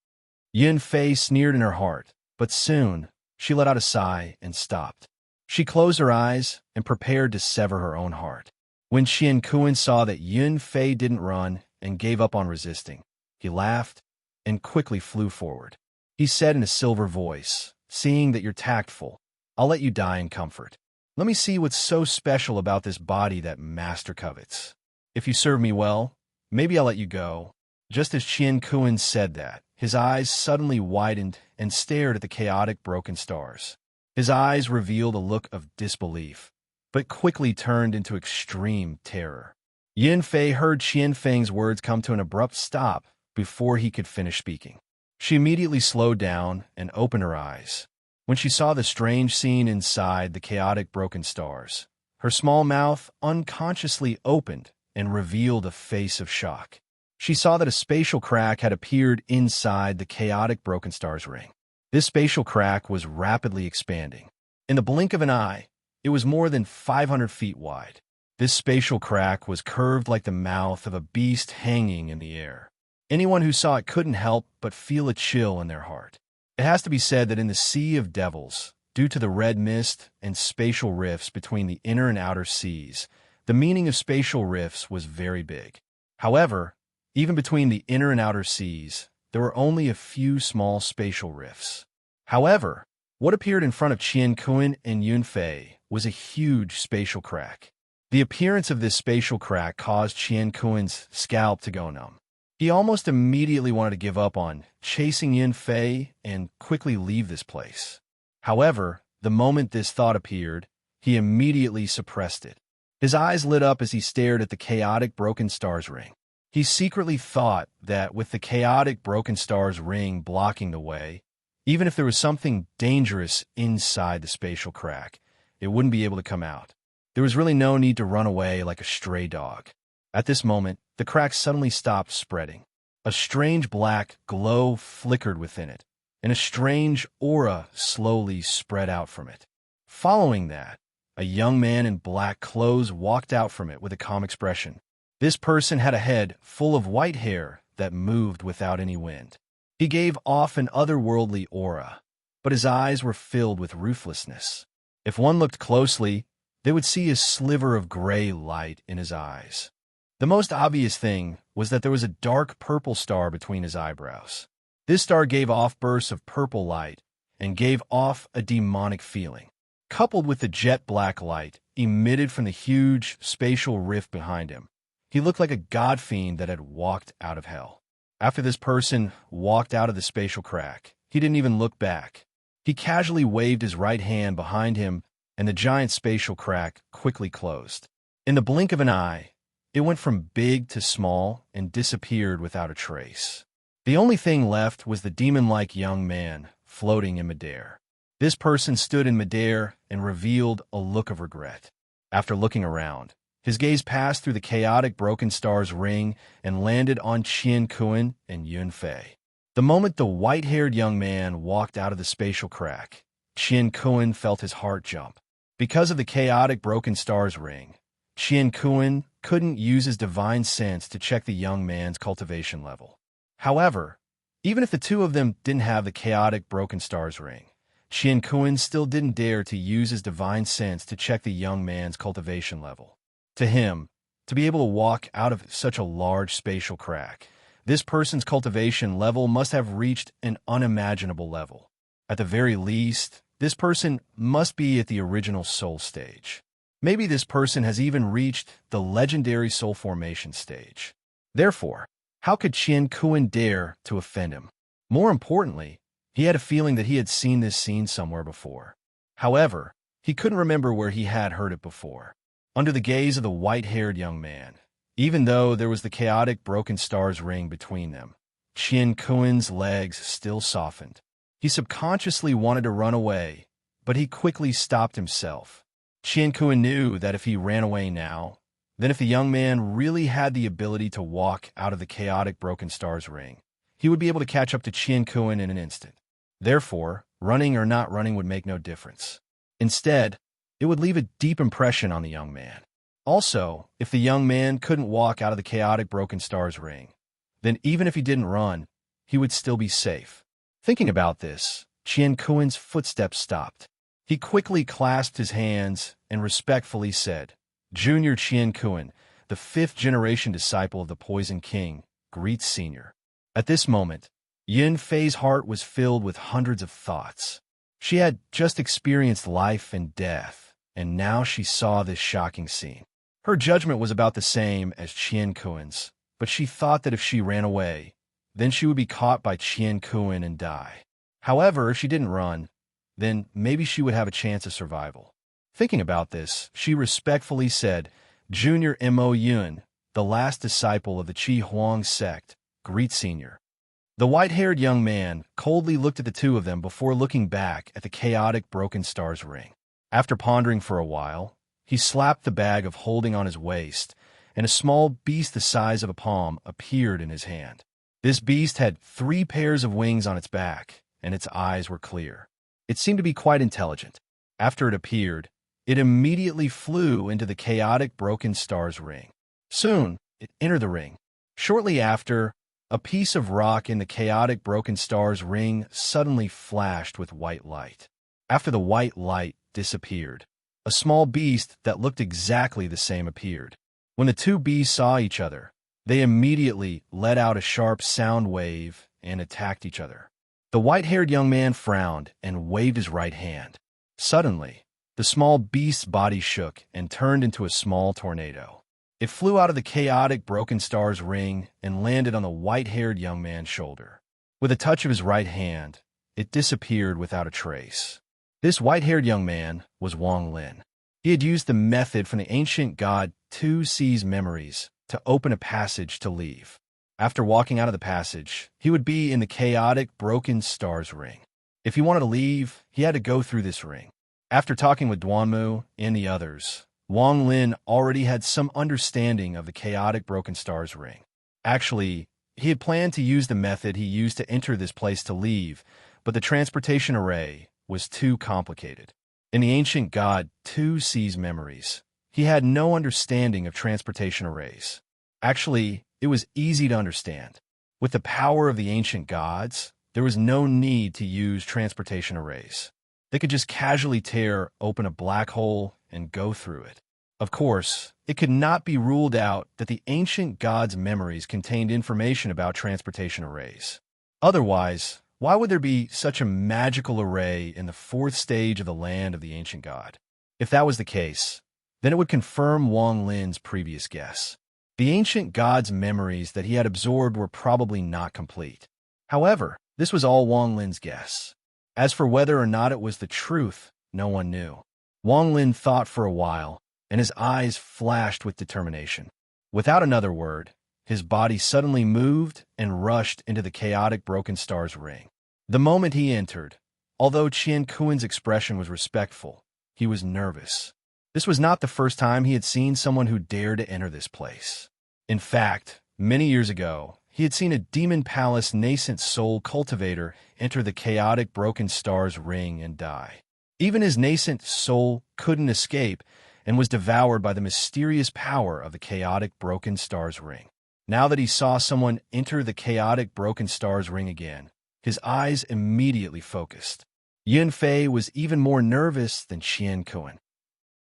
Yun Fei sneered in her heart, but soon she let out a sigh and stopped. She closed her eyes and prepared to sever her own heart. When Qian Kuan saw that Yun Fei didn't run and gave up on resisting, he laughed and quickly flew forward. He said in a silver voice, seeing that you're tactful, I'll let you die in comfort. Let me see what's so special about this body that master covets. If you serve me well, maybe I'll let you go. Just as Qian Kuan said that, his eyes suddenly widened and stared at the chaotic broken stars. His eyes revealed a look of disbelief, but quickly turned into extreme terror. Yun Fei heard Qian Feng's words come to an abrupt stop before he could finish speaking. She immediately slowed down and opened her eyes. When she saw the strange scene inside the chaotic broken stars, her small mouth unconsciously opened and revealed a face of shock. She saw that a spatial crack had appeared inside the chaotic broken stars ring. This spatial crack was rapidly expanding. In the blink of an eye, it was more than 500 feet wide. This spatial crack was curved like the mouth of a beast hanging in the air. Anyone who saw it couldn't help but feel a chill in their heart. It has to be said that in the Sea of Devils, due to the red mist and spatial rifts between the inner and outer seas, the meaning of spatial rifts was very big. However, even between the inner and outer seas, there were only a few small spatial rifts. However, what appeared in front of Qian Kuan and Yun Fei was a huge spatial crack. The appearance of this spatial crack caused Qian Kuan's scalp to go numb. He almost immediately wanted to give up on chasing Yun Fei and quickly leave this place. However, the moment this thought appeared, he immediately suppressed it. His eyes lit up as he stared at the chaotic broken stars ring. He secretly thought that with the chaotic broken stars ring blocking the way, even if there was something dangerous inside the spatial crack, it wouldn't be able to come out. There was really no need to run away like a stray dog. At this moment, the crack suddenly stopped spreading. A strange black glow flickered within it, and a strange aura slowly spread out from it. Following that, a young man in black clothes walked out from it with a calm expression. This person had a head full of white hair that moved without any wind. He gave off an otherworldly aura, but his eyes were filled with ruthlessness. If one looked closely, they would see a sliver of gray light in his eyes. The most obvious thing was that there was a dark purple star between his eyebrows. This star gave off bursts of purple light and gave off a demonic feeling. Coupled with the jet black light emitted from the huge spatial rift behind him, he looked like a god fiend that had walked out of hell. After this person walked out of the spatial crack, he didn't even look back. He casually waved his right hand behind him, and the giant spatial crack quickly closed. In the blink of an eye, it went from big to small and disappeared without a trace. The only thing left was the demon-like young man floating in midair. This person stood in midair and revealed a look of regret. After looking around, his gaze passed through the chaotic broken stars ring and landed on Qian Kuan and Yun Fei. The moment the white-haired young man walked out of the spatial crack, Qian Kuan felt his heart jump. Because of the chaotic broken stars ring, Qian Kuan couldn't use his divine sense to check the young man's cultivation level. However, even if the two of them didn't have the chaotic broken stars ring, Qian Kuan still didn't dare to use his divine sense to check the young man's cultivation level. To him, to be able to walk out of such a large spatial crack, this person's cultivation level must have reached an unimaginable level. At the very least, this person must be at the original soul stage. Maybe this person has even reached the legendary soul formation stage. Therefore, how could Qian Kuan dare to offend him? More importantly, he had a feeling that he had seen this scene somewhere before. However, he couldn't remember where he had heard it before. Under the gaze of the white-haired young man, even though there was the chaotic broken stars ring between them, Qian Kuan's legs still softened. He subconsciously wanted to run away, but he quickly stopped himself. Qian Kuan knew that if he ran away now, then if the young man really had the ability to walk out of the chaotic broken stars ring, he would be able to catch up to Qian Kuan in an instant. Therefore, running or not running would make no difference. Instead, it would leave a deep impression on the young man. Also, if the young man couldn't walk out of the chaotic broken stars ring, then even if he didn't run, he would still be safe. Thinking about this, Qian Kuan's footsteps stopped. He quickly clasped his hands and respectfully said, "Junior Qian Kuan, the fifth-generation disciple of the Poison King, greets Senior." At this moment, Yun Fei's heart was filled with hundreds of thoughts. She had just experienced life and death, and now she saw this shocking scene. Her judgment was about the same as Qian Kuan's, but she thought that if she ran away, then she would be caught by Qian Kuan and die. However, if she didn't run, then maybe she would have a chance of survival. Thinking about this, she respectfully said, "Junior Mo Yun, the last disciple of the Qi Huang sect, greets Senior." The white-haired young man coldly looked at the two of them before looking back at the chaotic broken stars ring. After pondering for a while, he slapped the bag of holding on his waist, and a small beast the size of a palm appeared in his hand. This beast had 3 pairs of wings on its back, and its eyes were clear. It seemed to be quite intelligent. After it appeared, it immediately flew into the chaotic broken stars ring. Soon, it entered the ring. Shortly after, a piece of rock in the chaotic broken stars ring suddenly flashed with white light. After the white light disappeared, a small beast that looked exactly the same appeared. When the two beasts saw each other, they immediately let out a sharp sound wave and attacked each other. The white-haired young man frowned and waved his right hand. Suddenly, the small beast's body shook and turned into a small tornado. It flew out of the chaotic broken stars ring and landed on the white-haired young man's shoulder. With a touch of his right hand, it disappeared without a trace. This white-haired young man was Wang Lin. He had used the method from the ancient god To Seize Memories to open a passage to leave. After walking out of the passage, he would be in the chaotic broken stars ring. If he wanted to leave, he had to go through this ring. After talking with Duanmu and the others, Wang Lin already had some understanding of the chaotic broken stars ring. Actually, he had planned to use the method he used to enter this place to leave, but the transportation array was too complicated. In the ancient god To Seize Memories, he had no understanding of transportation arrays. Actually, it was easy to understand. With the power of the ancient gods, there was no need to use transportation arrays. They could just casually tear open a black hole and go through it. Of course, it could not be ruled out that the ancient gods' memories contained information about transportation arrays. Otherwise, why would there be such a magical array in the 4th stage of the land of the ancient god? If that was the case, then it would confirm Wang Lin's previous guess. The ancient god's memories that he had absorbed were probably not complete. However, this was all Wang Lin's guess. As for whether or not it was the truth, no one knew. Wang Lin thought for a while, and his eyes flashed with determination. Without another word, his body suddenly moved and rushed into the chaotic Broken Stars ring. The moment he entered, although Qian Kuan's expression was respectful, he was nervous. This was not the first time he had seen someone who dared to enter this place. In fact, many years ago, he had seen a Demon Palace nascent soul cultivator enter the chaotic Broken Stars ring and die. Even his nascent soul couldn't escape and was devoured by the mysterious power of the chaotic Broken Stars ring. Now that he saw someone enter the chaotic Broken Stars ring again, his eyes immediately focused. Yunfei was even more nervous than Qian Kuan.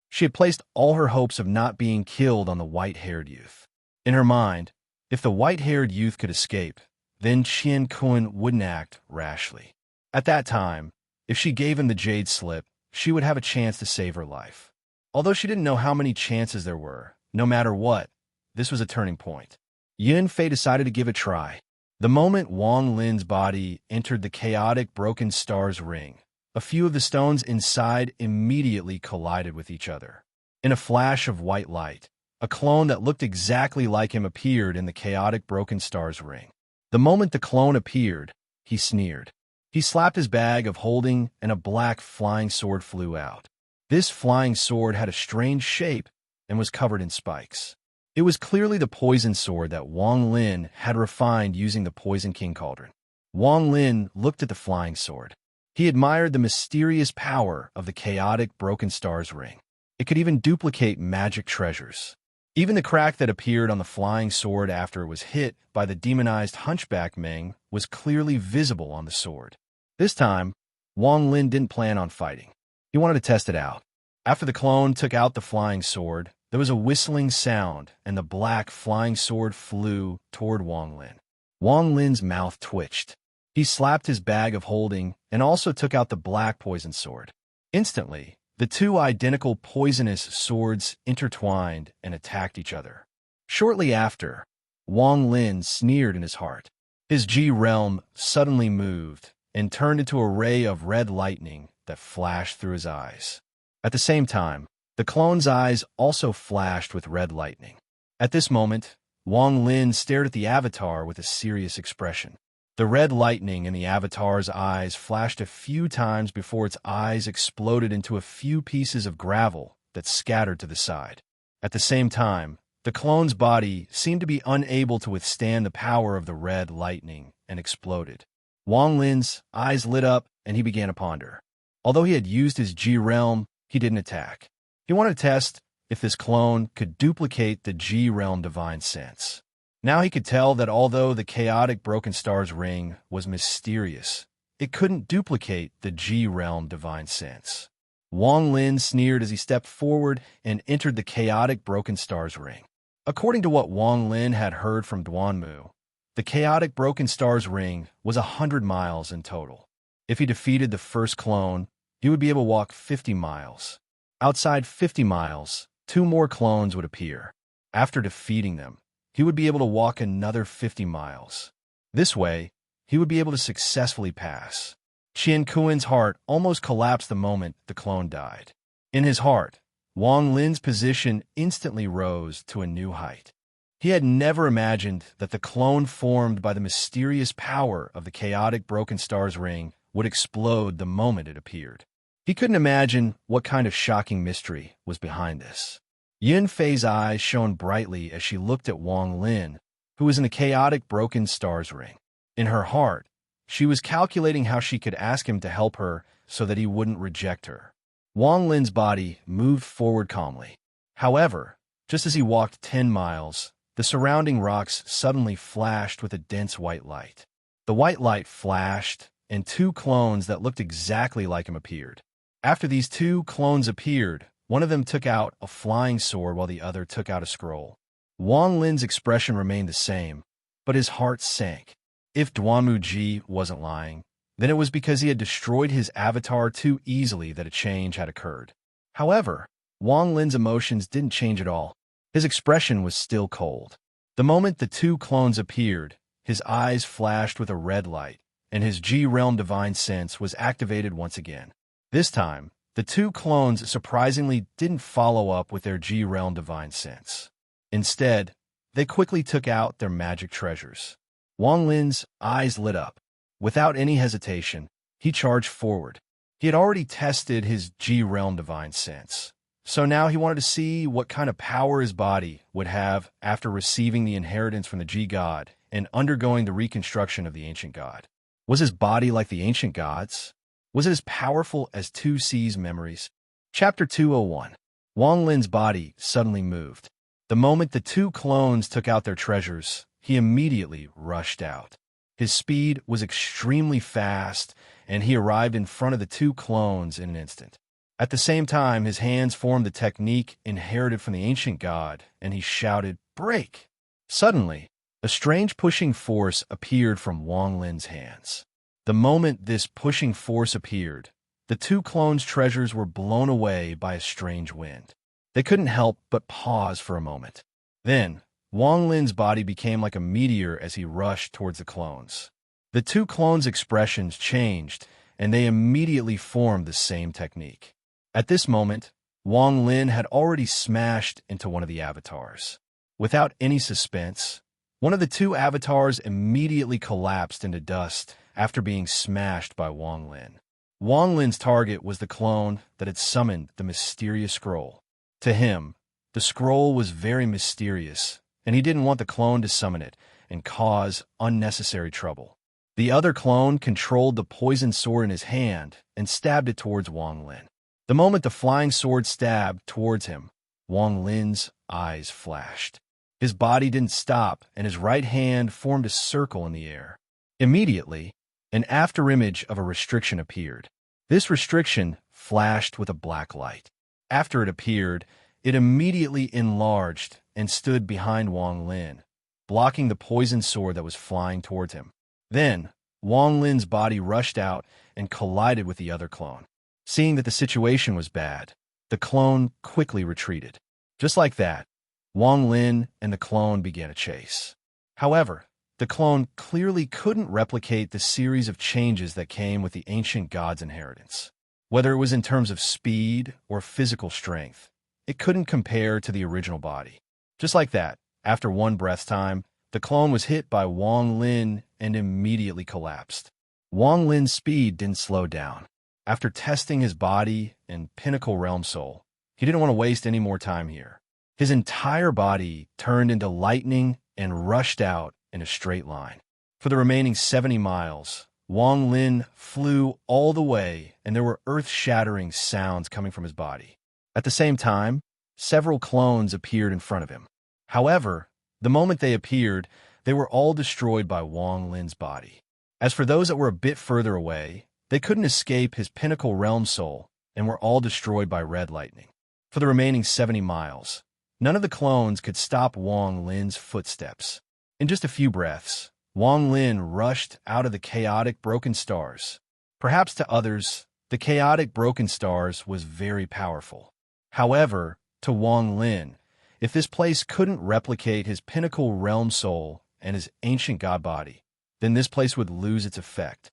She had placed all her hopes of not being killed on the white-haired youth. In her mind, if the white-haired youth could escape, then Qian Kuan wouldn't act rashly. At that time, if she gave him the jade slip, she would have a chance to save her life. Although she didn't know how many chances there were, no matter what, this was a turning point. Yunfei decided to give it a try. The moment Wang Lin's body entered the chaotic Broken Stars ring, a few of the stones inside immediately collided with each other. In a flash of white light, a clone that looked exactly like him appeared in the chaotic Broken Stars ring. The moment the clone appeared, he sneered. He slapped his bag of holding and a black flying sword flew out. This flying sword had a strange shape and was covered in spikes. It was clearly the poison sword that Wang Lin had refined using the Poison King Cauldron. Wang Lin looked at the flying sword. He admired the mysterious power of the chaotic Broken Stars ring. It could even duplicate magic treasures. Even the crack that appeared on the flying sword after it was hit by the demonized hunchback Meng was clearly visible on the sword. This time, Wang Lin didn't plan on fighting. He wanted to test it out. After the clone took out the flying sword, there was a whistling sound, and the black flying sword flew toward Wang Lin. Wang Lin's mouth twitched. He slapped his bag of holding and also took out the black poison sword. Instantly, the two identical poisonous swords intertwined and attacked each other. Shortly after, Wang Lin sneered in his heart. His Ji realm suddenly moved and turned into a ray of red lightning that flashed through his eyes. At the same time, the clone's eyes also flashed with red lightning. At this moment, Wang Lin stared at the avatar with a serious expression. The red lightning in the avatar's eyes flashed a few times before its eyes exploded into a few pieces of gravel that scattered to the side. At the same time, the clone's body seemed to be unable to withstand the power of the red lightning and exploded. Wang Lin's eyes lit up and he began to ponder. Although he had used his Ji realm, he didn't attack. He wanted to test if this clone could duplicate the Ji realm divine sense. Now he could tell that although the chaotic Broken Stars ring was mysterious, it couldn't duplicate the Ji realm divine sense. Wang Lin sneered as he stepped forward and entered the chaotic Broken Stars ring. According to what Wang Lin had heard from Duanmu, the chaotic Broken Stars ring was 100 miles in total. If he defeated the first clone, he would be able to walk 50 miles. Outside 50 miles, 2 more clones would appear. After defeating them, he would be able to walk another 50 miles. This way, he would be able to successfully pass. Qian Kuan's heart almost collapsed the moment the clone died. In his heart, Wang Lin's position instantly rose to a new height. He had never imagined that the clone formed by the mysterious power of the chaotic Broken Stars ring would explode the moment it appeared. He couldn't imagine what kind of shocking mystery was behind this. Yunfei's eyes shone brightly as she looked at Wang Lin, who was in the chaotic Broken Stars ring. In her heart, she was calculating how she could ask him to help her so that he wouldn't reject her. Wang Lin's body moved forward calmly. However, just as he walked 10 miles, the surrounding rocks suddenly flashed with a dense white light. The white light flashed, and 2 clones that looked exactly like him appeared. After these 2 clones appeared, one of them took out a flying sword while the other took out a scroll. Wang Lin's expression remained the same, but his heart sank. If Duanmu Ji wasn't lying, then it was because he had destroyed his avatar too easily that a change had occurred. However, Wang Lin's emotions didn't change at all. His expression was still cold. The moment the 2 clones appeared, his eyes flashed with a red light, and his Ji realm divine sense was activated once again. This time, the two clones surprisingly didn't follow up with their G-realm divine sense. Instead, they quickly took out their magic treasures. Wang Lin's eyes lit up. Without any hesitation, he charged forward. He had already tested his G-realm divine sense, so now he wanted to see what kind of power his body would have after receiving the inheritance from the G-God and undergoing the reconstruction of the ancient god. Was his body like the ancient gods? Was it as powerful as 2C's memories? Chapter 201. Wang Lin's body suddenly moved. The moment the two clones took out their treasures, he immediately rushed out. His speed was extremely fast, and he arrived in front of the two clones in an instant. At the same time, his hands formed the technique inherited from the ancient god, and he shouted, "Break!" Suddenly, a strange pushing force appeared from Wang Lin's hands. The moment this pushing force appeared, the two clones' treasures were blown away by a strange wind. They couldn't help but pause for a moment. Then, Wang Lin's body became like a meteor as he rushed towards the clones. The two clones' expressions changed, and they immediately formed the same technique. At this moment, Wang Lin had already smashed into one of the avatars. Without any suspense, one of the two avatars immediately collapsed into dust after being smashed by Wang Lin. Wang Lin's target was the clone that had summoned the mysterious scroll. To him, the scroll was very mysterious, and he didn't want the clone to summon it and cause unnecessary trouble. The other clone controlled the poisoned sword in his hand and stabbed it towards Wang Lin. The moment the flying sword stabbed towards him, Wang Lin's eyes flashed. His body didn't stop, and his right hand formed a circle in the air. Immediately, an afterimage of a restriction appeared. This restriction flashed with a black light. After it appeared, it immediately enlarged and stood behind Wang Lin, blocking the poisoned sword that was flying towards him. Then, Wang Lin's body rushed out and collided with the other clone. Seeing that the situation was bad, the clone quickly retreated. Just like that, Wang Lin and the clone began a chase. However, the clone clearly couldn't replicate the series of changes that came with the ancient god's inheritance. Whether it was in terms of speed or physical strength, it couldn't compare to the original body. Just like that, after one breath's time, the clone was hit by Wang Lin and immediately collapsed. Wang Lin's speed didn't slow down. After testing his body and pinnacle realm soul, he didn't want to waste any more time here. His entire body turned into lightning and rushed out in a straight line. For the remaining 70 miles, Wang Lin flew all the way, and there were earth-shattering sounds coming from his body. At the same time, several clones appeared in front of him. However, the moment they appeared, they were all destroyed by Wang Lin's body. As for those that were a bit further away, they couldn't escape his pinnacle realm soul and were all destroyed by red lightning. For the remaining 70 miles, none of the clones could stop Wang Lin's footsteps. In just a few breaths, Wang Lin rushed out of the chaotic broken stars. Perhaps to others, the chaotic broken stars was very powerful. However, to Wang Lin, if this place couldn't replicate his pinnacle realm soul and his ancient god body, then this place would lose its effect.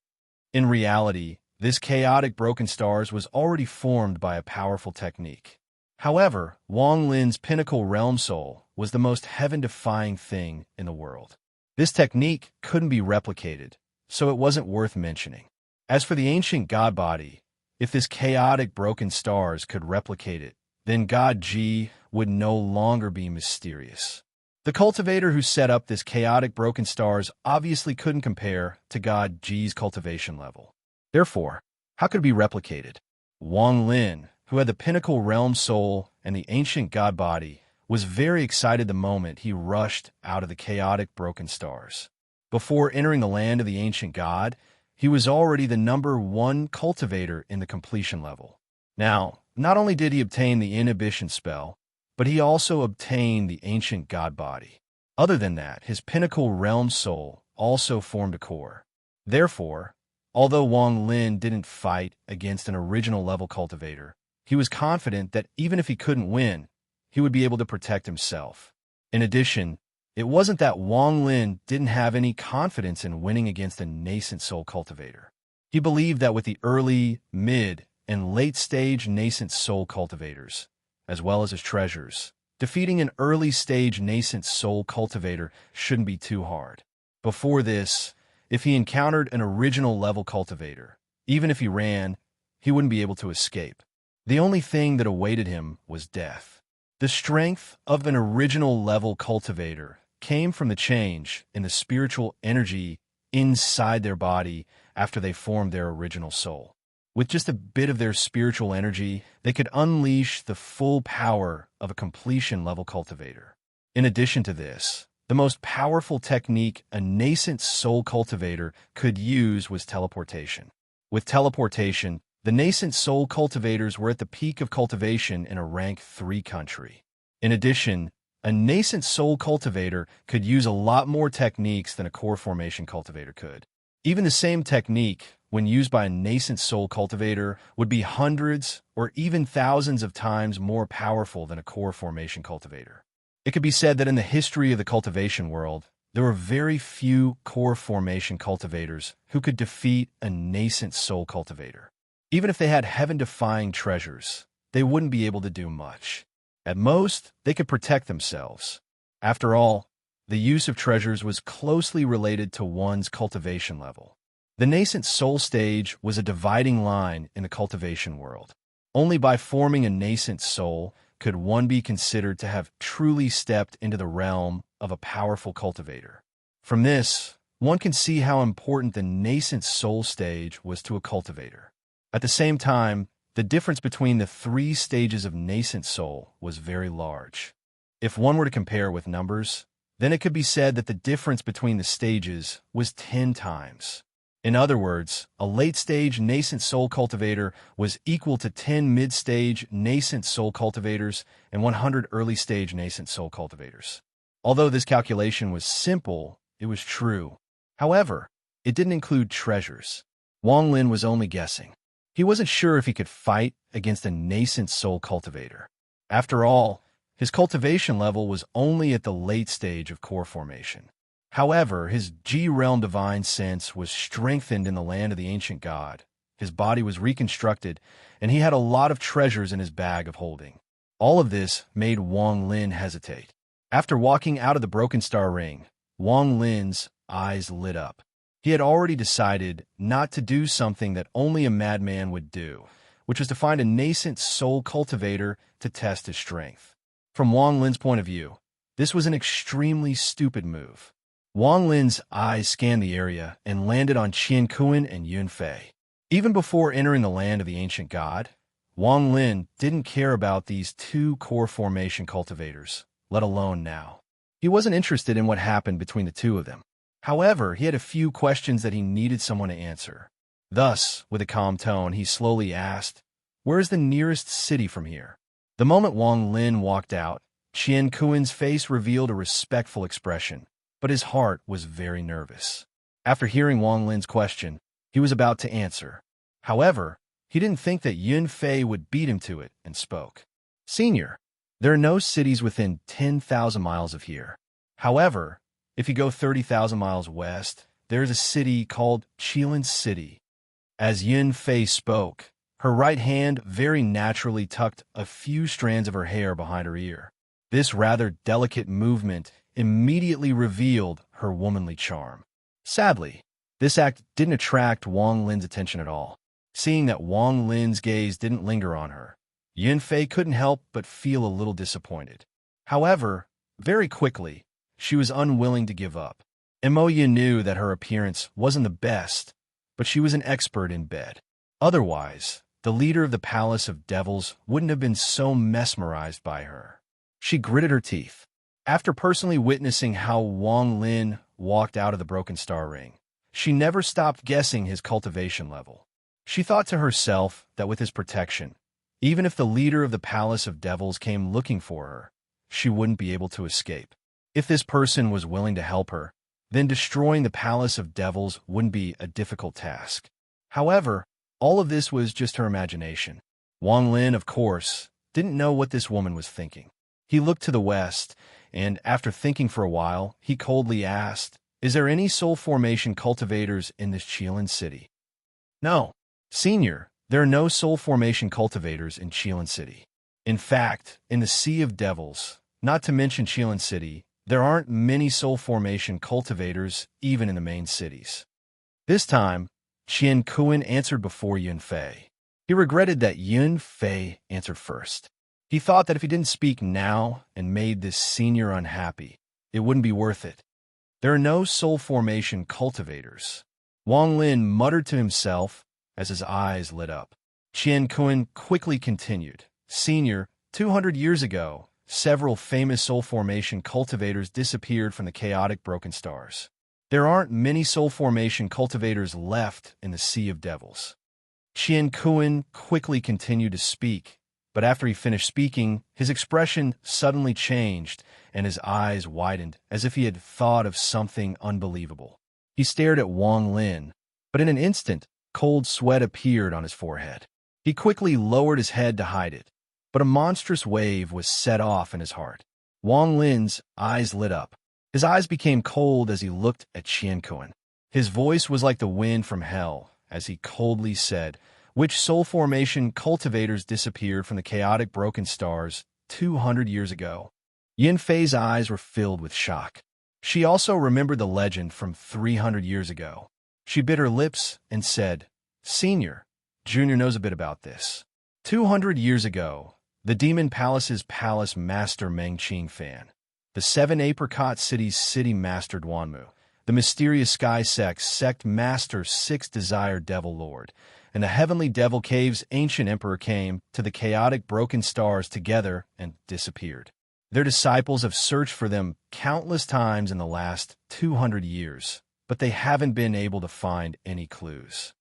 In reality, this chaotic broken stars was already formed by a powerful technique. However, Wang Lin's pinnacle realm soul was the most heaven-defying thing in the world. This technique couldn't be replicated, so it wasn't worth mentioning. As for the ancient god body, if this chaotic broken stars could replicate it, then God G would no longer be mysterious. The cultivator who set up this chaotic broken stars obviously couldn't compare to God G's cultivation level. Therefore, how could it be replicated? Wang Lin, who had the pinnacle realm soul and the ancient god body, was very excited the moment he rushed out of the chaotic broken stars. Before entering the land of the ancient god, he was already the #1 cultivator in the completion level. Now, not only did he obtain the inhibition spell, but he also obtained the ancient god body. Other than that, his pinnacle realm soul also formed a core. Therefore, although Wang Lin didn't fight against an original level cultivator, he was confident that even if he couldn't win, he would be able to protect himself. In addition, it wasn't that Wang Lin didn't have any confidence in winning against a nascent soul cultivator. He believed that with the early, mid, and late-stage nascent soul cultivators, as well as his treasures. Defeating an early-stage nascent soul cultivator shouldn't be too hard. Before this, if he encountered an original level cultivator, even if he ran, he wouldn't be able to escape. The only thing that awaited him was death. The strength of an original level cultivator came from the change in the spiritual energy inside their body after they formed their original soul. With just a bit of their spiritual energy, they could unleash the full power of a completion level cultivator. In addition to this, the most powerful technique a nascent soul cultivator could use was teleportation. With teleportation, the nascent soul cultivators were at the peak of cultivation in a rank 3 country. In addition, a nascent soul cultivator could use a lot more techniques than a core formation cultivator could. Even the same technique, when used by a nascent soul cultivator, would be hundreds or even thousands of times more powerful than a core formation cultivator. It could be said that in the history of the cultivation world, there were very few core formation cultivators who could defeat a nascent soul cultivator. Even if they had heaven-defying treasures, they wouldn't be able to do much. At most, they could protect themselves. After all, the use of treasures was closely related to one's cultivation level. The nascent soul stage was a dividing line in the cultivation world. Only by forming a nascent soul could one be considered to have truly stepped into the realm of a powerful cultivator. From this, one can see how important the nascent soul stage was to a cultivator. At the same time, the difference between the 3 stages of nascent soul was very large. If one were to compare with numbers, then it could be said that the difference between the stages was 10 times. In other words, a late-stage nascent soul cultivator was equal to 10 mid-stage nascent soul cultivators and 100 early-stage nascent soul cultivators. Although this calculation was simple, it was true. However, it didn't include treasures. Wang Lin was only guessing. He wasn't sure if he could fight against a nascent soul cultivator. After all, his cultivation level was only at the late stage of core formation. However, his G-realm divine sense was strengthened in the land of the ancient god. His body was reconstructed, and he had a lot of treasures in his bag of holding. All of this made Wang Lin hesitate. After walking out of the Broken Star Ring, Wang Lin's eyes lit up. He had already decided not to do something that only a madman would do, which was to find a nascent soul cultivator to test his strength. From Wang Lin's point of view, this was an extremely stupid move. Wang Lin's eyes scanned the area and landed on Qian Kuan and Yun Fei. Even before entering the land of the ancient god, Wang Lin didn't care about these 2 core formation cultivators, let alone now. He wasn't interested in what happened between the 2 of them. However, he had a few questions that he needed someone to answer. Thus, with a calm tone, he slowly asked, "Where is the nearest city from here?" The moment Wang Lin walked out, Qian Kuan's face revealed a respectful expression, but his heart was very nervous. After hearing Wang Lin's question, he was about to answer. However, he didn't think that Yun Fei would beat him to it and spoke. "Senior, there are no cities within 10,000 miles of here. However, if you go 30,000 miles west, there is a city called Qilin City." As Yun Fei spoke, her right hand very naturally tucked a few strands of her hair behind her ear. This rather delicate movement immediately revealed her womanly charm. Sadly, this act didn't attract Wang Lin's attention at all. Seeing that Wang Lin's gaze didn't linger on her, Yun Fei couldn't help but feel a little disappointed. However, very quickly, she was unwilling to give up. Emoya knew that her appearance wasn't the best, but she was an expert in bed. Otherwise, the leader of the Palace of Devils wouldn't have been so mesmerized by her. She gritted her teeth. After personally witnessing how Wang Lin walked out of the Broken Star Ring, she never stopped guessing his cultivation level. She thought to herself that with his protection, even if the leader of the Palace of Devils came looking for her, she wouldn't be able to escape. If this person was willing to help her, then destroying the Palace of Devils wouldn't be a difficult task. However, all of this was just her imagination. Wang Lin, of course, didn't know what this woman was thinking. He looked to the west, and after thinking for a while, he coldly asked, "Is there any soul formation cultivators in this Qilin city?" "No, Senior, There are no soul formation cultivators in Chelan City. In fact, in the Sea of Devils, not to mention Chelan City, there aren't many soul formation cultivators even in the main cities. This time, Qian Kuan answered before Yun Fei. He regretted that Yun Fei answered first. He thought that if he didn't speak now and made this senior unhappy, it wouldn't be worth it. There are no soul formation cultivators. Wang Lin muttered to himself as his eyes lit up. Qian Kuan quickly continued. Senior, 200 years ago, several famous soul formation cultivators disappeared from the chaotic broken stars. There aren't many soul formation cultivators left in the Sea of Devils. Qian Kuan quickly continued to speak, but after he finished speaking, his expression suddenly changed and his eyes widened as if he had thought of something unbelievable. He stared at Wang Lin, but in an instant, cold sweat appeared on his forehead. He quickly lowered his head to hide it, but a monstrous wave was set off in his heart. Wang Lin's eyes lit up. His eyes became cold as he looked at Qian Kuan. His voice was like the wind from hell as he coldly said, "Which soul formation cultivators disappeared from the chaotic broken stars 200 years ago?" Yin Fei's eyes were filled with shock. She also remembered the legend from 300 years ago. She bit her lips and said, "Senior, Junior knows a bit about this. 200 years ago, the Demon Palace's palace master Meng Qingfan, the Seven Apricot City's city master Duanmu, the mysterious Sky sect master Six Desire Devil Lord, and the Heavenly Devil Cave's ancient emperor came to the chaotic broken stars together and disappeared. Their disciples have searched for them countless times in the last 200 years, but they haven't been able to find any clues."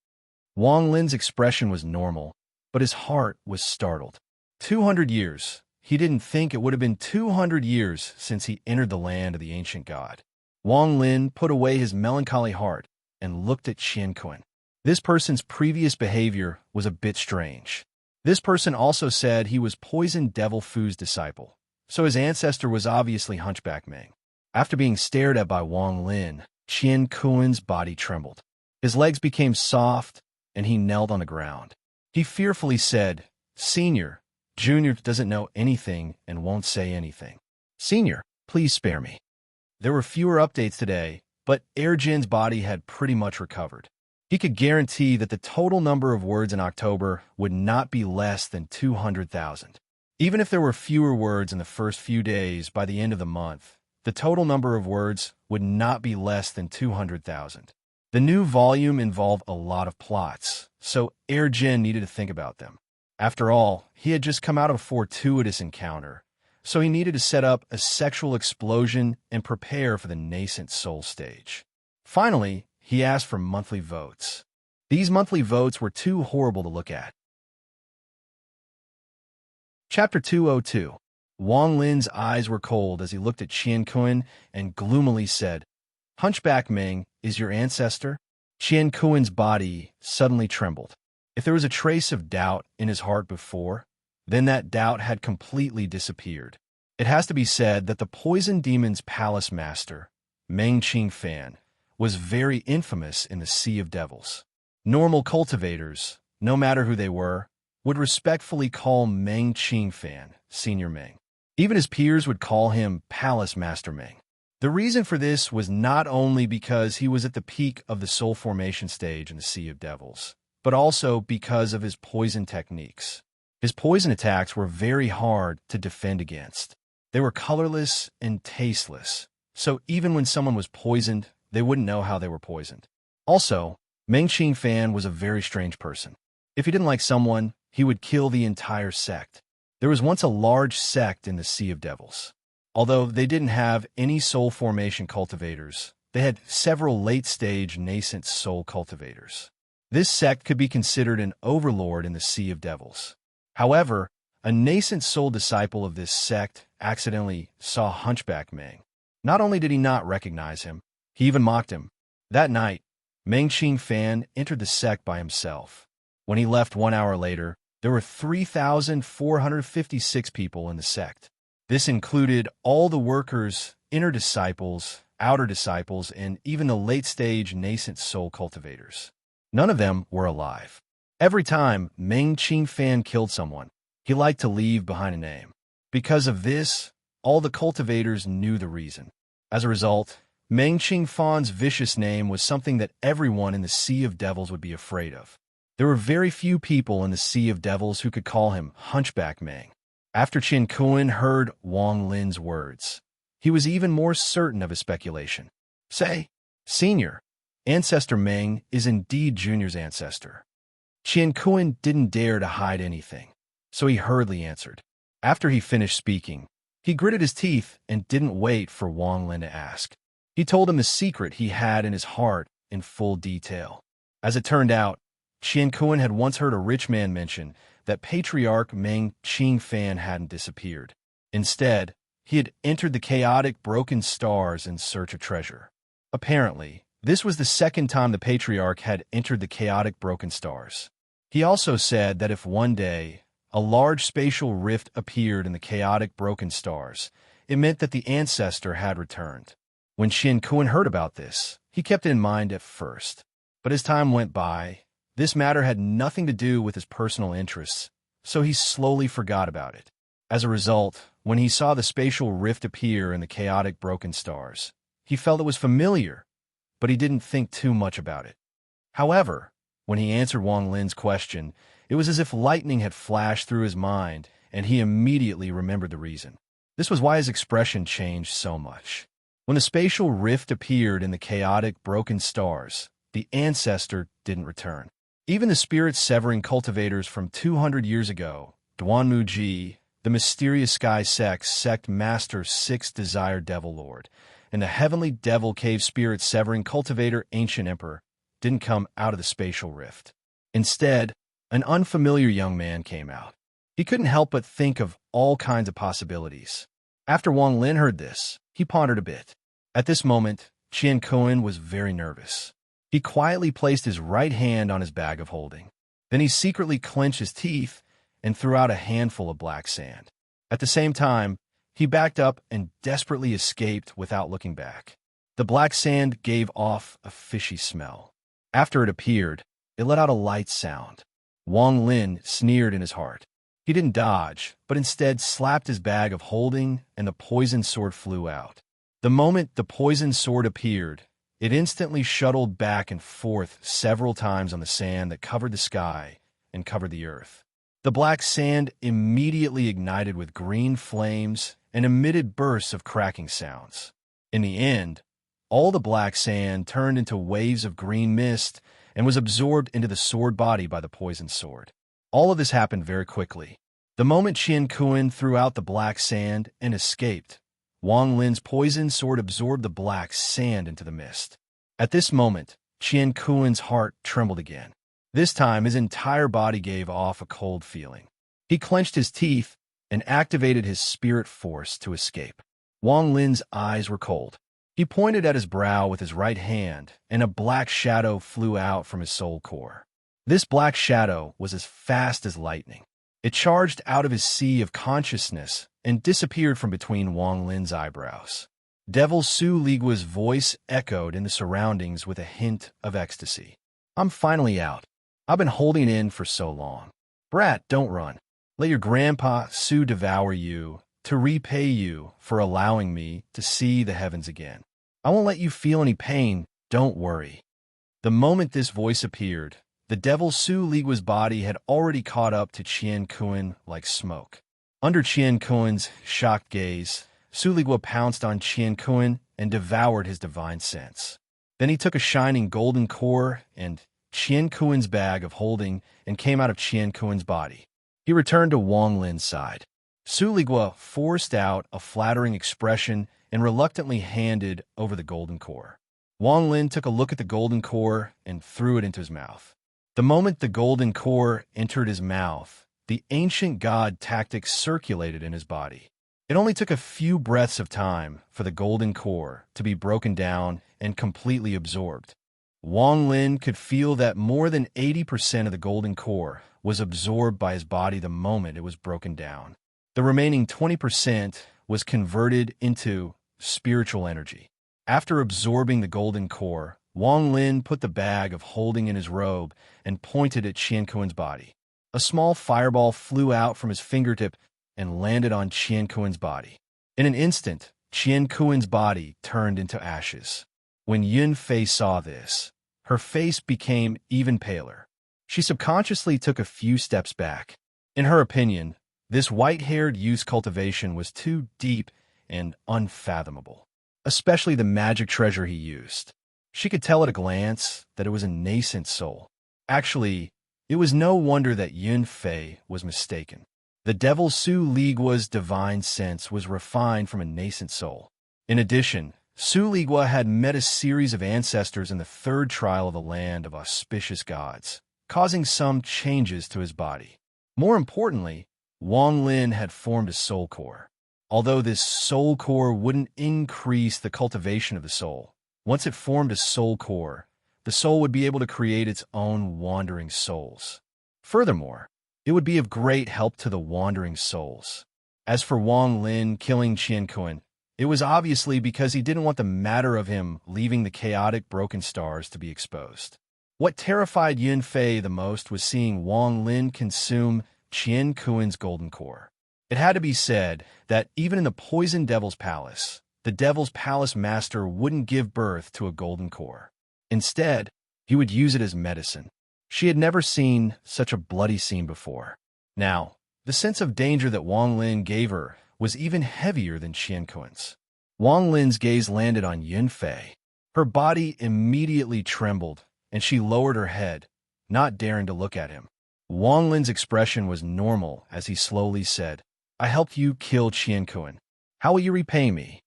Wang Lin's expression was normal, but his heart was startled. 200 years. He didn't think it would have been 200 years since he entered the land of the ancient god. Wang Lin put away his melancholy heart and looked at Qian Kuan. This person's previous behavior was a bit strange. This person also said he was Poison Devil Fu's disciple, so his ancestor was obviously Hunchback Meng. After being stared at by Wang Lin, Qian Kuan's body trembled. His legs became soft, and he knelt on the ground. He fearfully said, "Senior, Junior doesn't know anything and won't say anything. Senior, please spare me." There were fewer updates today, but Jin's body had pretty much recovered. He could guarantee that the total number of words in October would not be less than 200,000. Even if there were fewer words in the first few days, by the end of the month, the total number of words would not be less than 200,000. The new volume involved a lot of plots, so Jin needed to think about them. After all, he had just come out of a fortuitous encounter, so he needed to set up a sexual explosion and prepare for the nascent soul stage. Finally, he asked for monthly votes. These monthly votes were too horrible to look at. Chapter 202. Wang Lin's eyes were cold as he looked at Qian Kuan and gloomily said, "Hunchback Meng is your ancestor?" Qian Kuan's body suddenly trembled. If there was a trace of doubt in his heart before, then that doubt had completely disappeared. It has to be said that the Poison Demon's palace master, Meng Qingfan, was very infamous in the Sea of Devils. Normal cultivators, no matter who they were, would respectfully call Meng Qingfan Senior Meng. Even his peers would call him Palace Master Meng. The reason for this was not only because he was at the peak of the soul formation stage in the Sea of Devils, but also because of his poison techniques. His poison attacks were very hard to defend against. They were colorless and tasteless, so even when someone was poisoned, they wouldn't know how they were poisoned. Also, Meng Qingfan was a very strange person. If he didn't like someone, he would kill the entire sect. There was once a large sect in the Sea of Devils. Although they didn't have any soul formation cultivators, they had several late-stage nascent soul cultivators. This sect could be considered an overlord in the Sea of Devils. However, a nascent soul disciple of this sect accidentally saw Hunchback Meng. Not only did he not recognize him, he even mocked him. That night, Meng Qingfan entered the sect by himself. When he left 1 hour later, there were 3,456 people in the sect. This included all the workers, inner disciples, outer disciples, and even the late-stage nascent soul cultivators. None of them were alive. Every time Meng Qing Fan killed someone, he liked to leave behind a name. Because of this, all the cultivators knew the reason. As a result, Meng Qing Fan's vicious name was something that everyone in the Sea of Devils would be afraid of. There were very few people in the Sea of Devils who could call him Hunchback Meng. After Qian Kun heard Wang Lin's words, he was even more certain of his speculation. Say, Senior, Ancestor Meng is indeed Junior's ancestor. Qian Kun didn't dare to hide anything, so he hurriedly answered. After he finished speaking, he gritted his teeth and didn't wait for Wang Lin to ask. He told him the secret he had in his heart in full detail. As it turned out, Qian Kun had once heard a rich man mention that Patriarch Meng Qing Fan hadn't disappeared. Instead, he had entered the chaotic broken stars in search of treasure. Apparently, this was the second time the Patriarch had entered the chaotic broken stars. He also said that if one day a large spatial rift appeared in the chaotic broken stars, it meant that the ancestor had returned. When Qian Kun heard about this, he kept it in mind at first. But as time went by, this matter had nothing to do with his personal interests, so he slowly forgot about it. As a result, when he saw the spatial rift appear in the chaotic broken stars, he felt it was familiar, but he didn't think too much about it. However, when he answered Wang Lin's question, it was as if lightning had flashed through his mind, and he immediately remembered the reason. This was why his expression changed so much. When the spatial rift appeared in the chaotic broken stars, the ancestor didn't return. Even the spirit-severing cultivators from 200 years ago, Duanmu Ji, the mysterious sky sect master 6th Desire Devil Lord, and the heavenly devil cave spirit-severing cultivator Ancient Emperor, didn't come out of the spatial rift. Instead, an unfamiliar young man came out. He couldn't help but think of all kinds of possibilities. After Wang Lin heard this, he pondered a bit. At this moment, Qian Kun was very nervous. He quietly placed his right hand on his bag of holding. Then he secretly clenched his teeth and threw out a handful of black sand. At the same time, he backed up and desperately escaped without looking back. The black sand gave off a fishy smell. After it appeared, it let out a light sound. Wang Lin sneered in his heart. He didn't dodge, but instead slapped his bag of holding, and the poisoned sword flew out. The moment the poisoned sword appeared, it instantly shuttled back and forth several times on the sand that covered the sky and covered the earth. The black sand immediately ignited with green flames and emitted bursts of cracking sounds. In the end, all the black sand turned into waves of green mist and was absorbed into the sword body by the poisoned sword. All of this happened very quickly. The moment Qian Kun threw out the black sand and escaped, Wang Lin's poisoned sword absorbed the black sand into the mist. At this moment, Qian Kun's heart trembled again. This time, his entire body gave off a cold feeling. He clenched his teeth and activated his spirit force to escape. Wang Lin's eyes were cold. He pointed at his brow with his right hand, and a black shadow flew out from his soul core. This black shadow was as fast as lightning. It charged out of his sea of consciousness and disappeared from between Wang Lin's eyebrows. Devil Su Ligua's voice echoed in the surroundings with a hint of ecstasy. "I'm finally out. I've been holding in for so long. Brat, don't run. Let your grandpa Su devour you to repay you for allowing me to see the heavens again. I won't let you feel any pain, don't worry." The moment this voice appeared, the devil Su Ligua's body had already caught up to Qian Kun like smoke. Under Qian Kun's shocked gaze, Su Ligua pounced on Qian Kun and devoured his divine sense. Then he took a shining golden core and Qian Kun's bag of holding and came out of Qian Kun's body. He returned to Wang Lin's side. Su Ligua forced out a flattering expression and reluctantly handed over the golden core. Wang Lin took a look at the golden core and threw it into his mouth. The moment the golden core entered his mouth, the ancient god tactics circulated in his body. It only took a few breaths of time for the golden core to be broken down and completely absorbed. Wang Lin could feel that more than 80% of the golden core was absorbed by his body the moment it was broken down. The remaining 20% was converted into spiritual energy. After absorbing the golden core, Wang Lin put the bag of holding in his robe and pointed at Qian Kuan's body. A small fireball flew out from his fingertip and landed on Qian Kuan's body. In an instant, Qian Kuan's body turned into ashes. When Yun Fei saw this, her face became even paler. She subconsciously took a few steps back. In her opinion, this white-haired youth's cultivation was too deep and unfathomable, especially the magic treasure he used. She could tell at a glance that it was a nascent soul. Actually, it was no wonder that Yun Fei was mistaken. The devil Su Ligua's divine sense was refined from a nascent soul. In addition, Su Ligua had met a series of ancestors in the third trial of the land of auspicious gods, causing some changes to his body. More importantly, Wang Lin had formed a soul core. Although this soul core wouldn't increase the cultivation of the soul, once it formed a soul core, the soul would be able to create its own wandering souls. Furthermore, it would be of great help to the wandering souls. As for Wang Lin killing Qian Kuan, it was obviously because he didn't want the matter of him leaving the chaotic broken stars to be exposed. What terrified Yun Fei the most was seeing Wang Lin consume Qian Kuan's golden core. It had to be said that even in the Poison Devil's Palace, the Devil's Palace Master wouldn't give birth to a golden core. Instead, he would use it as medicine. She had never seen such a bloody scene before. Now, the sense of danger that Wang Lin gave her was even heavier than Qian Kuan's. Wang Lin's gaze landed on Yun Fei. Her body immediately trembled, and she lowered her head, not daring to look at him. Wang Lin's expression was normal as he slowly said, "I helped you kill Qian Kuan. How will you repay me?"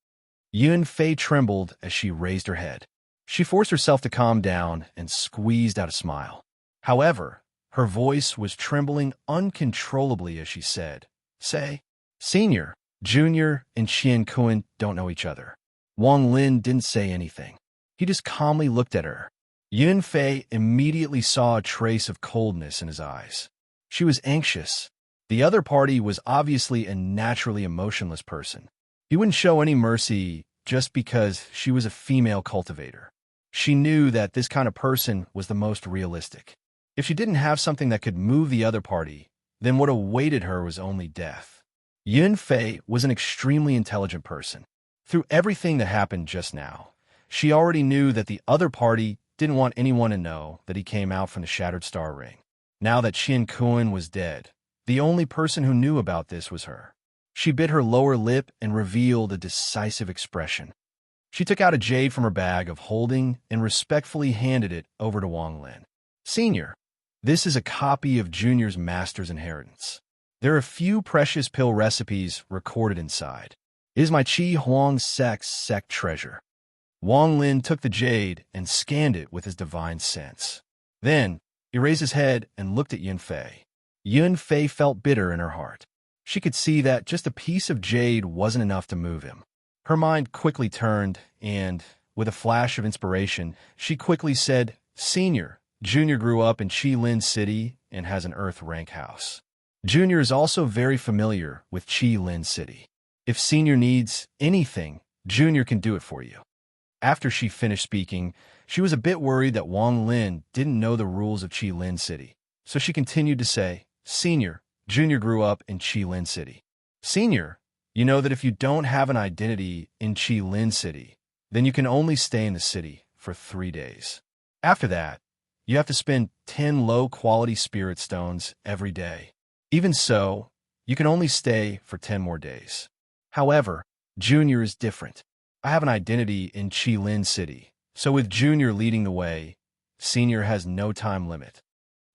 Yun Fei trembled as she raised her head. She forced herself to calm down and squeezed out a smile. However, her voice was trembling uncontrollably as she said, "Say, Senior, Junior, and Qian Kuan don't know each other." Wang Lin didn't say anything. He just calmly looked at her. Yun Fei immediately saw a trace of coldness in his eyes. She was anxious. The other party was obviously a naturally emotionless person. He wouldn't show any mercy just because she was a female cultivator. She knew that this kind of person was the most realistic. If she didn't have something that could move the other party, then what awaited her was only death. Yun Fei was an extremely intelligent person. Through everything that happened just now, she already knew that the other party didn't want anyone to know that he came out from the Shattered Star Ring. Now that Qian Kuan was dead, the only person who knew about this was her. She bit her lower lip and revealed a decisive expression. She took out a jade from her bag of holding and respectfully handed it over to Wang Lin. "Senior, this is a copy of Junior's master's inheritance. There are a few precious pill recipes recorded inside. It is my Qi Huang sect treasure." Wang Lin took the jade and scanned it with his divine sense. Then, he raised his head and looked at Yun Fei. Yun Fei felt bitter in her heart. She could see that just a piece of jade wasn't enough to move him. Her mind quickly turned, and, with a flash of inspiration, she quickly said, "Senior, Junior grew up in Qilin City and has an Earth rank house. Junior is also very familiar with Qilin City. If Senior needs anything, Junior can do it for you." After she finished speaking, she was a bit worried that Wang Lin didn't know the rules of Qilin City, so she continued to say, "Senior, Junior grew up in Qilin City. Senior, you know that if you don't have an identity in Qilin City, then you can only stay in the city for 3 days. After that, you have to spend 10 low-quality spirit stones every day. Even so, you can only stay for 10 more days. However, Junior is different. I have an identity in Qilin City, so with Junior leading the way, Senior has no time limit.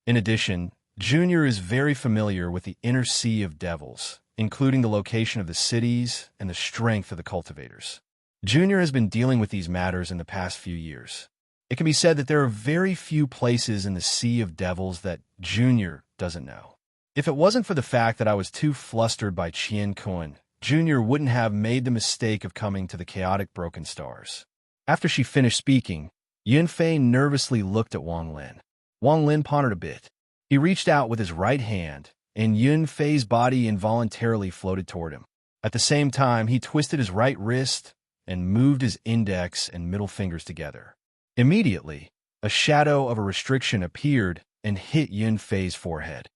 In addition, Junior is very familiar with the inner sea of devils, including the location of the cities and the strength of the cultivators. Junior has been dealing with these matters in the past few years. It can be said that there are very few places in the sea of devils that Junior doesn't know. If it wasn't for the fact that I was too flustered by Qian Kuan, Junior wouldn't have made the mistake of coming to the chaotic broken stars." After she finished speaking, Yun Fei nervously looked at Wang Lin. Wang Lin pondered a bit. He reached out with his right hand, and Yun Fei's body involuntarily floated toward him. At the same time, he twisted his right wrist and moved his index and middle fingers together. Immediately, a shadow of a restriction appeared and hit Yun Fei's forehead.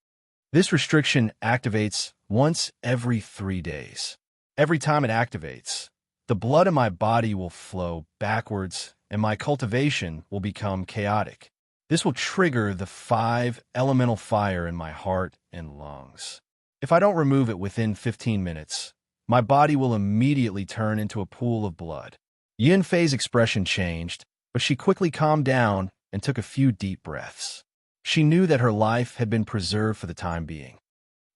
This restriction activates once every 3 days. Every time it activates, the blood in my body will flow backwards and my cultivation will become chaotic. This will trigger the 5 elemental fire in my heart and lungs. If I don't remove it within 15 minutes, my body will immediately turn into a pool of blood. Yun Fei's expression changed, but she quickly calmed down and took a few deep breaths. She knew that her life had been preserved for the time being.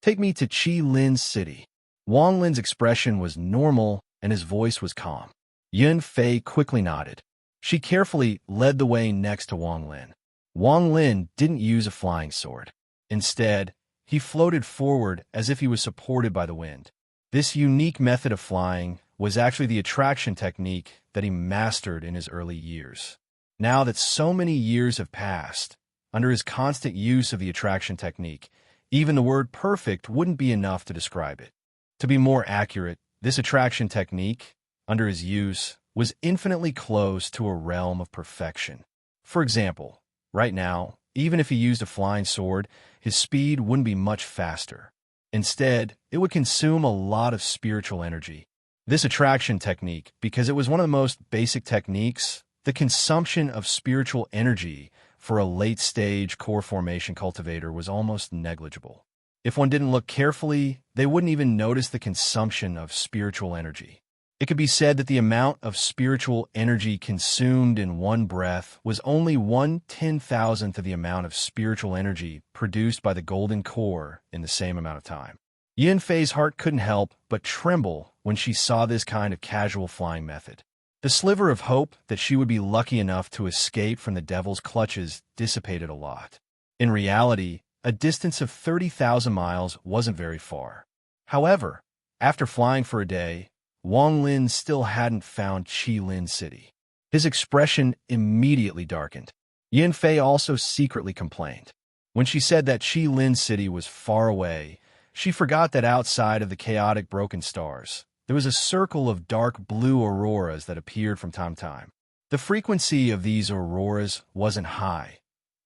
Take me to Qi Lin's city. Wang Lin's expression was normal and his voice was calm. Yun Fei quickly nodded. She carefully led the way next to Wang Lin. Wang Lin didn't use a flying sword. Instead, he floated forward as if he was supported by the wind. This unique method of flying was actually the attraction technique that he mastered in his early years. Now that so many years have passed, under his constant use of the attraction technique, even the word perfect wouldn't be enough to describe it. To be more accurate, this attraction technique, under his use, was infinitely close to a realm of perfection. For example, right now, even if he used a flying sword, his speed wouldn't be much faster. Instead, it would consume a lot of spiritual energy. This attraction technique, because it was one of the most basic techniques, the consumption of spiritual energy for a late-stage core formation cultivator was almost negligible. If one didn't look carefully, they wouldn't even notice the consumption of spiritual energy. It could be said that the amount of spiritual energy consumed in one breath was only 1/10,000th of the amount of spiritual energy produced by the golden core in the same amount of time. Yun Fei's heart couldn't help but tremble when she saw this kind of casual flying method. The sliver of hope that she would be lucky enough to escape from the devil's clutches dissipated a lot. In reality, a distance of 30,000 miles wasn't very far. However, after flying for a day, Wang Lin still hadn't found Qi Lin City. His expression immediately darkened. Yun Fei also secretly complained. When she said that Qi Lin City was far away, she forgot that outside of the chaotic broken stars, there was a circle of dark blue auroras that appeared from time to time. The frequency of these auroras wasn't high,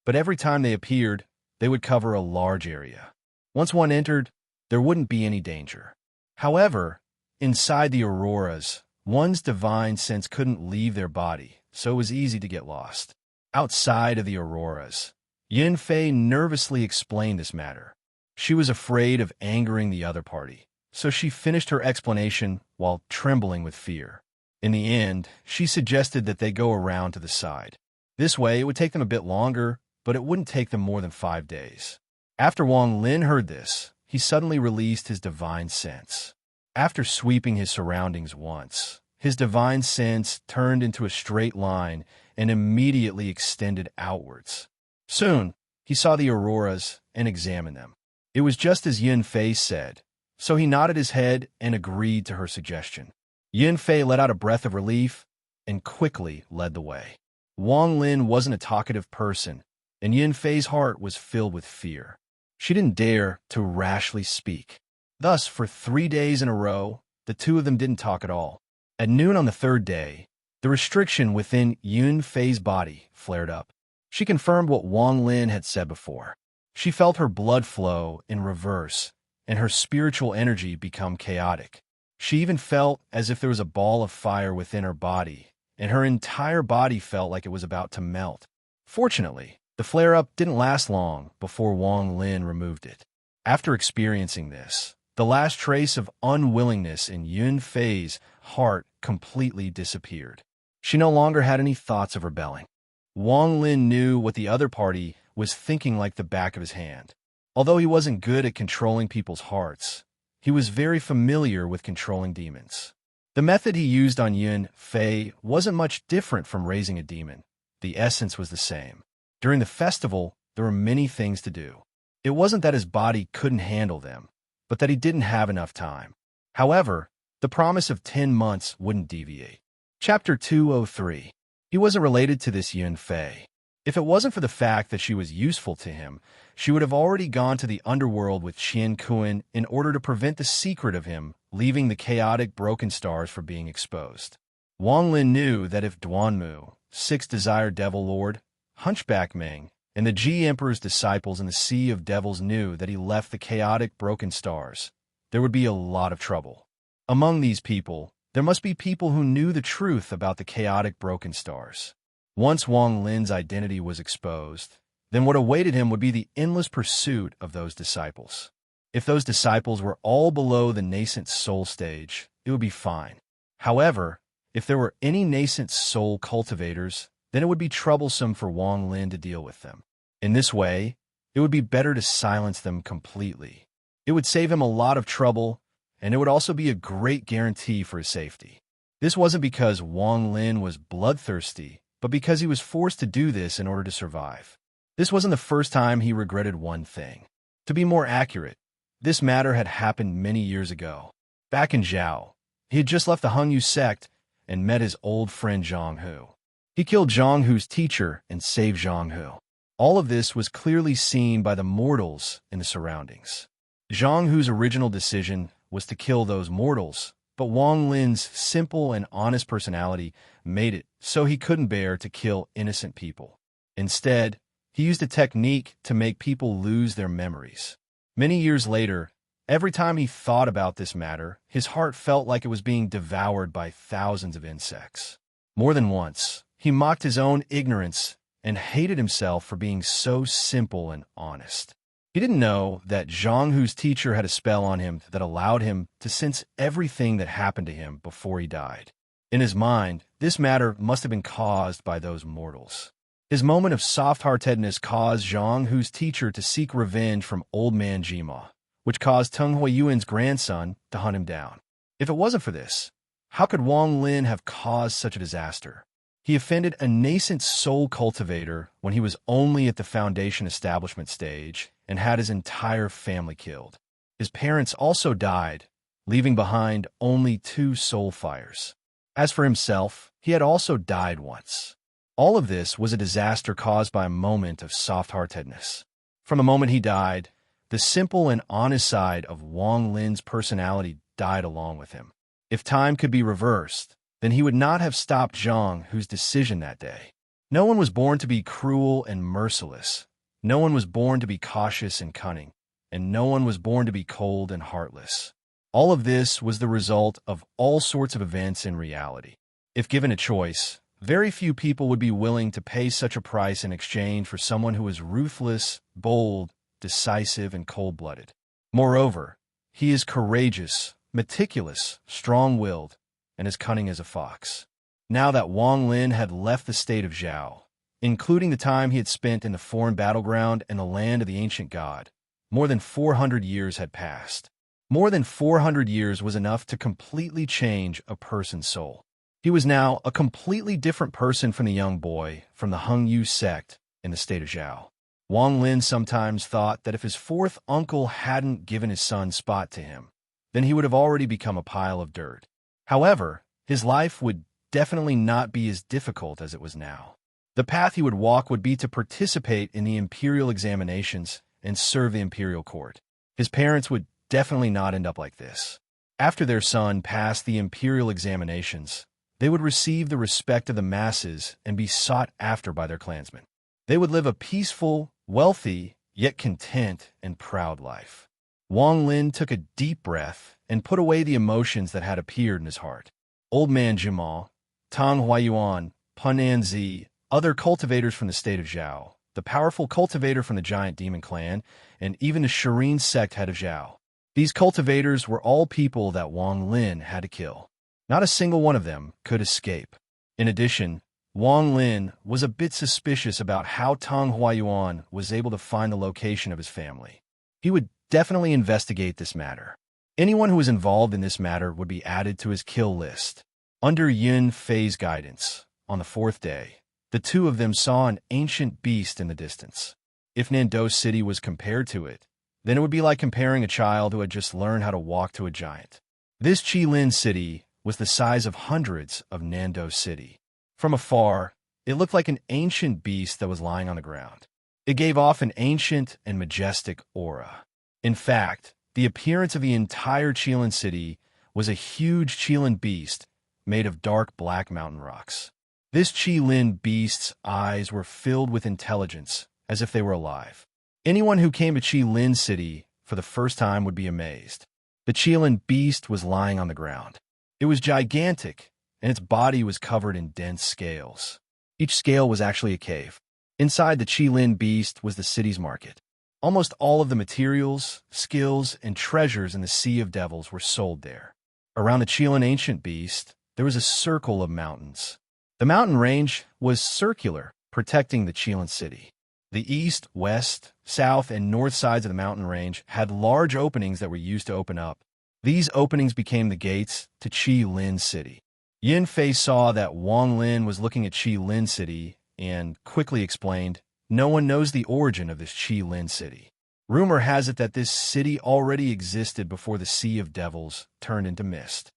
but every time they appeared, they would cover a large area. Once one entered, there wouldn't be any danger. However, inside the auroras, one's divine sense couldn't leave their body, so it was easy to get lost. Outside of the auroras, Yun Fei nervously explained this matter. She was afraid of angering the other party, so she finished her explanation while trembling with fear. In the end, she suggested that they go around to the side. This way, it would take them a bit longer, but it wouldn't take them more than 5 days. After Wang Lin heard this, he suddenly released his divine sense. After sweeping his surroundings once, his divine sense turned into a straight line and immediately extended outwards. Soon, he saw the auroras and examined them. It was just as Yun Fei said, so he nodded his head and agreed to her suggestion. Yun Fei let out a breath of relief and quickly led the way. Wang Lin wasn't a talkative person, and Yun Fei's heart was filled with fear. She didn't dare to rashly speak. Thus, for 3 days in a row, the two of them didn't talk at all. At noon on the 3rd day, the restriction within Yun Fei's body flared up. She confirmed what Wang Lin had said before. She felt her blood flow in reverse, and her spiritual energy become chaotic. She even felt as if there was a ball of fire within her body, and her entire body felt like it was about to melt. Fortunately, the flare-up didn't last long before Wang Lin removed it. After experiencing this, the last trace of unwillingness in Yun Fei's heart completely disappeared. She no longer had any thoughts of rebelling. Wang Lin knew what the other party was thinking like the back of his hand. Although he wasn't good at controlling people's hearts, he was very familiar with controlling demons. The method he used on Yun Fei wasn't much different from raising a demon. The essence was the same. During the festival, there were many things to do. It wasn't that his body couldn't handle them, but that he didn't have enough time. However, the promise of 10 months wouldn't deviate. Chapter 203. He wasn't related to this Yun Fei. If it wasn't for the fact that she was useful to him, she would have already gone to the underworld with Qian Kun in order to prevent the secret of him leaving the chaotic broken stars for being exposed. Wang Lin knew that if Duanmu, Six Desire Devil Lord, Hunchback Ming, and the G Emperor's disciples in the Sea of Devils knew that he left the chaotic, broken stars, there would be a lot of trouble. Among these people, there must be people who knew the truth about the chaotic, broken stars. Once Wang Lin's identity was exposed, then what awaited him would be the endless pursuit of those disciples. If those disciples were all below the nascent soul stage, it would be fine. However, if there were any nascent soul cultivators, then it would be troublesome for Wang Lin to deal with them. In this way, it would be better to silence them completely. It would save him a lot of trouble, and it would also be a great guarantee for his safety. This wasn't because Wang Lin was bloodthirsty, but because he was forced to do this in order to survive. This wasn't the first time he regretted one thing. To be more accurate, this matter had happened many years ago. Back in Zhao, he had just left the Hengyu sect and met his old friend Zhang Hu. He killed Zhang Hu's teacher and saved Zhang Hu. All of this was clearly seen by the mortals in the surroundings. Zhang Hu's original decision was to kill those mortals, but Wang Lin's simple and honest personality made it so he couldn't bear to kill innocent people. Instead, he used a technique to make people lose their memories. Many years later, every time he thought about this matter, his heart felt like it was being devoured by thousands of insects. More than once, he mocked his own ignorance and hated himself for being so simple and honest. He didn't know that Zhang Hu's teacher had a spell on him that allowed him to sense everything that happened to him before he died. In his mind, this matter must have been caused by those mortals. His moment of soft-heartedness caused Zhang Hu's teacher to seek revenge from old man Jima, which caused Teng Huiyuan's grandson to hunt him down. If it wasn't for this, how could Wang Lin have caused such a disaster? He offended a nascent soul cultivator when he was only at the foundation establishment stage and had his entire family killed. His parents also died, leaving behind only 2 soul fires. As for himself, he had also died once. All of this was a disaster caused by a moment of soft-heartedness. From the moment he died, the simple and honest side of Wang Lin's personality died along with him. If time could be reversed, then he would not have stopped Zhang Hu's decision that day. No one was born to be cruel and merciless. No one was born to be cautious and cunning. And no one was born to be cold and heartless. All of this was the result of all sorts of events in reality. If given a choice, very few people would be willing to pay such a price in exchange for someone who is ruthless, bold, decisive, and cold-blooded. Moreover, he is courageous, meticulous, strong-willed, and as cunning as a fox. Now that Wang Lin had left the state of Zhao, including the time he had spent in the foreign battleground and the land of the ancient god, more than 400 years had passed. More than 400 years was enough to completely change a person's soul. He was now a completely different person from the young boy from the Hengyu sect in the state of Zhao. Wang Lin sometimes thought that if his fourth uncle hadn't given his son Spot to him, then he would have already become a pile of dirt. However, his life would definitely not be as difficult as it was now. The path he would walk would be to participate in the imperial examinations and serve the imperial court. His parents would definitely not end up like this. After their son passed the imperial examinations, they would receive the respect of the masses and be sought after by their clansmen. They would live a peaceful, wealthy, yet content and proud life. Wang Lin took a deep breath and put away the emotions that had appeared in his heart. Old man Jima, Tang Huiyuan, Punanzi, other cultivators from the state of Zhao, the powerful cultivator from the giant demon clan, and even the serene sect head of Zhao. These cultivators were all people that Wang Lin had to kill. Not a single one of them could escape. In addition, Wang Lin was a bit suspicious about how Tang Huiyuan was able to find the location of his family. He would definitely investigate this matter. Anyone who was involved in this matter would be added to his kill list. Under Yun Fei's guidance, on the 4th day, the two of them saw an ancient beast in the distance. If Nando City was compared to it, then it would be like comparing a child who had just learned how to walk to a giant. This Qilin city was the size of hundreds of Nando City. From afar, it looked like an ancient beast that was lying on the ground. It gave off an ancient and majestic aura. In fact, the appearance of the entire Qilin city was a huge Qilin beast made of dark black mountain rocks. This Qi-Lin beast's eyes were filled with intelligence, as if they were alive. Anyone who came to Qi-Lin City for the first time would be amazed. The Qi-Lin beast was lying on the ground. It was gigantic, and its body was covered in dense scales. Each scale was actually a cave. Inside the Qi-Lin beast was the city's market. Almost all of the materials, skills, and treasures in the Sea of Devils were sold there. Around the Qi-Lin ancient beast, there was a circle of mountains. The mountain range was circular, protecting the Qi-Lin city. The east, west, south, and north sides of the mountain range had large openings that were used to open up. These openings became the gates to Qi-Lin City. Yin Fei saw that Wang Lin was looking at Qi-Lin City and quickly explained, "No one knows the origin of this Qi-Lin City. Rumor has it that this city already existed before the Sea of Devils turned into mist."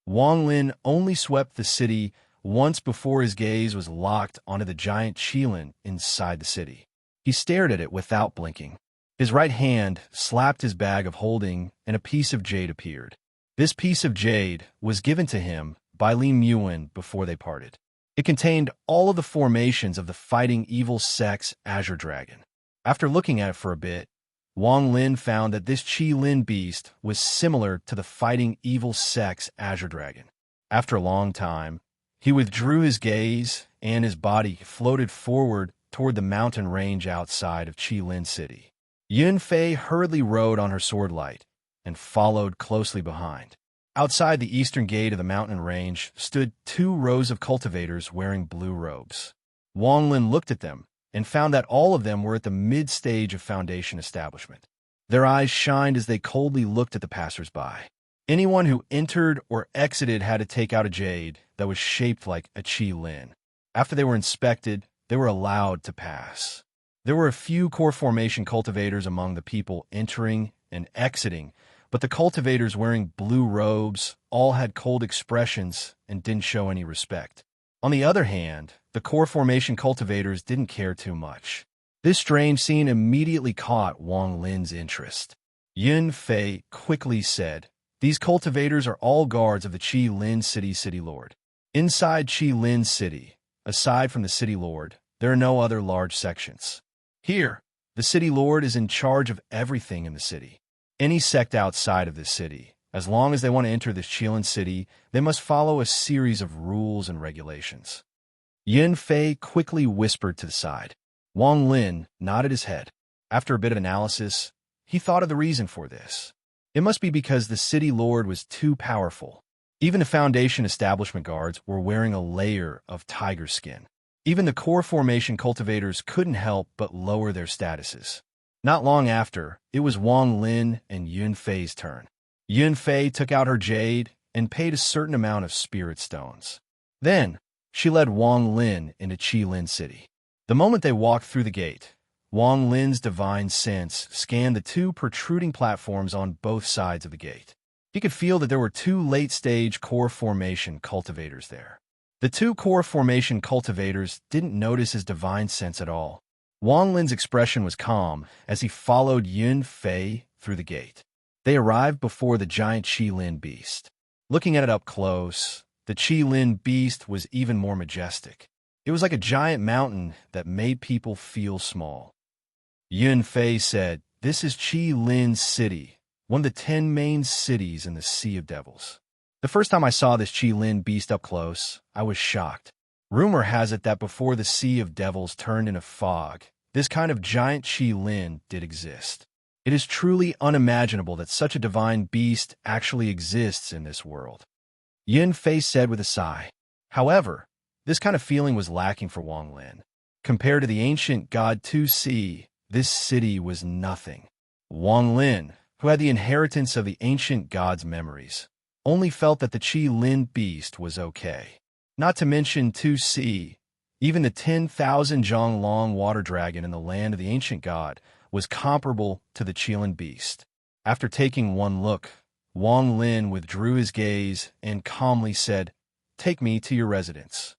Wang Lin only swept the city once before his gaze was locked onto the giant Qi-Lin inside the city. He stared at it without blinking. His right hand slapped his bag of holding, and a piece of jade appeared. This piece of jade was given to him by Li Muan before they parted. It contained all of the formations of the fighting evil sex Azure Dragon. After looking at it for a bit, Wang Lin found that this Qi-Lin beast was similar to the fighting evil sex Azure Dragon. After a long time, he withdrew his gaze, and his body floated forward toward the mountain range outside of Qi-Lin City. Yun Fei hurriedly rode on her sword light and followed closely behind. Outside the eastern gate of the mountain range stood 2 rows of cultivators wearing blue robes. Wang Lin looked at them and found that all of them were at the mid-stage of Foundation establishment. Their eyes shined as they coldly looked at the passers-by. Anyone who entered or exited had to take out a jade that was shaped like a Qi-Lin. After they were inspected, they were allowed to pass. There were a few core formation cultivators among the people entering and exiting, but the cultivators wearing blue robes all had cold expressions and didn't show any respect. On the other hand, the core formation cultivators didn't care too much. This strange scene immediately caught Wang Lin's interest. Yun Fei quickly said, "These cultivators are all guards of the Qi-Lin City Lord. Inside Qi-Lin City, aside from the City Lord, there are no other large sections. Here, the City Lord is in charge of everything in the city. Any sect outside of this city, as long as they want to enter this Qi-Lin City, they must follow a series of rules and regulations." Yin Fei quickly whispered to the side. Wang Lin nodded his head. After a bit of analysis, he thought of the reason for this. It must be because the City Lord was too powerful. Even the Foundation establishment guards were wearing a layer of tiger skin. Even the core formation cultivators couldn't help but lower their statuses. Not long after, it was Wang Lin and Yun Fei's turn. Yun Fei took out her jade and paid a certain amount of spirit stones. Then, she led Wang Lin into Qi-Lin City. The moment they walked through the gate, Wang Lin's divine sense scanned the 2 protruding platforms on both sides of the gate. He could feel that there were 2 late-stage core formation cultivators there. The 2 core formation cultivators didn't notice his divine sense at all. Wang Lin's expression was calm as he followed Yun Fei through the gate. They arrived before the giant Qi-Lin beast. Looking at it up close, the Qi-Lin beast was even more majestic. It was like a giant mountain that made people feel small. Yun Fei said, "This is Qi-Lin City, one of the 10 main cities in the Sea of Devils." The first time I saw this Qi-Lin beast up close, I was shocked. Rumor has it that before the Sea of Devils turned into fog, this kind of giant Qi-Lin did exist. It is truly unimaginable that such a divine beast actually exists in this world. Yin Fei said with a sigh. However, this kind of feeling was lacking for Wang Lin. Compared to the ancient god Tu Si, this city was nothing. Wang Lin, who had the inheritance of the ancient god's memories, only felt that the Qi-Lin beast was okay. Not to mention Tu Si, even the 10,000 Zhang Long water dragon in the land of the ancient god was comparable to the Qi-Lin beast. After taking one look, Wang Lin withdrew his gaze and calmly said, "Take me to your residence."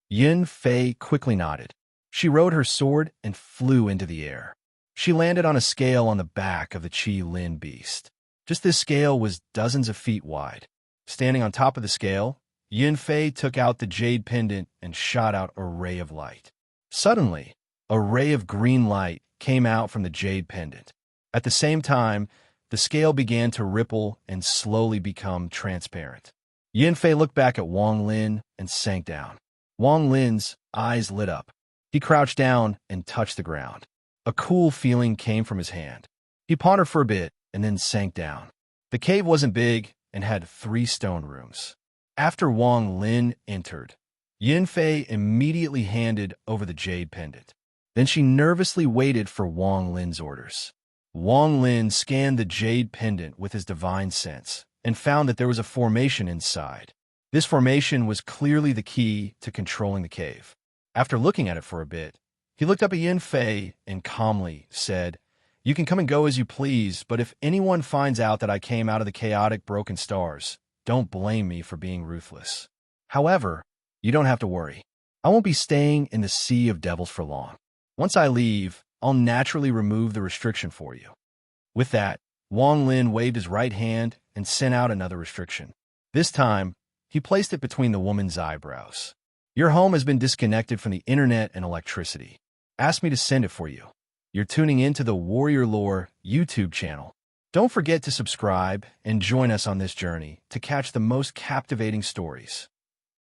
Yin Fei quickly nodded. She rode her sword and flew into the air. She landed on a scale on the back of the Qi-Lin beast. Just this scale was dozens of feet wide. Standing on top of the scale, Yin-Fei took out the jade pendant and shot out a ray of light. Suddenly, a ray of green light came out from the jade pendant. At the same time, the scale began to ripple and slowly become transparent. Yin-Fei looked back at Wang Lin and sank down. Wang Lin's eyes lit up. He crouched down and touched the ground. A cool feeling came from his hand. He pondered for a bit and then sank down. The cave wasn't big and had 3 stone rooms. After Wang Lin entered, Yin-Fei immediately handed over the jade pendant. Then she nervously waited for Wang Lin's orders. Wang Lin scanned the jade pendant with his divine sense and found that there was a formation inside. This formation was clearly the key to controlling the cave. After looking at it for a bit, he looked up at Yin-Fei and calmly said, "You can come and go as you please, but if anyone finds out that I came out of the chaotic broken stars, don't blame me for being ruthless. However, you don't have to worry. I won't be staying in the sea of devils for long. Once I leave, I'll naturally remove the restriction for you." With that, Wang Lin waved his right hand and sent out another restriction. This time, he placed it between the woman's eyebrows. "Your home has been disconnected from the internet and electricity. Ask me to send it for you. You're tuning into the Warrior Lore YouTube channel. Don't forget to subscribe and join us on this journey to catch the most captivating stories.